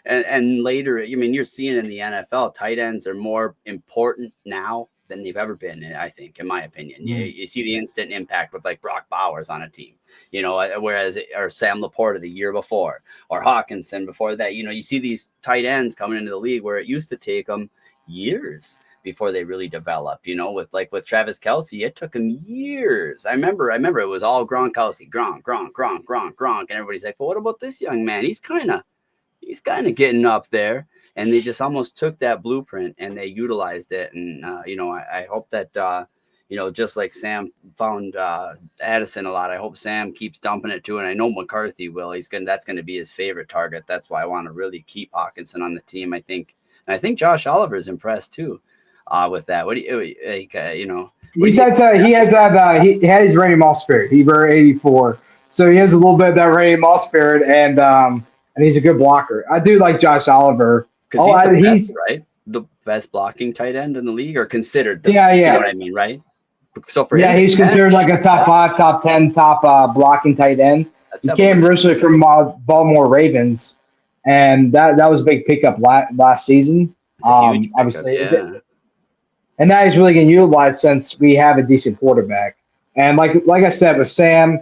And later, you're seeing in the NFL, tight ends are more important now than they've ever been, I think, in my opinion. Mm-hmm. You see the instant impact with like Brock Bowers on a team, whereas or Sam Laporta the year before, or Hawkinson before that. You see these tight ends coming into the league where it used to take them years before they really developed, with Travis Kelce, it took him years. I remember it was all Gronkowski, Gronk. And everybody's like, but what about this young man? He's kind of getting up there. And they just almost took that blueprint and they utilized it. And, I hope that, just like Sam found Addison a lot, I hope Sam keeps dumping it too. And I know McCarthy will. That's going to be his favorite target. That's why I want to really keep Hawkinson on the team, I think. And I think Josh Oliver's impressed too with that. What do you, he had his Randy Moss spirit. He wear 84. So he has a little bit of that Randy Moss spirit, and he's a good blocker. I do like Josh Oliver. Because he's right? The best blocking tight end in the league, or considered. You know what I mean, right? So for him, he's considered like a top 5, top 10, top blocking tight end. He came originally from Baltimore Ravens, and that was a big pickup last season. Obviously, and now he's really getting utilized since we have a decent quarterback. And like I said, with Sam,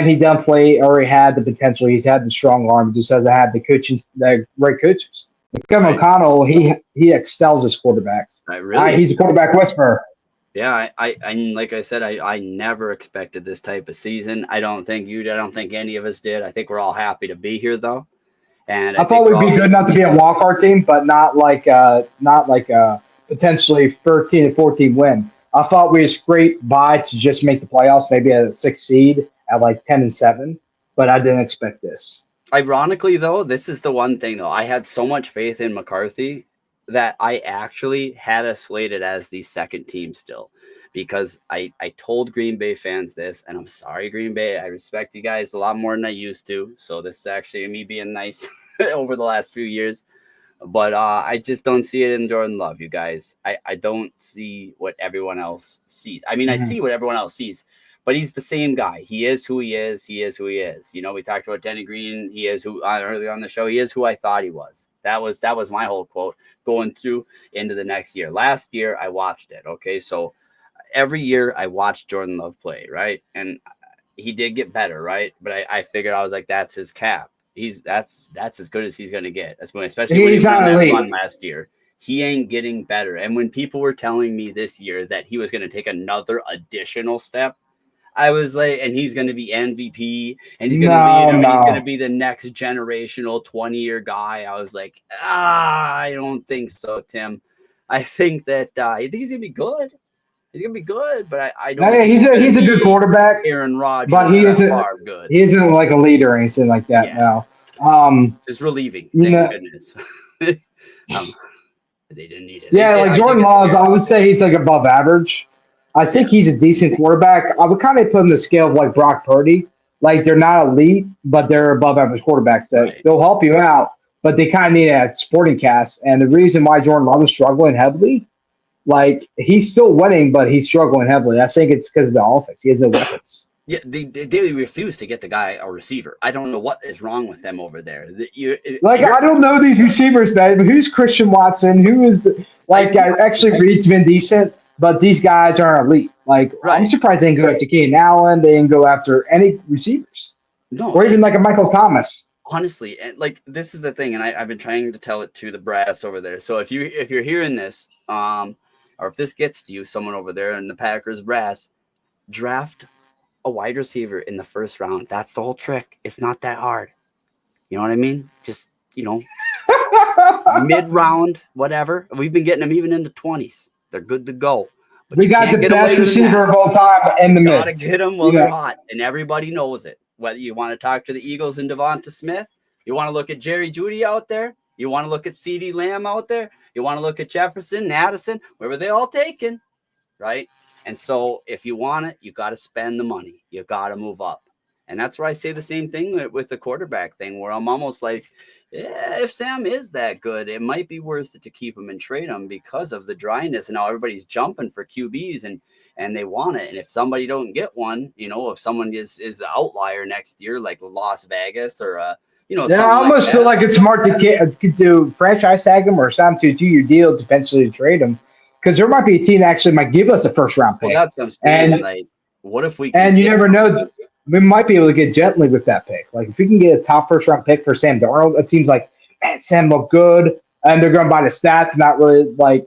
he definitely already had the potential. He's had the strong arm. He just hasn't had the great coaches. Kevin O'Connell, he excels as quarterbacks. He's a quarterback whisperer. Yeah, I like I said, I never expected this type of season. I don't think any of us did. I think we're all happy to be here though. And I thought we'd be good enough to be a wild card team, but not like potentially 13 and 14 win. I thought we scraped by to just make the playoffs, maybe at a 6 seed at like 10 and 7, but I didn't expect this. Ironically, though, this is the one thing, though. I had so much faith in McCarthy that I actually had us slated as the second team still, because I told Green Bay fans this, and I'm sorry, Green Bay. I respect you guys a lot more than I used to. So this is actually me being nice over the last few years. But I just don't see it in Jordan Love, you guys. I don't see what everyone else sees. I mean, I see what everyone else sees, but he's the same guy. He is who he is. He is who he is. We talked about Denny Green. He is who early on the show. He is who I thought he was. That was my whole quote going through into the next year. Last year, I watched it. Okay, so every year I watched Jordan Love play, right? And he did get better, right? But I figured, I was like, that's his cap. That's as good as he's gonna get. Especially when he won that run last year. He ain't getting better. And when people were telling me this year that he was gonna take another additional step, I was like, and he's gonna be MVP, and he's gonna lead him, and he's gonna be the next generational 20-year guy. I was like, I don't think so, Tim. I think that I think he's gonna be good. He's gonna be good, but I don't. Yeah, he's a good quarterback. Aaron Rodgers, but he isn't good. He isn't like a leader or anything like that. Yeah. No, just relieving. Thank goodness. They didn't need it. Yeah, like Jordan Love, I would say he's like above average. I think he's a decent quarterback. I would kind of put him in the scale of like Brock Purdy. Like they're not elite, but they're above average quarterbacks. That they'll help you out, but they kind of need a supporting cast. And the reason why Jordan Love is struggling heavily, like he's still winning, but he's struggling heavily. I think it's because of the offense. He has no weapons. Yeah, they refuse to get the guy a receiver. I don't know what is wrong with them over there. I don't know these receivers, man. Who's Christian Watson? Who is actually Reed's been decent, but these guys aren't elite. I'm surprised they didn't go after Keenan Allen. They didn't go after any receivers. No, or even like a Michael Thomas. Honestly, and like this is the thing, and I've been trying to tell it to the brass over there. So if you're hearing this, or if this gets to you, someone over there in the Packers brass, draft a wide receiver in the first round. That's the whole trick. It's not that hard. You know what I mean? Just, mid-round, whatever. We've been getting them even in the 20s. They're good to go. But we got the best receiver of all time in the mix. Gotta get them while they're hot, and everybody knows it. Whether you want to talk to the Eagles and Devonta Smith, you want to look at Jerry Jeudy out there, you want to look at CeeDee Lamb out there, you want to look at Jefferson and Addison, where were they all taken, right? And so if you want it, you got to spend the money. You got to move up. And that's where I say the same thing with the quarterback thing, where I'm almost like, yeah, if Sam is that good, it might be worth it to keep him and trade him because of the dryness. And now everybody's jumping for QBs and they want it. And if somebody don't get one, if someone is an outlier next year, like Las Vegas or I almost feel like it's smart to do franchise tag him or sign to a 2-year deal to eventually trade him. Because there might be a team that actually might give us a first-round pick. Well, that's what I'm saying. And, what if we? And you never know. We might be able to get gently with that pick. Like if we can get a top first-round pick for Sam Darnold, it seems like, man, Sam looked good, and they're going to buy the stats, not really like.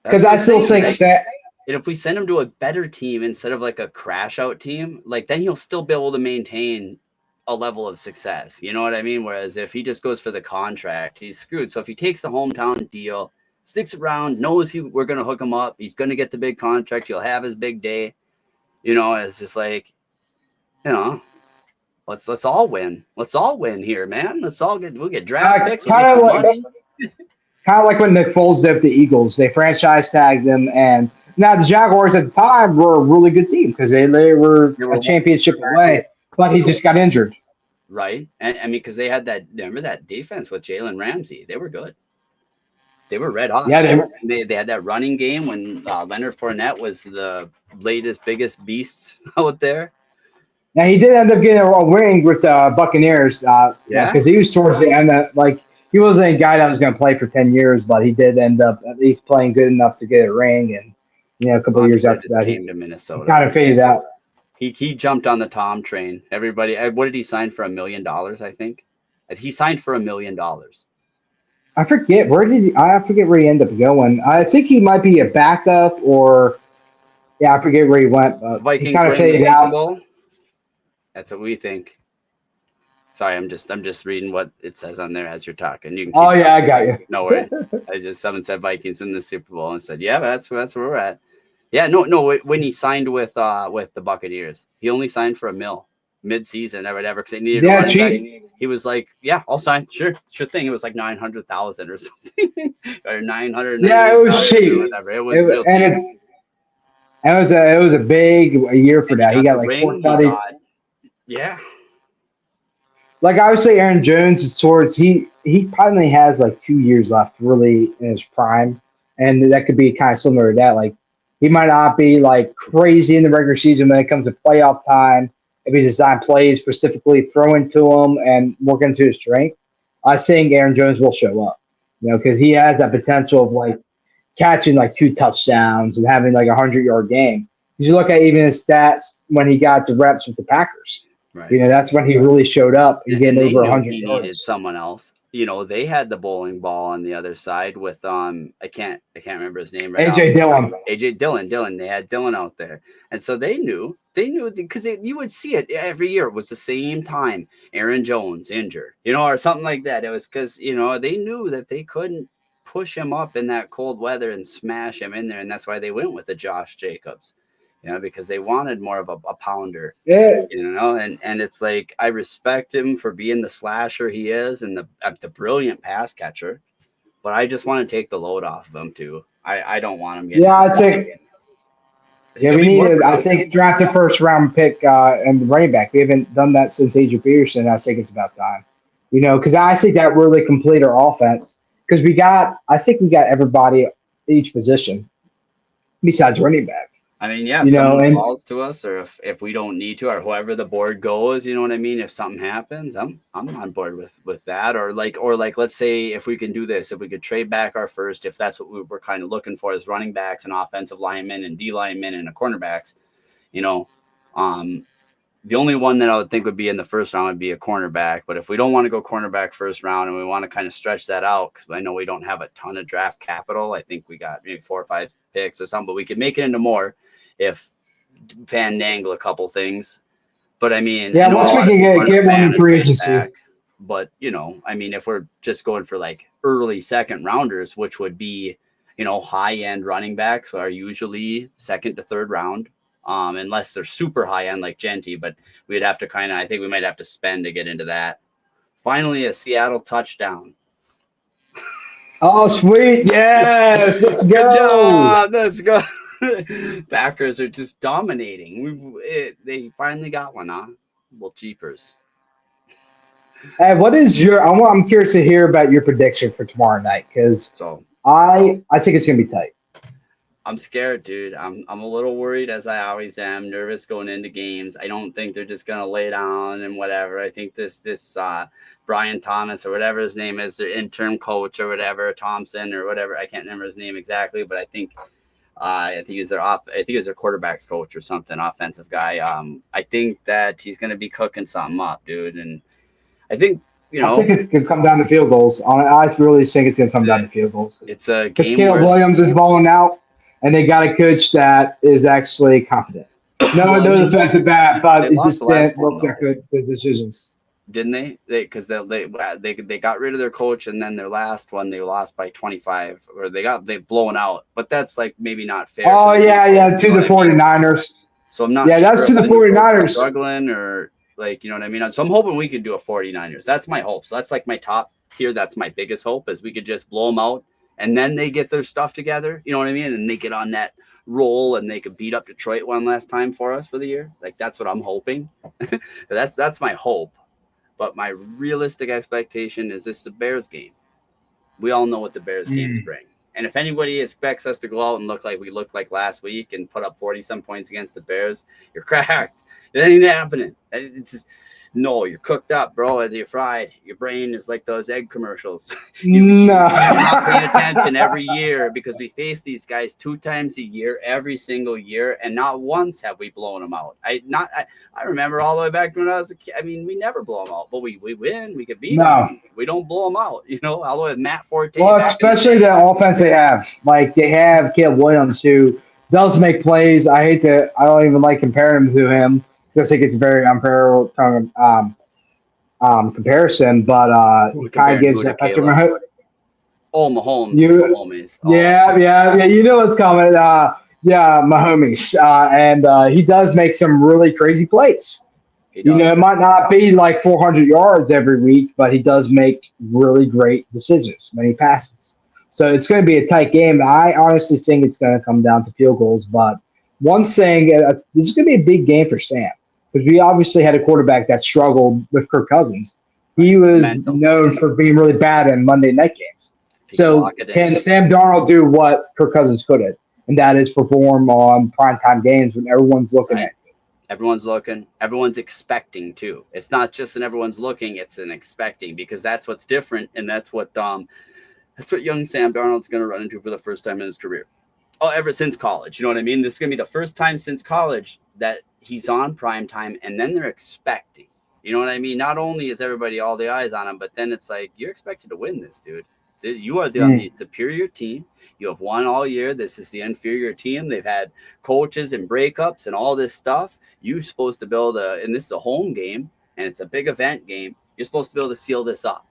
Because I still think that. And if we send him to a better team instead of like a crash-out team, then he'll still be able to maintain a level of success. You know what I mean? Whereas if he just goes for the contract, he's screwed. So if he takes the hometown deal, sticks around, knows we're going to hook him up. He's going to get the big contract. He'll have his big day. It's just like, let's all win. Let's all win here, man. We'll get draft picks. Kind of like when Nick Foles did with the Eagles. They franchise tagged them. And now the Jaguars at the time were a really good team because they were a championship away, but he just got injured. Right. And I mean, because they had remember that defense with Jalen Ramsey. They were good. They were red hot. Yeah, they had that running game when Leonard Fournette was the biggest beast out there. Now he did end up getting a ring with the Buccaneers. Because he was towards the end. He wasn't a guy that was going to play for 10 years, but he did end up at least playing good enough to get a ring. And a couple of years after that, he came to Minnesota. Kind of faded out. He jumped on the Tom train. Everybody, what did he sign for? $1 million, I think. He signed for $1 million. I forget where he ended up going. I think he might be a backup or I forget where he went. But Vikings he kind of faded out. That's what we think. Sorry, I'm just reading what it says on there as you're talking. You can I got you. No worry. Someone said Vikings win the Super Bowl and said, yeah, that's where we're at. Yeah, no. When he signed with the Buccaneers, he only signed for $1 million mid-season or whatever because they needed a running back. He was like, yeah, I'll sign. Sure thing. It was like 900,000 or something, or 900. Yeah, it was cheap. Whatever. It was real cheap. It was a big year for that. He got like 4 buddies. Yeah. Like obviously, Aaron Jones is towards he probably has like 2 years left, really in his prime, and that could be kind of similar to that. Like he might not be like crazy in the regular season when it comes to playoff time. If he design plays specifically, throwing to him and working to his strength, I think Aaron Jones will show up. Because he has that potential of like catching like 2 touchdowns and having like a 100-yard game. You look at even his stats when he got the reps with the Packers. Right. That's when he really showed up and getting they over knew 100 he yards. needed someone else. They had the bowling ball on the other side with I can't remember his name right now. AJ Dillon. They had Dillon out there, and so they knew because you would see it every year. It was the same time. Aaron Jones injured, or something like that. It was because they knew that they couldn't push him up in that cold weather and smash him in there, and that's why they went with the Josh Jacobs. Because they wanted more of a pounder. Yeah. And it's like I respect him for being the slasher he is and the brilliant pass catcher, but I just want to take the load off of him too. I don't want him getting. Yeah, I'd say. Yeah, we need I think draft a first round pick and running back. We haven't done that since Adrian Peterson. I think it's about time. Because I think that really complete our offense. Because I think we got everybody at each position besides running back. I mean, yeah, if someone falls to us, or if we don't need to, or whoever the board goes, you know what I mean? If something happens, I'm on board with that. Or like, let's say if we can do this, if we could trade back our first, if that's what we're kind of looking for is running backs and offensive linemen and D linemen and a cornerbacks, the only one that I would think would be in the first round would be a cornerback. But if we don't want to go cornerback first round and we want to kind of stretch that out, because I know we don't have a ton of draft capital. I think we got maybe 4 or 5 picks or something, but we could make it into more if fandangle a couple things. But I mean, once we can get one in free agency. But I mean, if we're just going for like early second rounders, which would be, high end running backs are usually second to third round. Unless they're super high end like Genty, but we'd have to I think we might have to spend to get into that. Finally, a Seattle touchdown. Oh, sweet. Yes. Let's go. Good job. Let's go. Packers are just dominating. They finally got one, huh? Well, jeepers. Hey, what is I'm curious to hear about your prediction for tomorrow night, because I think it's going to be tight. I'm scared, dude. I'm a little worried, as I always am, nervous going into games. I don't think they're just gonna lay down and whatever. I think this Brian Thomas or whatever his name is, their interim coach or whatever, Thompson or whatever. I can't remember his name exactly, but I think he's their quarterbacks coach or something, offensive guy. I think that he's gonna be cooking something up, dude. And I think I think it's going to come down to field goals. I really think it's going to come down to field goals. It's a game because Caleb Williams is balling out. And they got a coach that is actually competent. No defensive back, but it just didn't look that good to his decisions. Didn't they? Because they got rid of their coach, and then their last one they lost by 25, or they blown out. But that's like maybe not fair. Oh yeah, to the 49ers. So I'm not. Yeah, that's to the 49ers. Struggling or like you know what I mean. So I'm hoping we could do a 49ers. That's my hope. So that's like my top tier. That's my biggest hope is we could just blow them out. And then they get their stuff together, you know what I mean? And they get on that roll and they could beat up Detroit one last time for us for the year. Like, that's what I'm hoping. That's my hope. But my realistic expectation is this is a Bears game. We all know what the Bears games bring. And if anybody expects us to go out and look like we looked like last week and put up 40-some points against the Bears, you're cracked. It ain't happening. It's just, no, you're cooked up, bro. You're fried. Your brain is like those egg commercials. You're not paying attention every year because we face these guys 2 times a year, every single year, and not once have we blown them out. I remember all the way back when I was a kid. I mean, we never blow them out, but we win. We could beat them. We don't blow them out, all the way with Matt Forte. Well, especially the offense they have. Like, they have Caleb Williams, who does make plays. I don't even like comparing him to him. I think it's a very unfair comparison, but he kind of gives that Patrick Mahomes. Oh, Mahomes. Yeah. You know what's coming. Mahomes. And he does make some really crazy plays. It might not be like 400 yards every week, but he does make really great decisions when he passes. So it's going to be a tight game. I honestly think it's going to come down to field goals. But one thing, this is going to be a big game for Sam. Because we obviously had a quarterback that struggled with Kirk Cousins. He was known for being really bad in Monday night games. So can Sam Darnold do what Kirk Cousins couldn't? And that is perform on primetime games when everyone's looking at you. Everyone's looking. Everyone's expecting too. It's not just an everyone's looking. It's an expecting because that's what's different. And that's what young Sam Darnold's going to run into for the first time in his career. ever since college. You know what I mean? This is going to be the first time since college that he's on prime time, and then they're expecting. You know what I mean? Not only is everybody all the eyes on him, but then it's like you're expected to win this, dude. You are on the superior team. You have won all year. This is the inferior team. They've had coaches and breakups and all this stuff. You're supposed to build and this is a home game, and it's a big event game. You're supposed to be able to seal this up.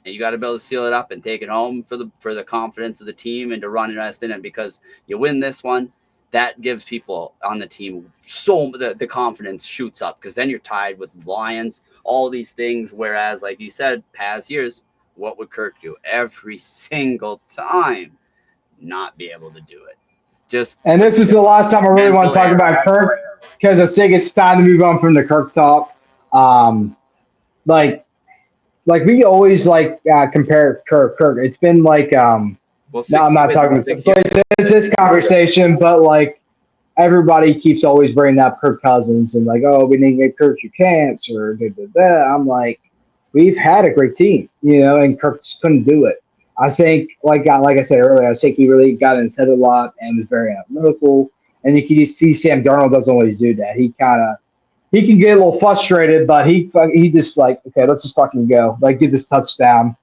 And you got to be able to seal it up and take it home for the confidence of the team and to run and rest in it, because you win this one, that gives people on the team the confidence shoots up, because then you're tied with Lions, all these things. Whereas, like you said, past years, what would Kirk do? Every single time not be able to do it. And this is the last time I really want to talk about Kirk, because I think it's time to move on from the Kirk talk. Like we always compare Kirk. It's been like no, I'm not talking about this conversation, but like everybody keeps always bringing up Kirk Cousins and like, oh, we didn't get Kirk your chance or da, da, da. I'm like, we've had a great team, and Kirk just couldn't do it. I think, like I said earlier, I think he really got in his head a lot and was very analytical. And you can see Sam Darnold doesn't always do that. He can get a little frustrated, but he just like, okay, let's just fucking go. Like, get this touchdown,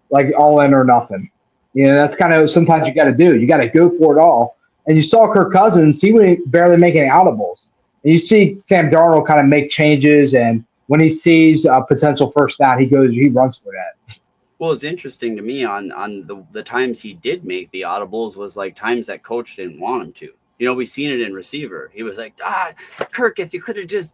like all in or nothing. That's kind of sometimes you got to do. You got to go for it all. And you saw Kirk Cousins, he was barely making audibles. And you see Sam Darnold kind of make changes, and when he sees a potential first down, he runs for that. Well, it's interesting to me on the times he did make the audibles was like times that coach didn't want him to. We've seen it in receiver. He was like, Kirk, if you could have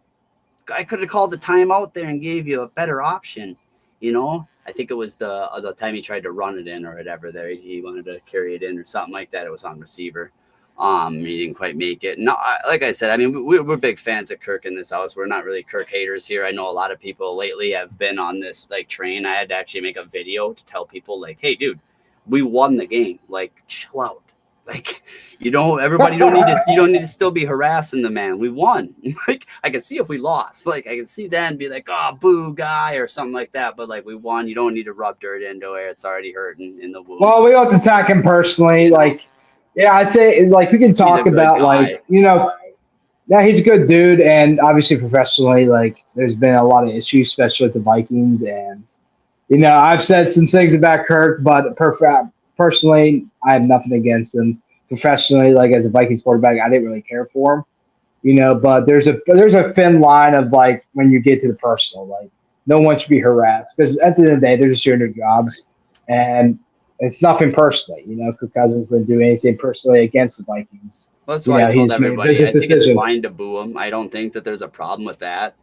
I could have called the timeout there and gave you a better option. I think it was the time he tried to run it in or whatever there. He wanted to carry it in or something like that. It was on receiver. He didn't quite make it. No, like I said, I mean, we're big fans of Kirk in this house. We're not really Kirk haters here. I know a lot of people lately have been on this like train. I had to actually make a video to tell people like, hey, dude, we won the game. Like, chill out. Like, everybody you don't need to still be harassing the man. We won. Like, I can see if we lost. Like, I can see then be like, oh, boo guy or something like that. But like, we won. You don't need to rub dirt into it. It's already hurting in the wound. Well, we don't have to attack him personally. Like, yeah, I'd say like we can talk about like, yeah, he's a good dude, and obviously professionally, like there's been a lot of issues, especially with the Vikings, and I've said some things about Kirk, but personally, I have nothing against him. Professionally, like as a Vikings quarterback, I didn't really care for him, but there's a thin line of like when you get to the personal, like no one should be harassed, because at the end of the day, they're just doing their jobs, and it's nothing personally. Kirk Cousins didn't do anything personally against the Vikings. Well, that's why I told everybody. I think it's fine to boo him. I don't think that there's a problem with that.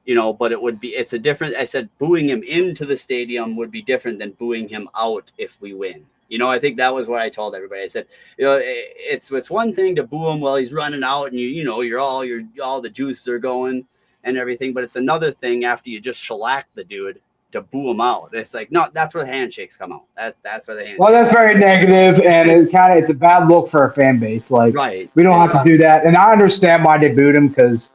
But it's a different. I said booing him into the stadium would be different than booing him out if we win. I think that was what I told everybody. I said, it's one thing to boo him while he's running out and you're all the juices are going and everything, but it's another thing after you just shellac the dude to boo him out. It's like, no, that's where the handshakes come out. That's where the handshakes. Well, that's very negative, and it's a bad look for a fan base. Like, right. We don't have to do that, and I understand why they booed him, because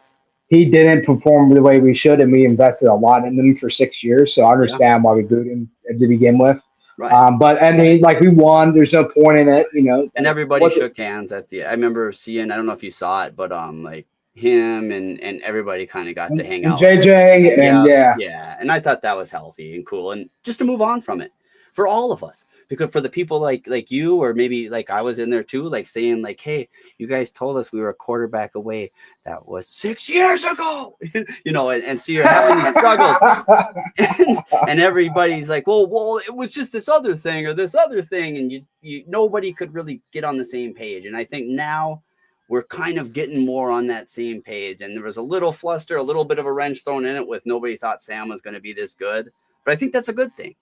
he didn't perform the way we should, and we invested a lot in him for 6 years. So I understand why we booed him to begin with. Right. But we won. There's no point in it, And everybody shook hands at I remember seeing. I don't know if you saw it, but like him and everybody kind of got to hang out. JJ and yeah. And I thought that was healthy and cool, and just to move on from it for all of us, because for the people like you, or maybe like I was in there too, like saying like, hey, you guys told us we were a quarterback away. That was 6 years ago, and so you're having these struggles, and everybody's like, well, it was just this other thing or this other thing, and you nobody could really get on the same page. And I think now we're kind of getting more on that same page. And there was a little fluster, a little bit of a wrench thrown in it with nobody thought Sam was going to be this good. But I think that's a good thing.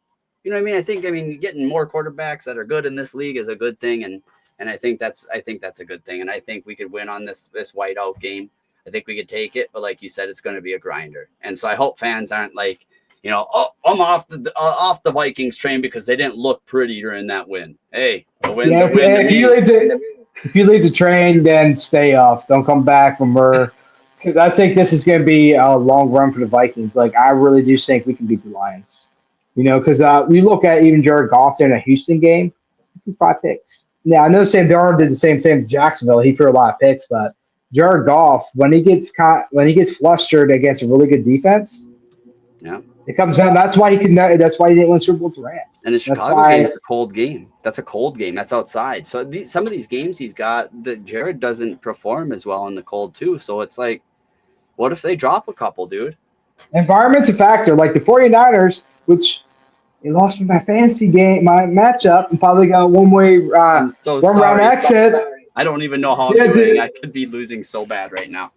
You know what I mean? Getting more quarterbacks that are good in this league is a good thing. And I think that's a good thing. And I think we could win on this whiteout game. I think we could take it. But like you said, it's going to be a grinder. And so I hope fans aren't like, oh, I'm off the Vikings train because they didn't look pretty during that win. Hey, the win's a win. If you leave the train, then stay off. Don't come back when because I think this is going to be a long run for the Vikings. Like, I really do think we can beat the Lions. Because we look at even Jared Goff in a Houston game, 5 picks. Yeah, I know Sam Darnold did the same thing in Jacksonville. He threw a lot of picks, but Jared Goff, when he gets flustered against a really good defense, Yeah. it comes down. That's why he could. That's why he didn't win Super Bowl with the Rams. And the That's Chicago why. game is a cold game. That's a cold game. That's outside. So some of these games he's got, that Jared doesn't perform as well in the cold too. So it's like, what if they drop a couple, dude? Environment's a factor. Like the 49ers, which they lost my fantasy game, my matchup, and probably got I'm so one round sorry. exit. I don't even know how I'm Yeah, doing. dude. I could be losing so bad right now.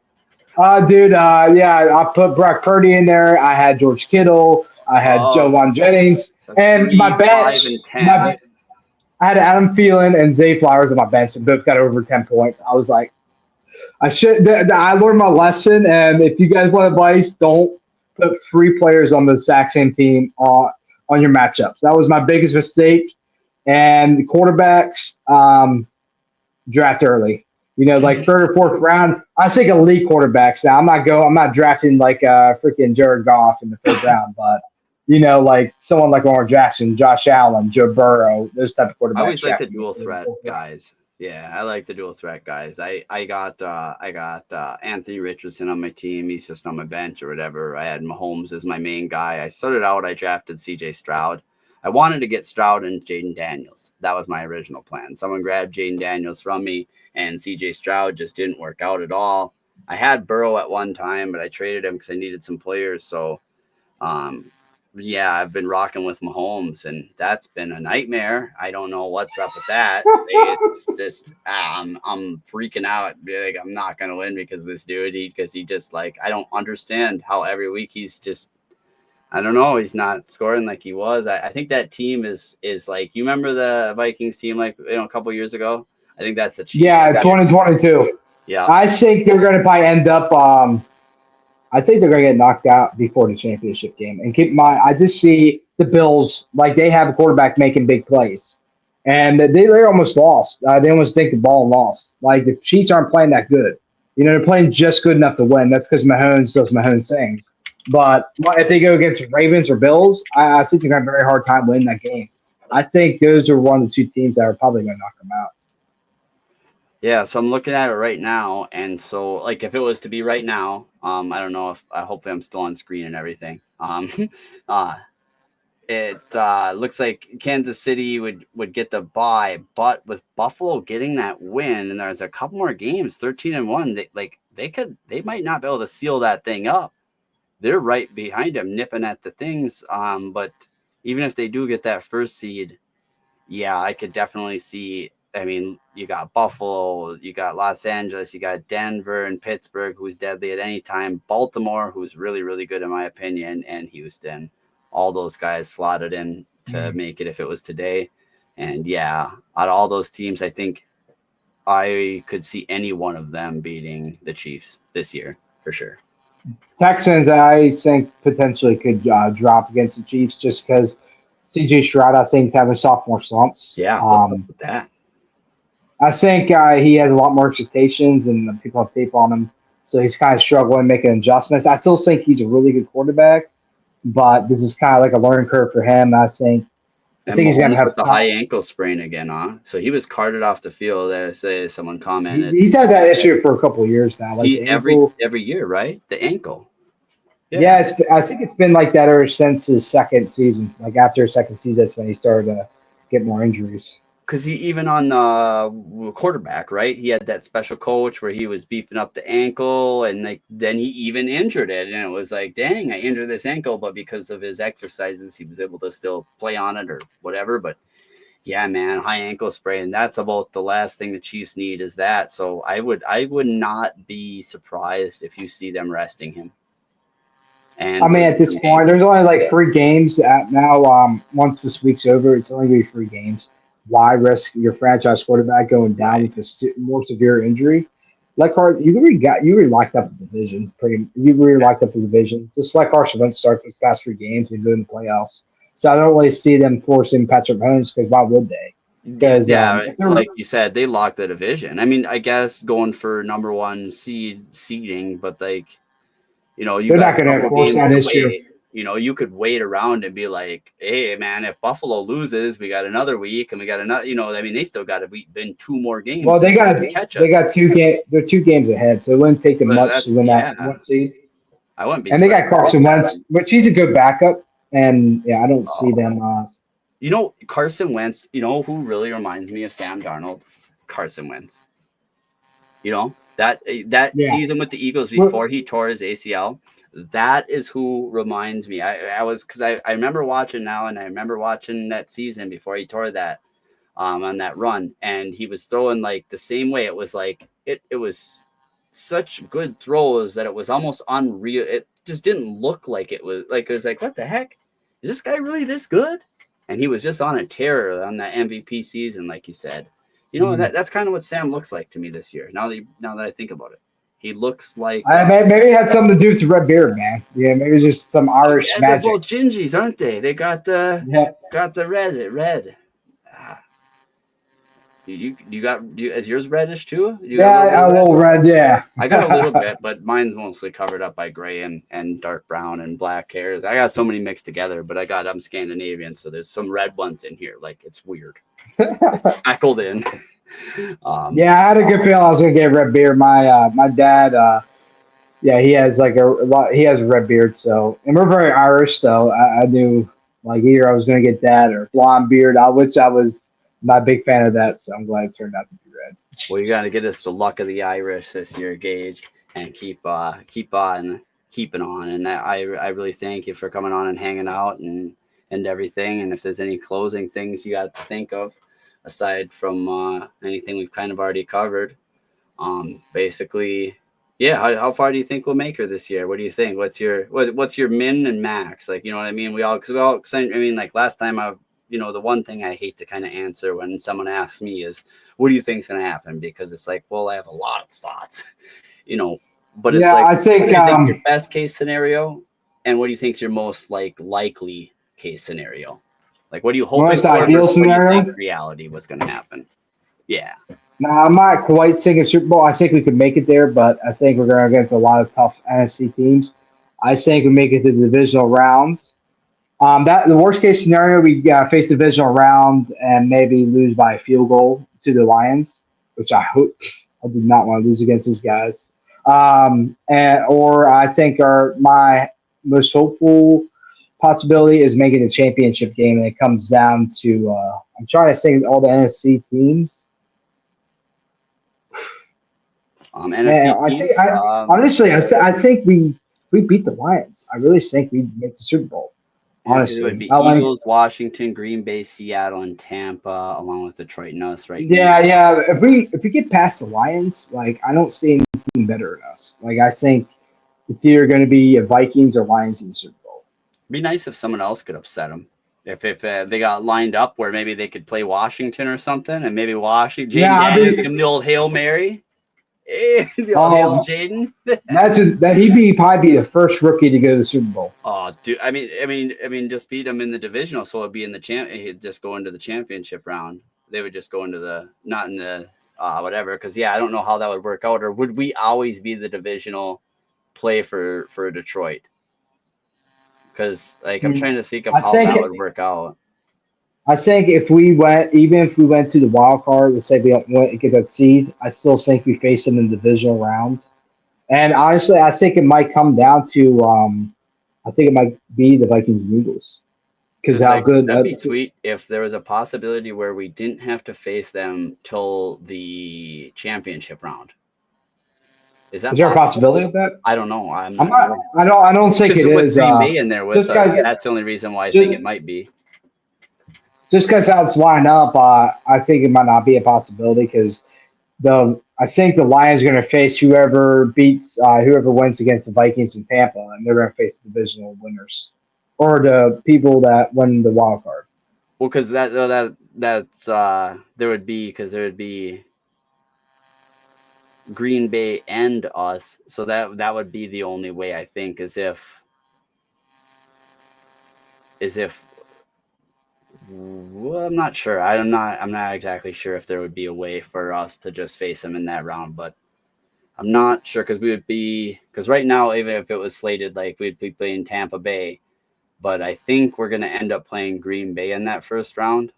Dude, yeah, I put Brock Purdy in there. I had George Kittle. I had Joe Juan Jennings. So And 3, my bench, 5, and 10. I had Adam Thielen and Zay Flowers on my bench, and both got over 10 points. I was like, I learned my lesson, and if you guys want advice, don't put 3 players on the exact same team on your matchups. That was my biggest mistake. And quarterbacks, draft early. Like third or fourth round. I take elite quarterbacks now. I'm not drafting like freaking Jared Goff in the third round, but like someone like Lamar Jackson, Josh Allen, Joe Burrow, those type of quarterbacks. I always like the dual threat guys. Yeah, I like the dual threat guys. I got Anthony Richardson on my team. He's just on my bench or whatever. I had Mahomes as my main guy. I started out, I drafted CJ Stroud. I wanted to get Stroud and Jaden Daniels. That was my original plan. Someone grabbed Jaden Daniels from me, and CJ Stroud just didn't work out at all. I had Burrow at one time, but I traded him because I needed some players. So, yeah, I've been rocking with Mahomes, and that's been a nightmare. I don't know what's up with that. It's just I'm freaking out. Like, I'm not gonna win because of this dude. Because he just, like, I don't understand how every week he's just, I don't know, he's not scoring like he was. I think that team is like, you remember the Vikings team, like, a couple years ago? I think that's the Chiefs. Yeah, 2022. Yeah, I think they're going to probably end up. I think they're going to get knocked out before the championship game. And keep in mind, I just see the Bills, like, they have a quarterback making big plays. And they're almost lost. They almost take the ball and lost. Like, the Chiefs aren't playing that good. They're playing just good enough to win. That's because Mahomes does Mahomes things. But if they go against Ravens or Bills, I think they're going to have a very hard time winning that game. I think those are one of the 2 teams that are probably going to knock them out. Yeah, so I'm looking at it right now, and so, like, if it was to be right now, I don't know if hopefully I'm still on screen and everything. It looks like Kansas City would get the bye, but with Buffalo getting that win, and there's a couple more games, 13-1, they might not be able to seal that thing up. They're right behind them, nipping at the things. But even if they do get that first seed, yeah, I could definitely see. I mean, you got Buffalo, you got Los Angeles, you got Denver and Pittsburgh, who's deadly at any time. Baltimore, who's really, really good in my opinion, and Houston. All those guys slotted in to make it if it was today. And yeah, out of all those teams, I think I could see any one of them beating the Chiefs this year for sure. Texans, I think, potentially could drop against the Chiefs just because CJ Stroud, I think, is having sophomore slumps. Yeah, what's up with that? I think he has a lot more expectations and people have tape on him. So he's kind of struggling making adjustments. I still think he's a really good quarterback, but this is kind of like a learning curve for him. I think he's going to have the high ankle sprain again, huh? So he was carted off the field. Someone commented. He's had that issue for a couple of years now. Like every year, right? The ankle. Yeah, I think it's been like that ever since his second season. Like after his second season, that's when he started to get more injuries. Because he even on the quarterback, right? He had that special coach where he was beefing up the ankle, and then he even injured it, and it was like, dang, I injured this ankle, but because of his exercises, he was able to still play on it or whatever. But yeah, man, high ankle sprain. That's about the last thing the Chiefs need is that. So I would not be surprised if you see them resting him. And I mean, at this point, there's only like 3 games now. Once this week's over, it's only going to be 3 games. Why risk your franchise quarterback going down with a more severe injury? Like you really locked up the division. You really locked up the division. Just let Carson Wentz start these past 3 games and go in the playoffs. So I don't really see them forcing Patrick Mahomes because why would they? Because like you said, they locked the division. I mean, I guess going for #1 seeding, but like. They're not going to force that issue. You know, you could wait around and be like, hey, man, if Buffalo loses, we got another week and we got another, you know, I mean, they still got to win 2 more games. Well, they got catch us. 2 games. They're 2 games ahead, so it wouldn't take them But much to win that 1 seed. I wouldn't be. And they got Carson Wentz, which he's a good backup. And yeah, I don't see them. You know, Carson Wentz. You know who really reminds me of Sam Darnold? Carson Wentz. You know that season with the Eagles before he tore his ACL. That is who reminds me. I was because I remember watching now, and I remember watching that season before he tore that on that run, and he was throwing like the same way. It was like it was such good throws that it was almost unreal. It just didn't look like it was like what the heck? Is this guy really this good? And he was just on a tear on that MVP season, like you said. You know, that's kind of what Sam looks like to me this year. Now that I think about it, he looks like maybe it had something to do with the red beard, man. Yeah, maybe just some Irish magic. They're both gingies, aren't they? They got the red. Is yours reddish too? A little red. Yeah, I got a little bit, but mine's mostly covered up by gray and dark brown and black hairs. I got so many mixed together, but I'm Scandinavian, so there's some red ones in here. Like it's weird. It's speckled in. Yeah, I had a good feeling I was gonna get a red beard. My dad, he has he has a red beard. So, and we're very Irish, so I knew like either I was gonna get that or blonde beard, which I was not a big fan of that. So I'm glad it turned out to be red. Well, you got to get us the luck of the Irish this year, Gage, and keep on keeping on. And I really thank you for coming on and hanging out and everything. And if there's any closing things you got to think of, aside from anything we've kind of already covered, basically, yeah. How far do you think we'll make her this year? What do you think? What's your min and max? Like, you know what I mean? I mean, like last time the one thing I hate to kind of answer when someone asks me is, what do you think is going to happen? Because it's like, well, I have a lot of thoughts, but it's like, I think, what do you think your best case scenario, and what do you think is your most likely case scenario? Like, what are you hoping for? Ideal scenario? What do you think reality was going to happen? Yeah. Now, I'm not quite thinking Super Bowl. I think we could make it there, but I think we're going against a lot of tough NFC teams. I think we make it to the divisional rounds. The worst case scenario, we face the divisional round and maybe lose by a field goal to the Lions, which I hope. I do not want to lose against these guys. Or I think my most hopeful possibility is making a championship game, and it comes down to I'm trying to think all the NFC teams. Honestly, I think we beat the Lions. I really think we make the Super Bowl. Honestly, it would be Eagles, Washington, Green Bay, Seattle, and Tampa, along with Detroit and us, right? Yeah. If we get past the Lions, like I don't see any team better than us. Like I think it's either going to be Vikings or Lions in the Super Bowl. It'd be nice if someone else could upset them. If they got lined up where maybe they could play Washington or something, and maybe Washington, give him the old Hail Mary. The old Hail Jaden. That he'd probably be the first rookie to go to the Super Bowl. Oh, dude! I mean, just beat him in the divisional, so it'd be in the he'd just go into the championship round. They would just go into not in the whatever. Because I don't know how that would work out. Or would we always be the divisional play for Detroit? Because I'm trying to think of how that would work out. I think if we went to the wild card, let's say we went and get that seed, I still think we face them in the divisional round. And honestly, I think it might come down to I think it might be the Vikings and Eagles. Because how good that'd be sweet if there was a possibility where we didn't have to face them till the championship round. Is there a possibility of that? I don't know. I don't think it is. Green Bay in there with us. That's the only reason why I think it might be. Just because how it's lined up, I think it might not be a possibility because I think the Lions are going to face whoever wins against the Vikings in Tampa, and they're going to face the divisional winners or the people that win the wild card. Well, because there would be Green Bay and us, so that would be the only way I think is if. Well, I'm not sure. I'm not exactly sure if there would be a way for us to just face them in that round, but I'm not sure because right now, even if it was slated like we'd be playing Tampa Bay, but I think we're going to end up playing Green Bay in that first round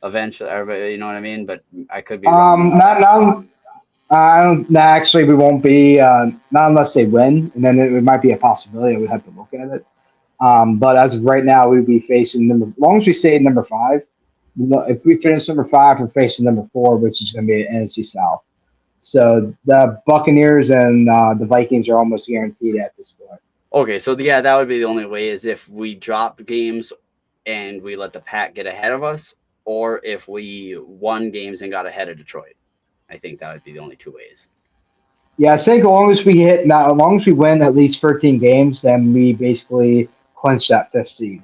eventually. You know what I mean? But I could be wrong. Not now. Actually, we won't be not unless they win, and then it might be a possibility. We'd have to look at it. But as of right now, we'd be facing as long as we stay at number 5. If we finish number 5, we're facing number 4, which is going to be NFC South. So the Buccaneers and the Vikings are almost guaranteed at this point. Okay, so yeah, that would be the only way is if we drop games and we let the Pack get ahead of us, or if we won games and got ahead of Detroit. I think that would be the only 2 ways. Yeah, I think as long as we win at least 13 games, then we basically clinch that 5th seed.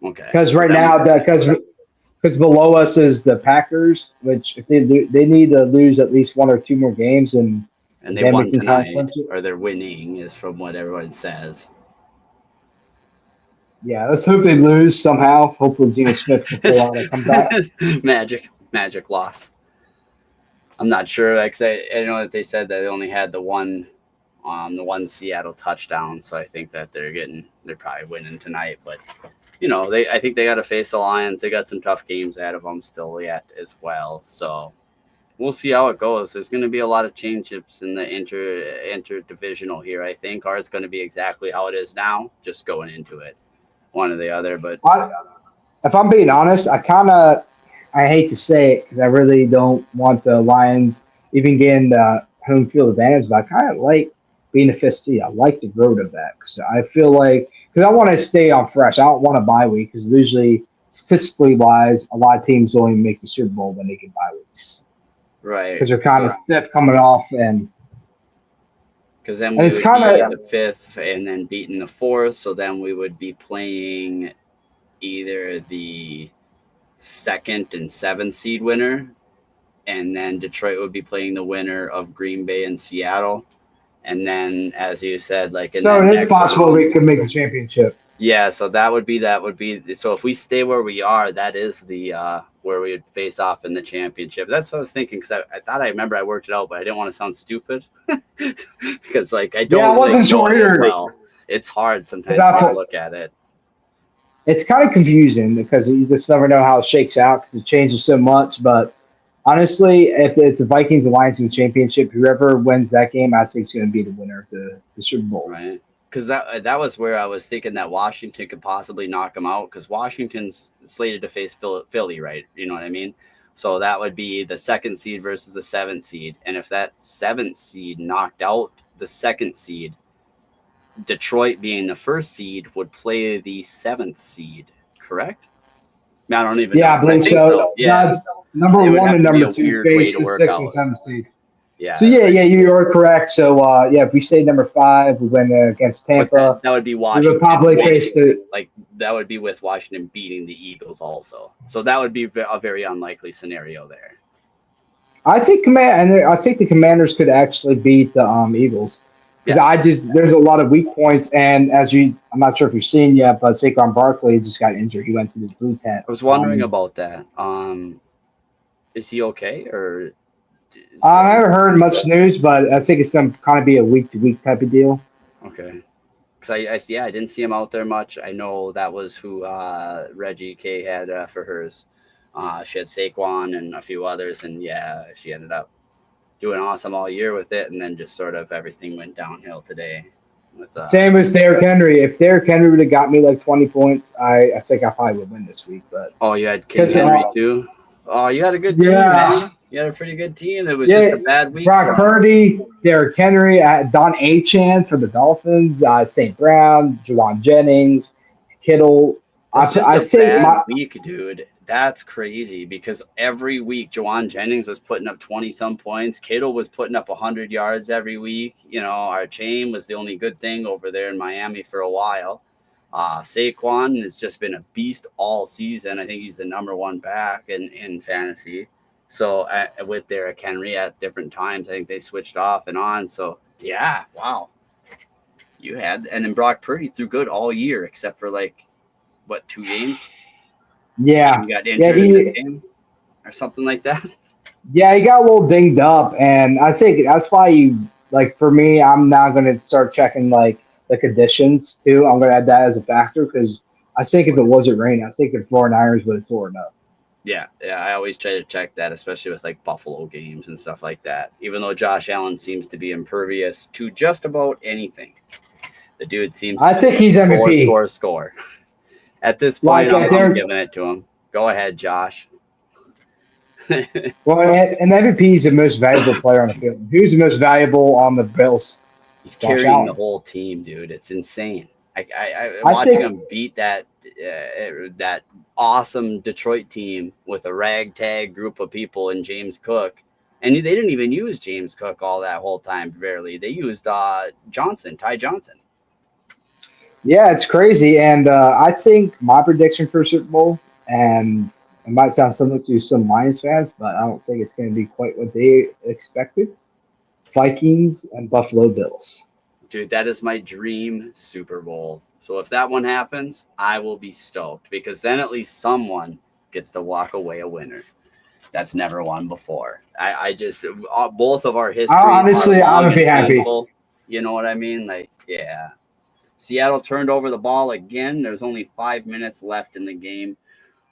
Okay. Because right now, because below us is the Packers, which if they need to lose at least 1 or 2 more games, and they then won we can kind tonight, of clinch it. or they're winning, is from what everyone says. Yeah, let's hope they lose somehow. Hopefully, Geno Smith can pull out a comeback. magic loss. I'm not sure. Like I know that they said that they only had the one Seattle touchdown, so I think that they're probably winning tonight. But I think they got to face the Lions. They got some tough games ahead of them still yet as well. So we'll see how it goes. There's going to be a lot of change-ups in the interdivisional here. I think ours going to be exactly how it is now, just going into it, one or the other. But if I'm being honest, I hate to say it because I really don't want the Lions even getting the home field advantage, but I kind of like being the 5th seed. I like the road of that because I feel like I want to stay on fresh. I don't want a bye week because usually, statistically wise, a lot of teams only make the Super Bowl when they get bye weeks. Right. Because they're kind of stiff coming off and. Because then we would be the 5th and then beating the 4th, so then we would be playing either the 2nd and 7th seed winner, and then Detroit would be playing the winner of Green Bay and Seattle, and then as you said, so it is possible we could make the championship. Yeah, so that would be so if we stay where we are, that is the where we would face off in the championship. That's what I was thinking because I thought I remember I worked it out, but I didn't want to sound stupid because I don't. Yeah, I wasn't sure either. Well, it's hard sometimes to look at it. It's kind of confusing because you just never know how it shakes out because it changes so much. But honestly, if it's the Vikings and Lions in the championship, whoever wins that game, I think is going to be the winner of the Super Bowl. Right. Because that was where I was thinking that Washington could possibly knock them out because Washington's slated to face Philly, right? You know what I mean? So that would be the 2nd seed versus the 7th seed. And if that 7th seed knocked out the 2nd seed, Detroit being the 1st seed would play the 7th seed, correct? I don't even know. I believe so. Yeah. Number 1 and number 2 face the 6th and 7th seed. Yeah. So you are correct. So if we stay number 5, we win against Tampa. That would be Washington. We would probably face that would be with Washington beating the Eagles also. So that would be a very unlikely scenario there. I think the Commanders could actually beat the Eagles because there's a lot of weak points, and I'm not sure if you've seen yet, but Saquon Barkley just got injured. He went to the blue tent. I was wondering about that. Is he okay or? I haven't heard much news, but I think it's going to kind of be a week-to-week type of deal. Okay. Because I didn't see him out there much. I know that was who Reggie K had for hers. She had Saquon and a few others, and she ended up doing awesome all year with it, and then just sort of everything went downhill today. Same as Derrick Henry. If Derrick Henry would have got me 20 points, I think I probably would win this week. But you had King Henry too. Oh, you had a good team, man. You had a pretty good team. It was just a bad week. Brock Purdy, Derrick Henry, Don Achan for the Dolphins, St. Brown, Juwan Jennings, Kittle. Bad week, dude. That's crazy because every week Juwan Jennings was putting up 20-some points. Kittle was putting up 100 yards every week. Our chain was the only good thing over there in Miami for a while. Saquon has just been a beast all season. I think he's the number 1 back in fantasy. So with Derrick Henry at different times, I think they switched off and on. So wow. And then Brock Purdy threw good all year except for 2 games? Yeah. He got injured in this game or something like that. Yeah, he got a little dinged up, and I think that's why for me, I'm now going to start checking the conditions too. I'm going to add that as a factor because I think if it wasn't raining, I think the 49ers would have torn up. Yeah, I always try to check that, especially with like Buffalo games and stuff like that. Even though Josh Allen seems to be impervious to just about anything, the dude seems I to think he's MVP. score. At this Like, point, I'm giving it to him. Go ahead, Josh. well, and MVP is the most valuable player on the field. Who's the most valuable on the Bills? He's Josh carrying the Allen. whole team, dude. It's insane. I I watching think him beat that awesome Detroit team with a ragtag group of people and James Cook, and they didn't even use James Cook all that whole time. Barely. They used Ty Johnson. yeah, it's crazy. And I think my prediction for Super Bowl, and it might sound similar to some Lions fans, but I don't think it's going to be quite what they expected. Vikings and Buffalo Bills. Dude, that is my dream Super Bowl. So if that one happens, I will be stoked because then at least someone gets to walk away a winner. That's never won before. I just both of our histories Honestly, are I long would be and happy. painful. You know what I mean? Like, yeah. Seattle turned over the ball again. There's only 5 minutes left in the game.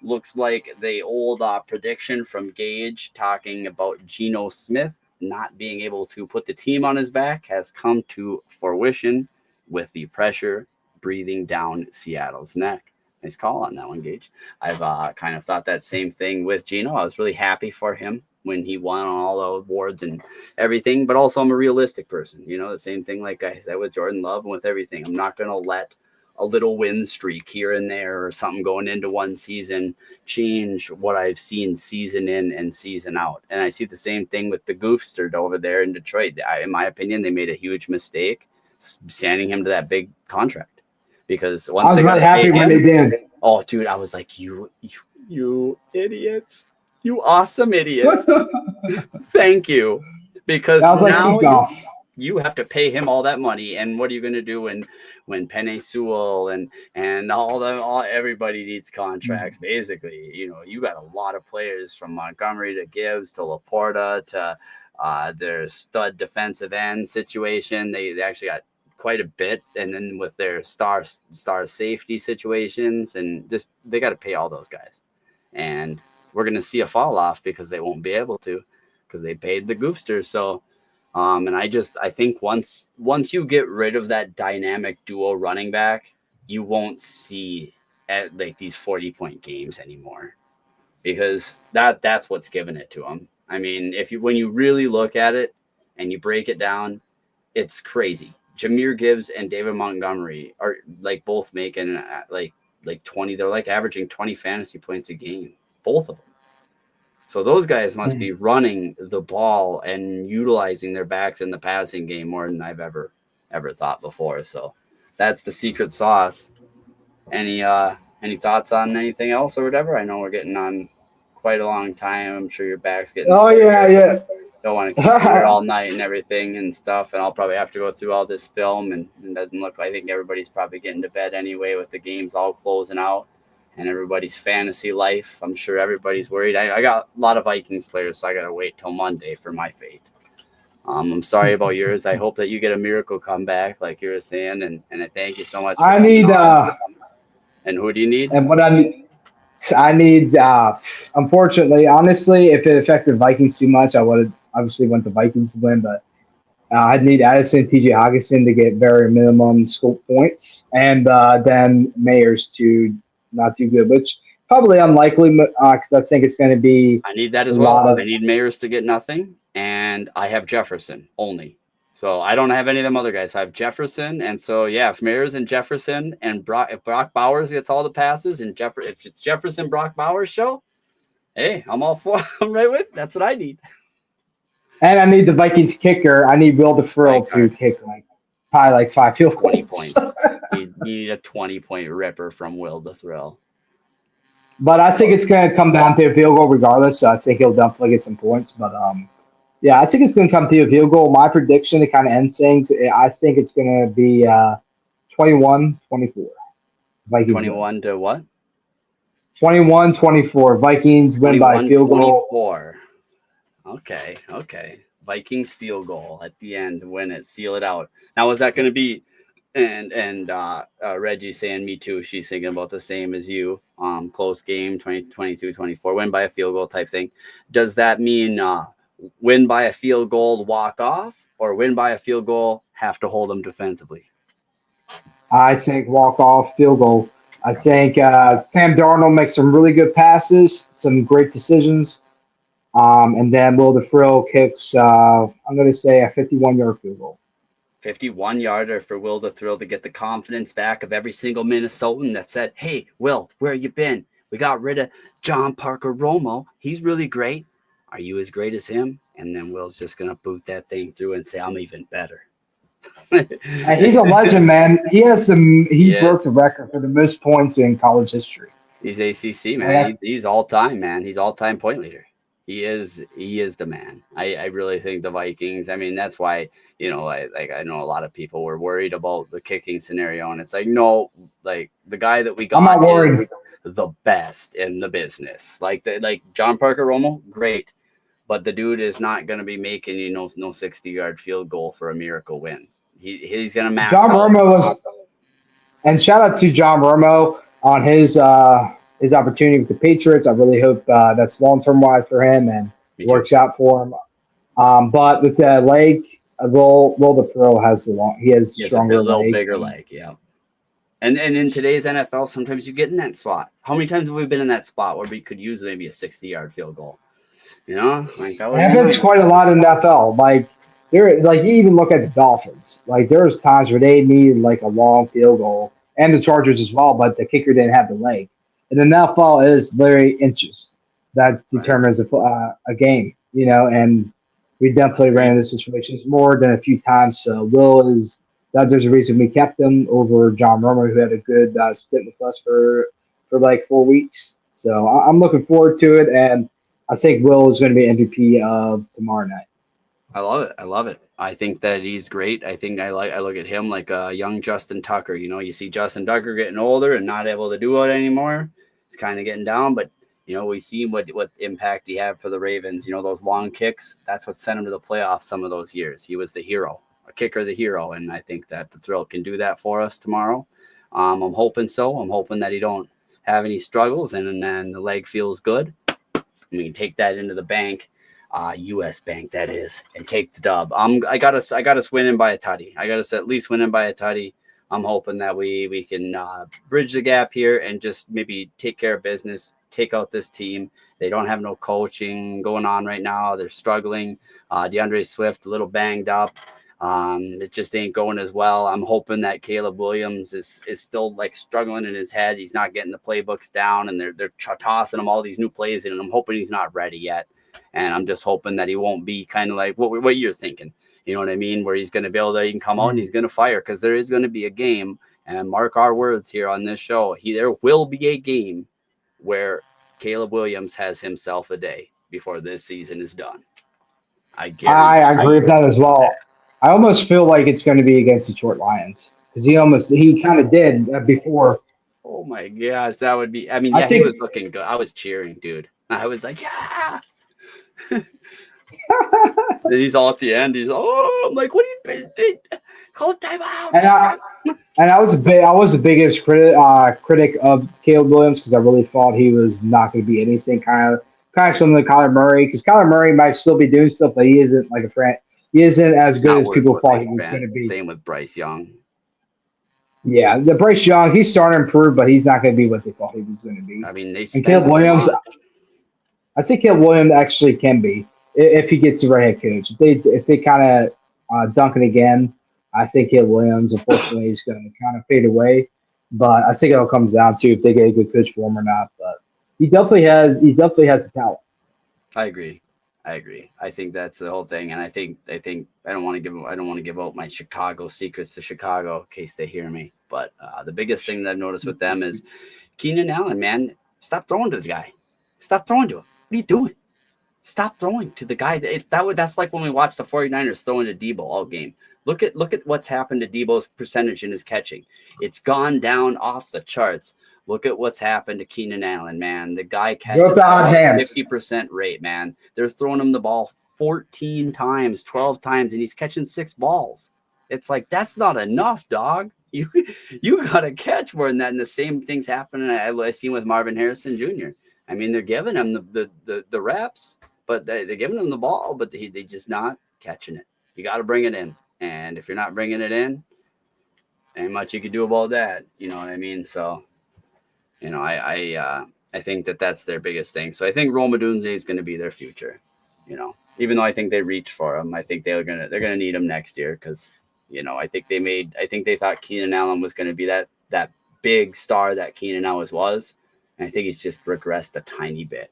Looks like the old prediction from Gage talking about Geno Smith not being able to put the team on his back has come to fruition with the pressure breathing down Seattle's neck. Nice call on that one, Gage. I've kind of thought that same thing with Geno. I was really happy for him when he won all the awards and everything, but also I'm a realistic person. You know, the same thing like I said with Jordan Love and with everything. I'm not going to let a little win streak here and there or something going into one season change what I've seen season in and season out. And I see the same thing with the Goofster over there in Detroit. In my opinion, they made a huge mistake sending him to that big contract because once I was they really got happy when they did. oh, dude, I was like, you idiots, you awesome idiots. Thank you. Because I was like, now keep off. you have to pay him all that money, and what are you going to do when Penei Sewell and all everybody needs contracts? Basically, you know, you got a lot of players from Montgomery to Gibbs to Laporta to their stud defensive end situation. They actually got quite a bit, and then with their star safety situations, and just they got to pay all those guys, and we're going to see a fall off because they won't be able to because they paid the Goofsters. So. And I think once you get rid of that dynamic duo running back, you won't see like these 40-point games anymore because that's what's giving it to them. I mean, when you really look at it and you break it down, it's crazy. Jahmyr Gibbs and David Montgomery are like both making like 20. They're like averaging 20 fantasy points a game, both of them. So those guys must be running the ball and utilizing their backs in the passing game more than I've ever thought before. So that's the secret sauce. Any thoughts on anything else or whatever? I know we're getting on quite a long time. I'm sure your back's getting Oh, yeah. Don't want to keep you here all night and everything and stuff. And I'll probably have to go through all this film and it doesn't look like I think everybody's probably getting to bed anyway with the games all closing out. And everybody's fantasy life. I'm sure everybody's worried. I got a lot of Vikings players, so I got to wait till Monday for my fate. I'm sorry about yours. I hope that you get a miracle comeback, like you were saying, and I thank you so much. I need. And who do you need? And what I need. Unfortunately, honestly, if it affected Vikings too much, I would have obviously want the Vikings to win, but I'd need Addison, T.J. Hockenson to get very minimum scope points, and then Mayers to not too good, which probably unlikely because I think it's going to be. I need that as well. I need Mayers to get nothing, and I have Jefferson only. So I don't have any of them other guys. I have Jefferson, and so yeah, if Mayers and Jefferson and if Brock Bowers gets all the passes, and if it's Jefferson Brock Bowers show, hey, I'm all for. I'm right with. That's what I need. And I need the Vikings kicker. I need Will DeFrill to kick probably like 5 field goals. 20 points. You need a 20-point ripper from Will DeFrill. But I think it's going to come down to a field goal regardless. So I think he'll definitely get some points. But yeah, I think it's going to come to a field goal. My prediction to kind of end things, I think it's going to be 21-24. Vikings 21 to what? 21-24. Vikings win by field goal. 24. Okay. Vikings field goal at the end, win it, seal it out. Now, is that going to be And Reggie saying me too. She's thinking about the same as you. Close game, 22-24, win by a field goal type thing. Does that mean win by a field goal, walk off, or win by a field goal, have to hold them defensively? I think walk off field goal. I think Sam Darnold makes some really good passes, some great decisions, and then Will DeFrill kicks. I'm going to say a 51-yard field goal. 51-yarder for Will DeFrill to get the confidence back of every single Minnesotan that said, "Hey, Will, where you been? We got rid of John Parker Romo. He's really great. Are you as great as him?" And then Will's just going to boot that thing through and say, "I'm even better." And he's a legend, man. He has some. He Yes. broke the record for the most points in college history. He's ACC, man. He's all time, man. He's all time point leader. He is the man. I really think the Vikings. I mean, that's why, you know, I know a lot of people were worried about the kicking scenario, and it's like, no, like the guy that we got I'm not worried. is the best in the business. Like John Parker Romo, great, but the dude is not going to be making, you know, no 60-yard field goal for a miracle win. He's going to max John out. Romo was, and shout out to John Romo on his opportunity with the Patriots. I really hope that's long term wise for him and works out for him. But with the leg, Will DeFrill has he has stronger a little leg. bigger leg, yeah. And in today's NFL, sometimes you get in that spot. How many times have we been in that spot where we could use maybe a 60-yard field goal? You know, like that happens quite a lot in the NFL. Like you even look at the Dolphins. Like there's times where they need like a long field goal, and the Chargers as well, but the kicker didn't have the leg. And the NFL is literally inches that determines a game. You know, and we definitely ran into situations more than a few times. So Will is that there's a reason we kept him over John Romer, who had a good stint with us for like 4 weeks. So I'm looking forward to it, and I think Will is going to be MVP of tomorrow night. I love it. I think that he's great. I think I look at him like a young Justin Tucker. You know, you see Justin Tucker getting older and not able to do it anymore. It's kind of getting down, but you know, we see what impact he had for the Ravens. You know, those long kicks, that's what sent him to the playoffs some of those years. He was the hero, a kicker, the hero. And I think that the Thrill can do that for us tomorrow. I'm hoping so. I'm hoping that he don't have any struggles and then the leg feels good. We can take that into the bank, U.S. Bank that is, and take the dub. I got us winning by a tutty. I got us at least winning by a tutty. I'm hoping that we can bridge the gap here and just maybe take care of business, take out this team. They don't have no coaching going on right now. They're struggling. DeAndre Swift a little banged up. It just ain't going as well. I'm hoping that Caleb Williams is still like struggling in his head. He's not getting the playbooks down, and they're tossing him all these new plays in, and I'm hoping he's not ready yet. And I'm just hoping that he won't be kind of like what you're thinking. You know what I mean? Where he's going to be able to, he can come out and he's going to fire, because there is going to be a game, and mark our words here on this show, there will be a game where Caleb Williams has himself a day before this season is done. I agree with that as well. I almost feel like it's going to be against the Detroit Lions, because he kind of did before. Oh my gosh, that would be. I mean, yeah, he was looking good. I was cheering, dude. I was like, yeah. Then he's all at the end. He's I'm like, what do you been? Call a timeout. And I was the biggest critic of Caleb Williams, because I really thought he was not going to be anything kind of similar to Kyler Murray, because Kyler Murray might still be doing stuff, but he isn't like a friend. He isn't as good as people thought he was going to be. Same with Bryce Young. Yeah, the Bryce Young, he's starting to improve, but he's not going to be what they thought he was going to be. I mean, and Caleb Williams, I think Caleb Williams actually can be, if he gets the right head coach. If they kind of dunk it again, I think Caleb Williams, unfortunately, is going to kind of fade away. But I think it all comes down to if they get a good coach for him or not. But he definitely has the talent. I agree. I think that's the whole thing, and I think I don't want to give out my Chicago secrets to Chicago in case they hear me. But the biggest thing that I've noticed with them is Keenan Allen. Man, stop throwing to the guy. Stop throwing to him. What are you doing? Stop throwing to the guy. That's like when we watched the 49ers throwing to Debo all game. Look at what's happened to Debo's percentage in his catching. It's gone down off the charts. Look at what's happened to Keenan Allen, man. The guy catches 50% rate, man. They're throwing him the ball 14 times, 12 times, and he's catching 6 balls. It's like, that's not enough, dog. you got to catch more than that. And the same thing's happening. I seen with Marvin Harrison Jr. I mean, they're giving him the reps, but they're giving him the ball, but they just not catching it. You got to bring it in, and if you're not bringing it in, ain't much you can do about that. You know what I mean? So, you know, I think that's their biggest thing. So I think Rome Odunze is going to be their future. You know, even though I think they reached for him, I think they're gonna need him next year because, you know, I think they thought Keenan Allen was going to be that big star that Keenan always was, and I think he's just regressed a tiny bit.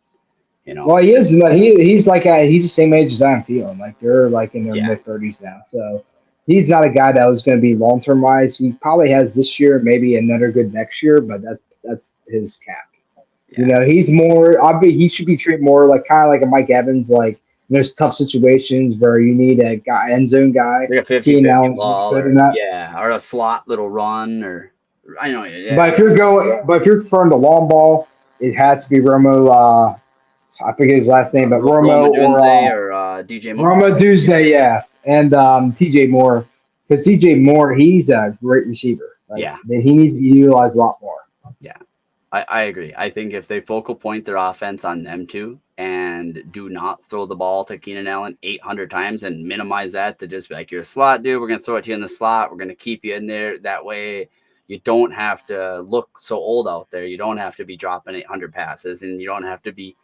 You know, Well, he is. He's like he's the same age as I'm feeling. Like they're like in their Yeah. mid-30s now, so he's not a guy that was going to be long-term wise. He probably has this year, maybe another good next year, but that's his cap. You know, he's more. He should be treated more like kind of like a Mike Evans. Like there's tough situations where you need a guy, end zone guy. like a 50-50 ball, or or a slot little run, or I know, But if you're throwing the long ball, it has to be Romo. I forget his last name, but Roma Romo Dunze or DJ Moore. Romo Tuesday, yes, and TJ Moore, because TJ Moore, he's a great receiver. Like, he needs to be utilized a lot more. Yeah, I agree. I think if they focal point their offense on them two and do not throw the ball to Keenan Allen 800 times and minimize that to just be like, you're a slot dude, we're going to throw it to you in the slot, we're going to keep you in there. That way you don't have to look so old out there. You don't have to be dropping 800 passes, and you don't have to be,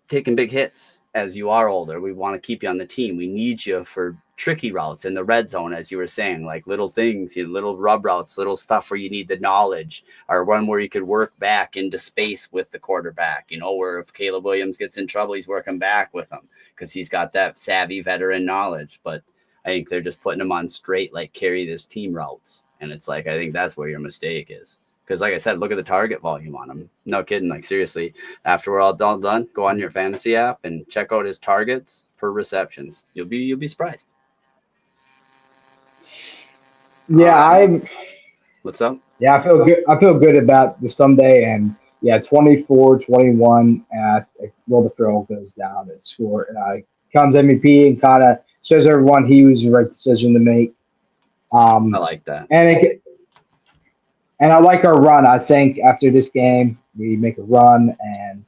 taking big hits as you are older. We want to keep you on the team. We need you for tricky routes in the red zone, as you were saying, like little things, little rub routes, little stuff where you need the knowledge, or one where you could work back into space with the quarterback, where if Caleb Williams gets in trouble, he's working back with him because he's got that savvy veteran knowledge. But I think they're just putting him on straight, like carry this team routes. And it's like, I think that's where your mistake is. Because like I said, look at the target volume on him. No kidding. Like seriously, after we're all done, go on your fantasy app and check out his targets per receptions. You'll be surprised. Yeah, what's up? Yeah, I feel good about the Sunday, and 24-21 as Will the Thrill goes down and score comes MVP and kind of shows everyone he was the right decision to make. I like that. And I like our run. I think after this game, we make a run, and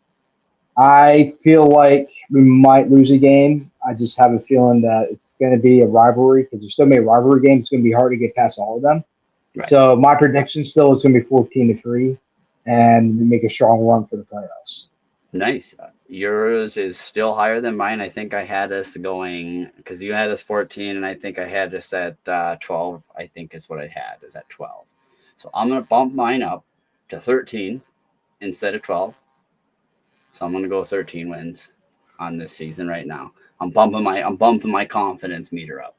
I feel like we might lose a game. I just have a feeling that it's going to be a rivalry because there's so many rivalry games. It's going to be hard to get past all of them. Right. So my prediction still is going to be 14-3, and we make a strong run for the playoffs. Nice. Yours is still higher than mine. I think I had us going because you had us 14, and I think I had us at 12. I think is what I had is at 12. So I'm going to bump mine up to 13 instead of 12. So I'm going to go 13 wins on this season right now. I'm bumping my confidence meter up.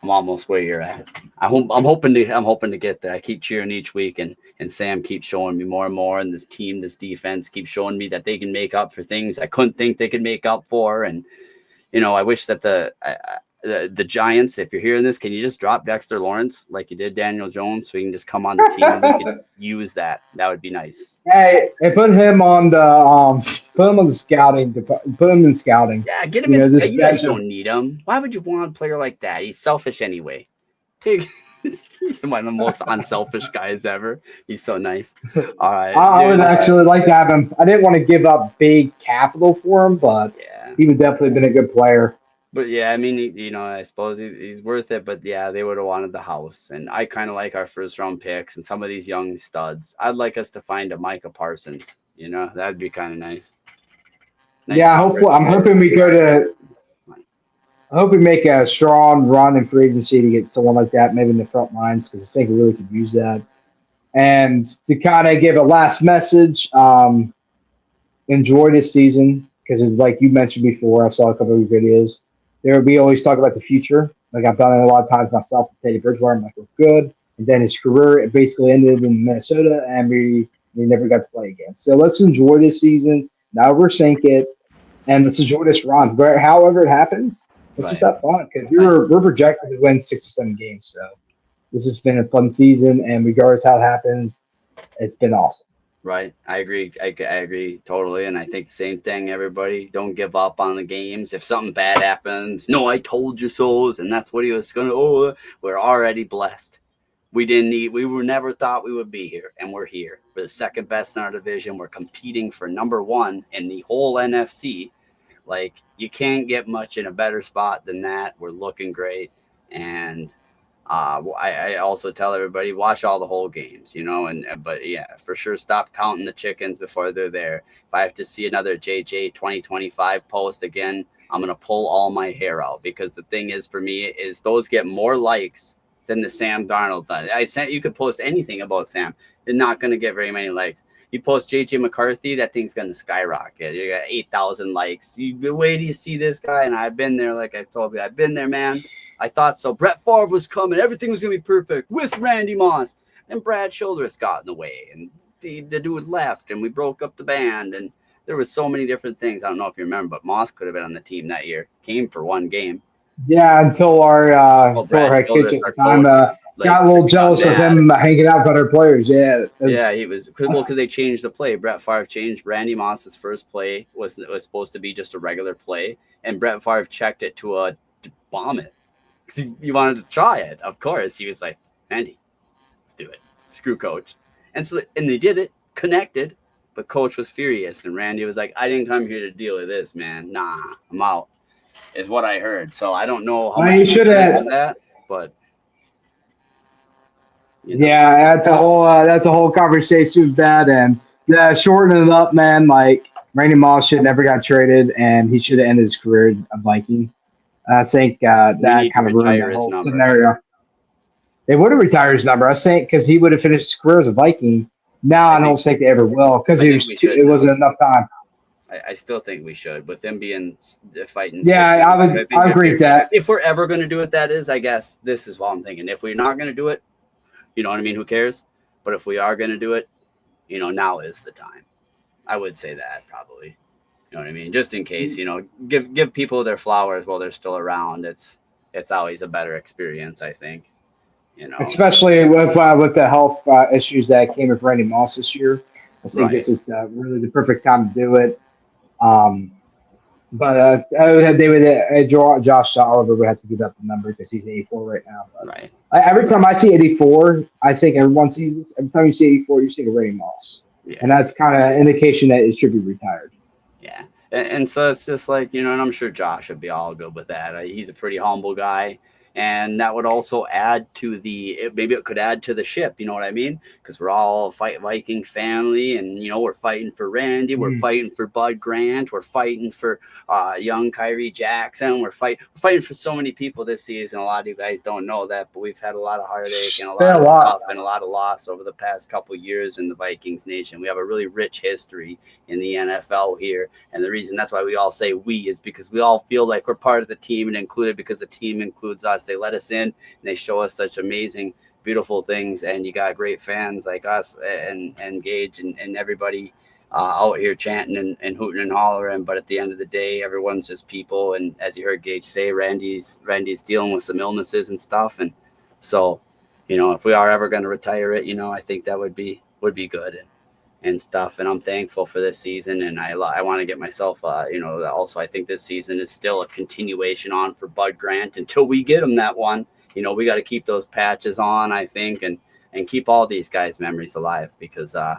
I'm almost where you're at. I'm hoping to get there. I keep cheering each week, and Sam keeps showing me more and more, and this team, this defense keeps showing me that they can make up for things I couldn't think they could make up for. And I wish that the Giants, if you're hearing this, can you just drop Dexter Lawrence like you did Daniel Jones so he can just come on the team and we can use that? That would be nice. Hey, put him on the scouting. Put him in scouting. Yeah, get him in. You guys don't need him. Why would you want a player like that? He's selfish anyway. He's one of the most unselfish guys ever. He's so nice. All right. I would actually like to have him. I didn't want to give up big capital for him, but he would definitely been a good player. But yeah, I mean, I suppose he's worth it. But yeah, they would have wanted the house, and I kind of like our first round picks and some of these young studs. I'd like us to find a Micah Parsons. That'd be kind of nice. Hopefully, I'm hoping we go to. I hope we make a strong run in free agency to get someone like that, maybe in the front lines, because I think we really could use that. And to kind of give a last message, enjoy this season because, like you mentioned before, I saw a couple of your videos. We always talk about the future. Like I've done it a lot of times myself with Teddy Bridgewater. I'm like, we're good. And then his career, it basically ended in Minnesota, and we never got to play again. So let's enjoy this season. Now overthink it, and let's enjoy this run. However it happens, let's just have fun because we're projected to win 6 or 7 games. So this has been a fun season, and regardless how it happens, it's been awesome. Right. I agree. I agree totally. And I think the same thing, everybody. Don't give up on the games. If something bad happens, no, I told you so. And that's what he was going to, we're already blessed. We were never thought we would be here. And we're here. We're the second best in our division. We're competing for number one in the whole NFC. Like, you can't get much in a better spot than that. We're looking great. And I also tell everybody, watch all the whole games, but yeah, for sure, stop counting the chickens before they're there. If I have to see another JJ 2025 post again, I'm going to pull all my hair out, because the thing is, for me, is those get more likes than the Sam Darnold. You could post anything about Sam. You're not going to get very many likes. You post JJ McCarthy, that thing's going to skyrocket. You got 8,000 likes. Wait till you see this guy. And I've been there, like I told you, I've been there, man. I thought so. Brett Favre was coming. Everything was going to be perfect with Randy Moss. And Brad Childress got in the way. And the dude left. And we broke up the band. And there was so many different things. I don't know if you remember, but Moss could have been on the team that year. Came for one game. Yeah, until our head coach at the time got a little jealous of him hanging out with other players. Yeah, he was because they changed the play. Brett Favre changed Randy Moss's first play was supposed to be just a regular play, and Brett Favre checked it to bomb it. He wanted to try it, of course. He was like, Andy, let's do it. Screw coach. And they did it, connected, but coach was furious. And Randy was like, I didn't come here to deal with this, man. Nah, I'm out, is what I heard. So I don't know how much should have that, but yeah, that's a whole conversation with that. And yeah, shortening it up, man, like Randy Moss should never got traded, and he should have ended his career a Viking. I think that kind of ruined the whole scenario. They would have retired his number, I think, because he would have finished his career as a Viking. Now I don't think they ever will, because it wasn't enough time. I still think we should, with him being fighting. Yeah, I agree with that. If we're ever going to do it, that is, I guess, this is what I'm thinking. If we're not going to do it, you know what I mean? Who cares? But if we are going to do it, now is the time. I would say that probably. You know what I mean? Just in case, give people their flowers while they're still around. It's always a better experience, I think. Especially with the health issues that came with Randy Moss this year. I think this is really the perfect time to do it. But Josh Oliver would have to give up the number because he's 84 right now. But right. Every time I see 84, I think every time you see 84, you see a Randy Moss. Yeah. And that's kind of an indication that it should be retired. Yeah. And so it's just like, and I'm sure Josh would be all good with that. He's a pretty humble guy. And that would also add to maybe it could add to the ship, you know what I mean? Because we're all Viking family, and, we're fighting for Randy. We're fighting for Bud Grant. We're fighting for young Kyrie Jackson. We're fighting for so many people this season. A lot of you guys don't know that, but we've had a lot of heartache and a lot of loss over the past couple of years in the Vikings nation. We have a really rich history in the NFL here. And the reason that's why we all say we is because we all feel like we're part of the team and included because the team includes us. They let us in and they show us such amazing, beautiful things. And you got great fans like us and Gage and everybody out here chanting and hooting and hollering. But at the end of the day, everyone's just people. And as you heard Gage say, Randy's dealing with some illnesses and stuff. And so, if we are ever going to retire it, I think that would be good and stuff. And I'm thankful for this season. And I want to get myself, also I think this season is still a continuation on for Bud Grant until we get him that one. We got to keep those patches on, I think, and keep all these guys' memories alive because, I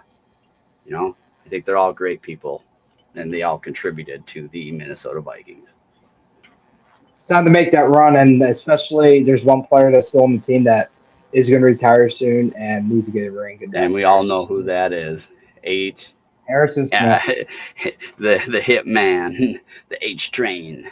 think they're all great people and they all contributed to the Minnesota Vikings. It's time to make that run. And especially there's one player that's still on the team that is going to retire soon and needs to get a ring. And we all know who that is. Harrison Smith. Yeah, the hit man, the H train,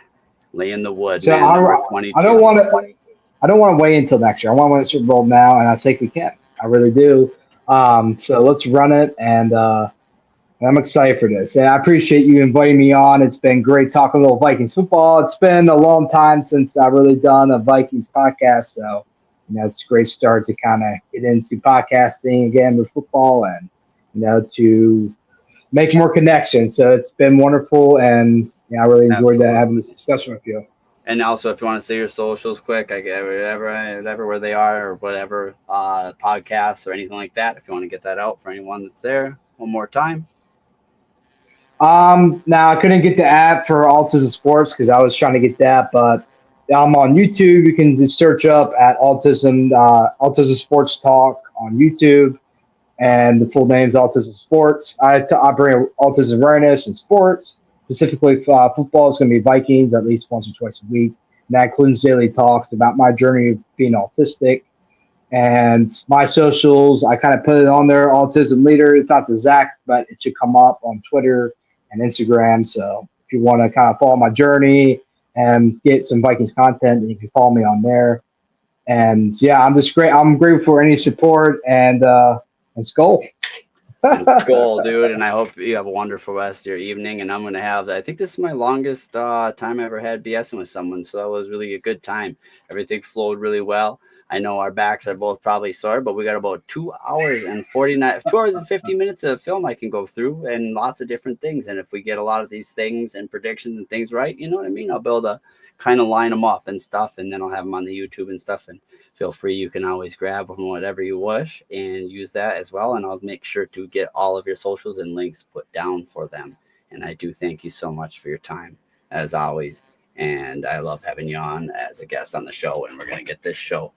lay in the wood. So man, I don't want to wait until next year. I want to win the Super Bowl now, and I think we can. I really do. So let's run it, and I'm excited for this. Yeah, I appreciate you inviting me on. It's been great talking a little Vikings football. It's been a long time since I've really done a Vikings podcast, so it's a great start to kind of get into podcasting again with football and to make more connections. So it's been wonderful, and I really enjoyed having this discussion with you. And also, if you want to say your socials quick, whatever where they are or whatever podcasts or anything like that, if you want to get that out for anyone that's there, one more time. Now I couldn't get the app for Autism Sports because I was trying to get that, but I'm on YouTube. You can just search up at Autism Sports Talk on YouTube, and the full name is Autism Sports. I bring autism awareness in sports, specifically football. Is going to be Vikings at least once or twice a week, and that includes daily talks about my journey of being autistic. And my socials, I kind of put it on there, Autism Leader. It's not the Zach, but it should come up on Twitter and Instagram. So if you want to kind of follow my journey and get some Vikings content, then you can follow me on there. And yeah, I'm just great. I'm grateful for any support and Skull. It's cool, dude. And I hope you have a wonderful rest of your evening. And I'm going to have, I think this is my longest time I ever had BSing with someone. So that was really a good time. Everything flowed really well. I know our backs are both probably sore, but we got about 2 hours and 50 minutes of film I can go through and lots of different things. And if we get a lot of these things and predictions and things right, you know what I mean? I'll be able to kind of line them up and stuff. And then I'll have them on the YouTube and stuff. And feel free, you can always grab from whatever you wish and use that as well. And I'll make sure to get all of your socials and links put down for them. And I do thank you so much for your time, as always. And I love having you on as a guest on the show. And we're going to get this show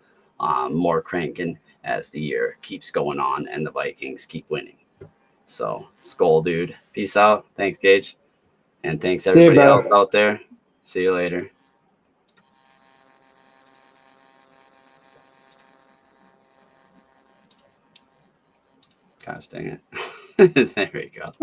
more cranking as the year keeps going on and the Vikings keep winning. So, Skull, dude. Peace out. Thanks, Gage. And thanks, everybody else out there. See you later. Gosh dang it. There we go.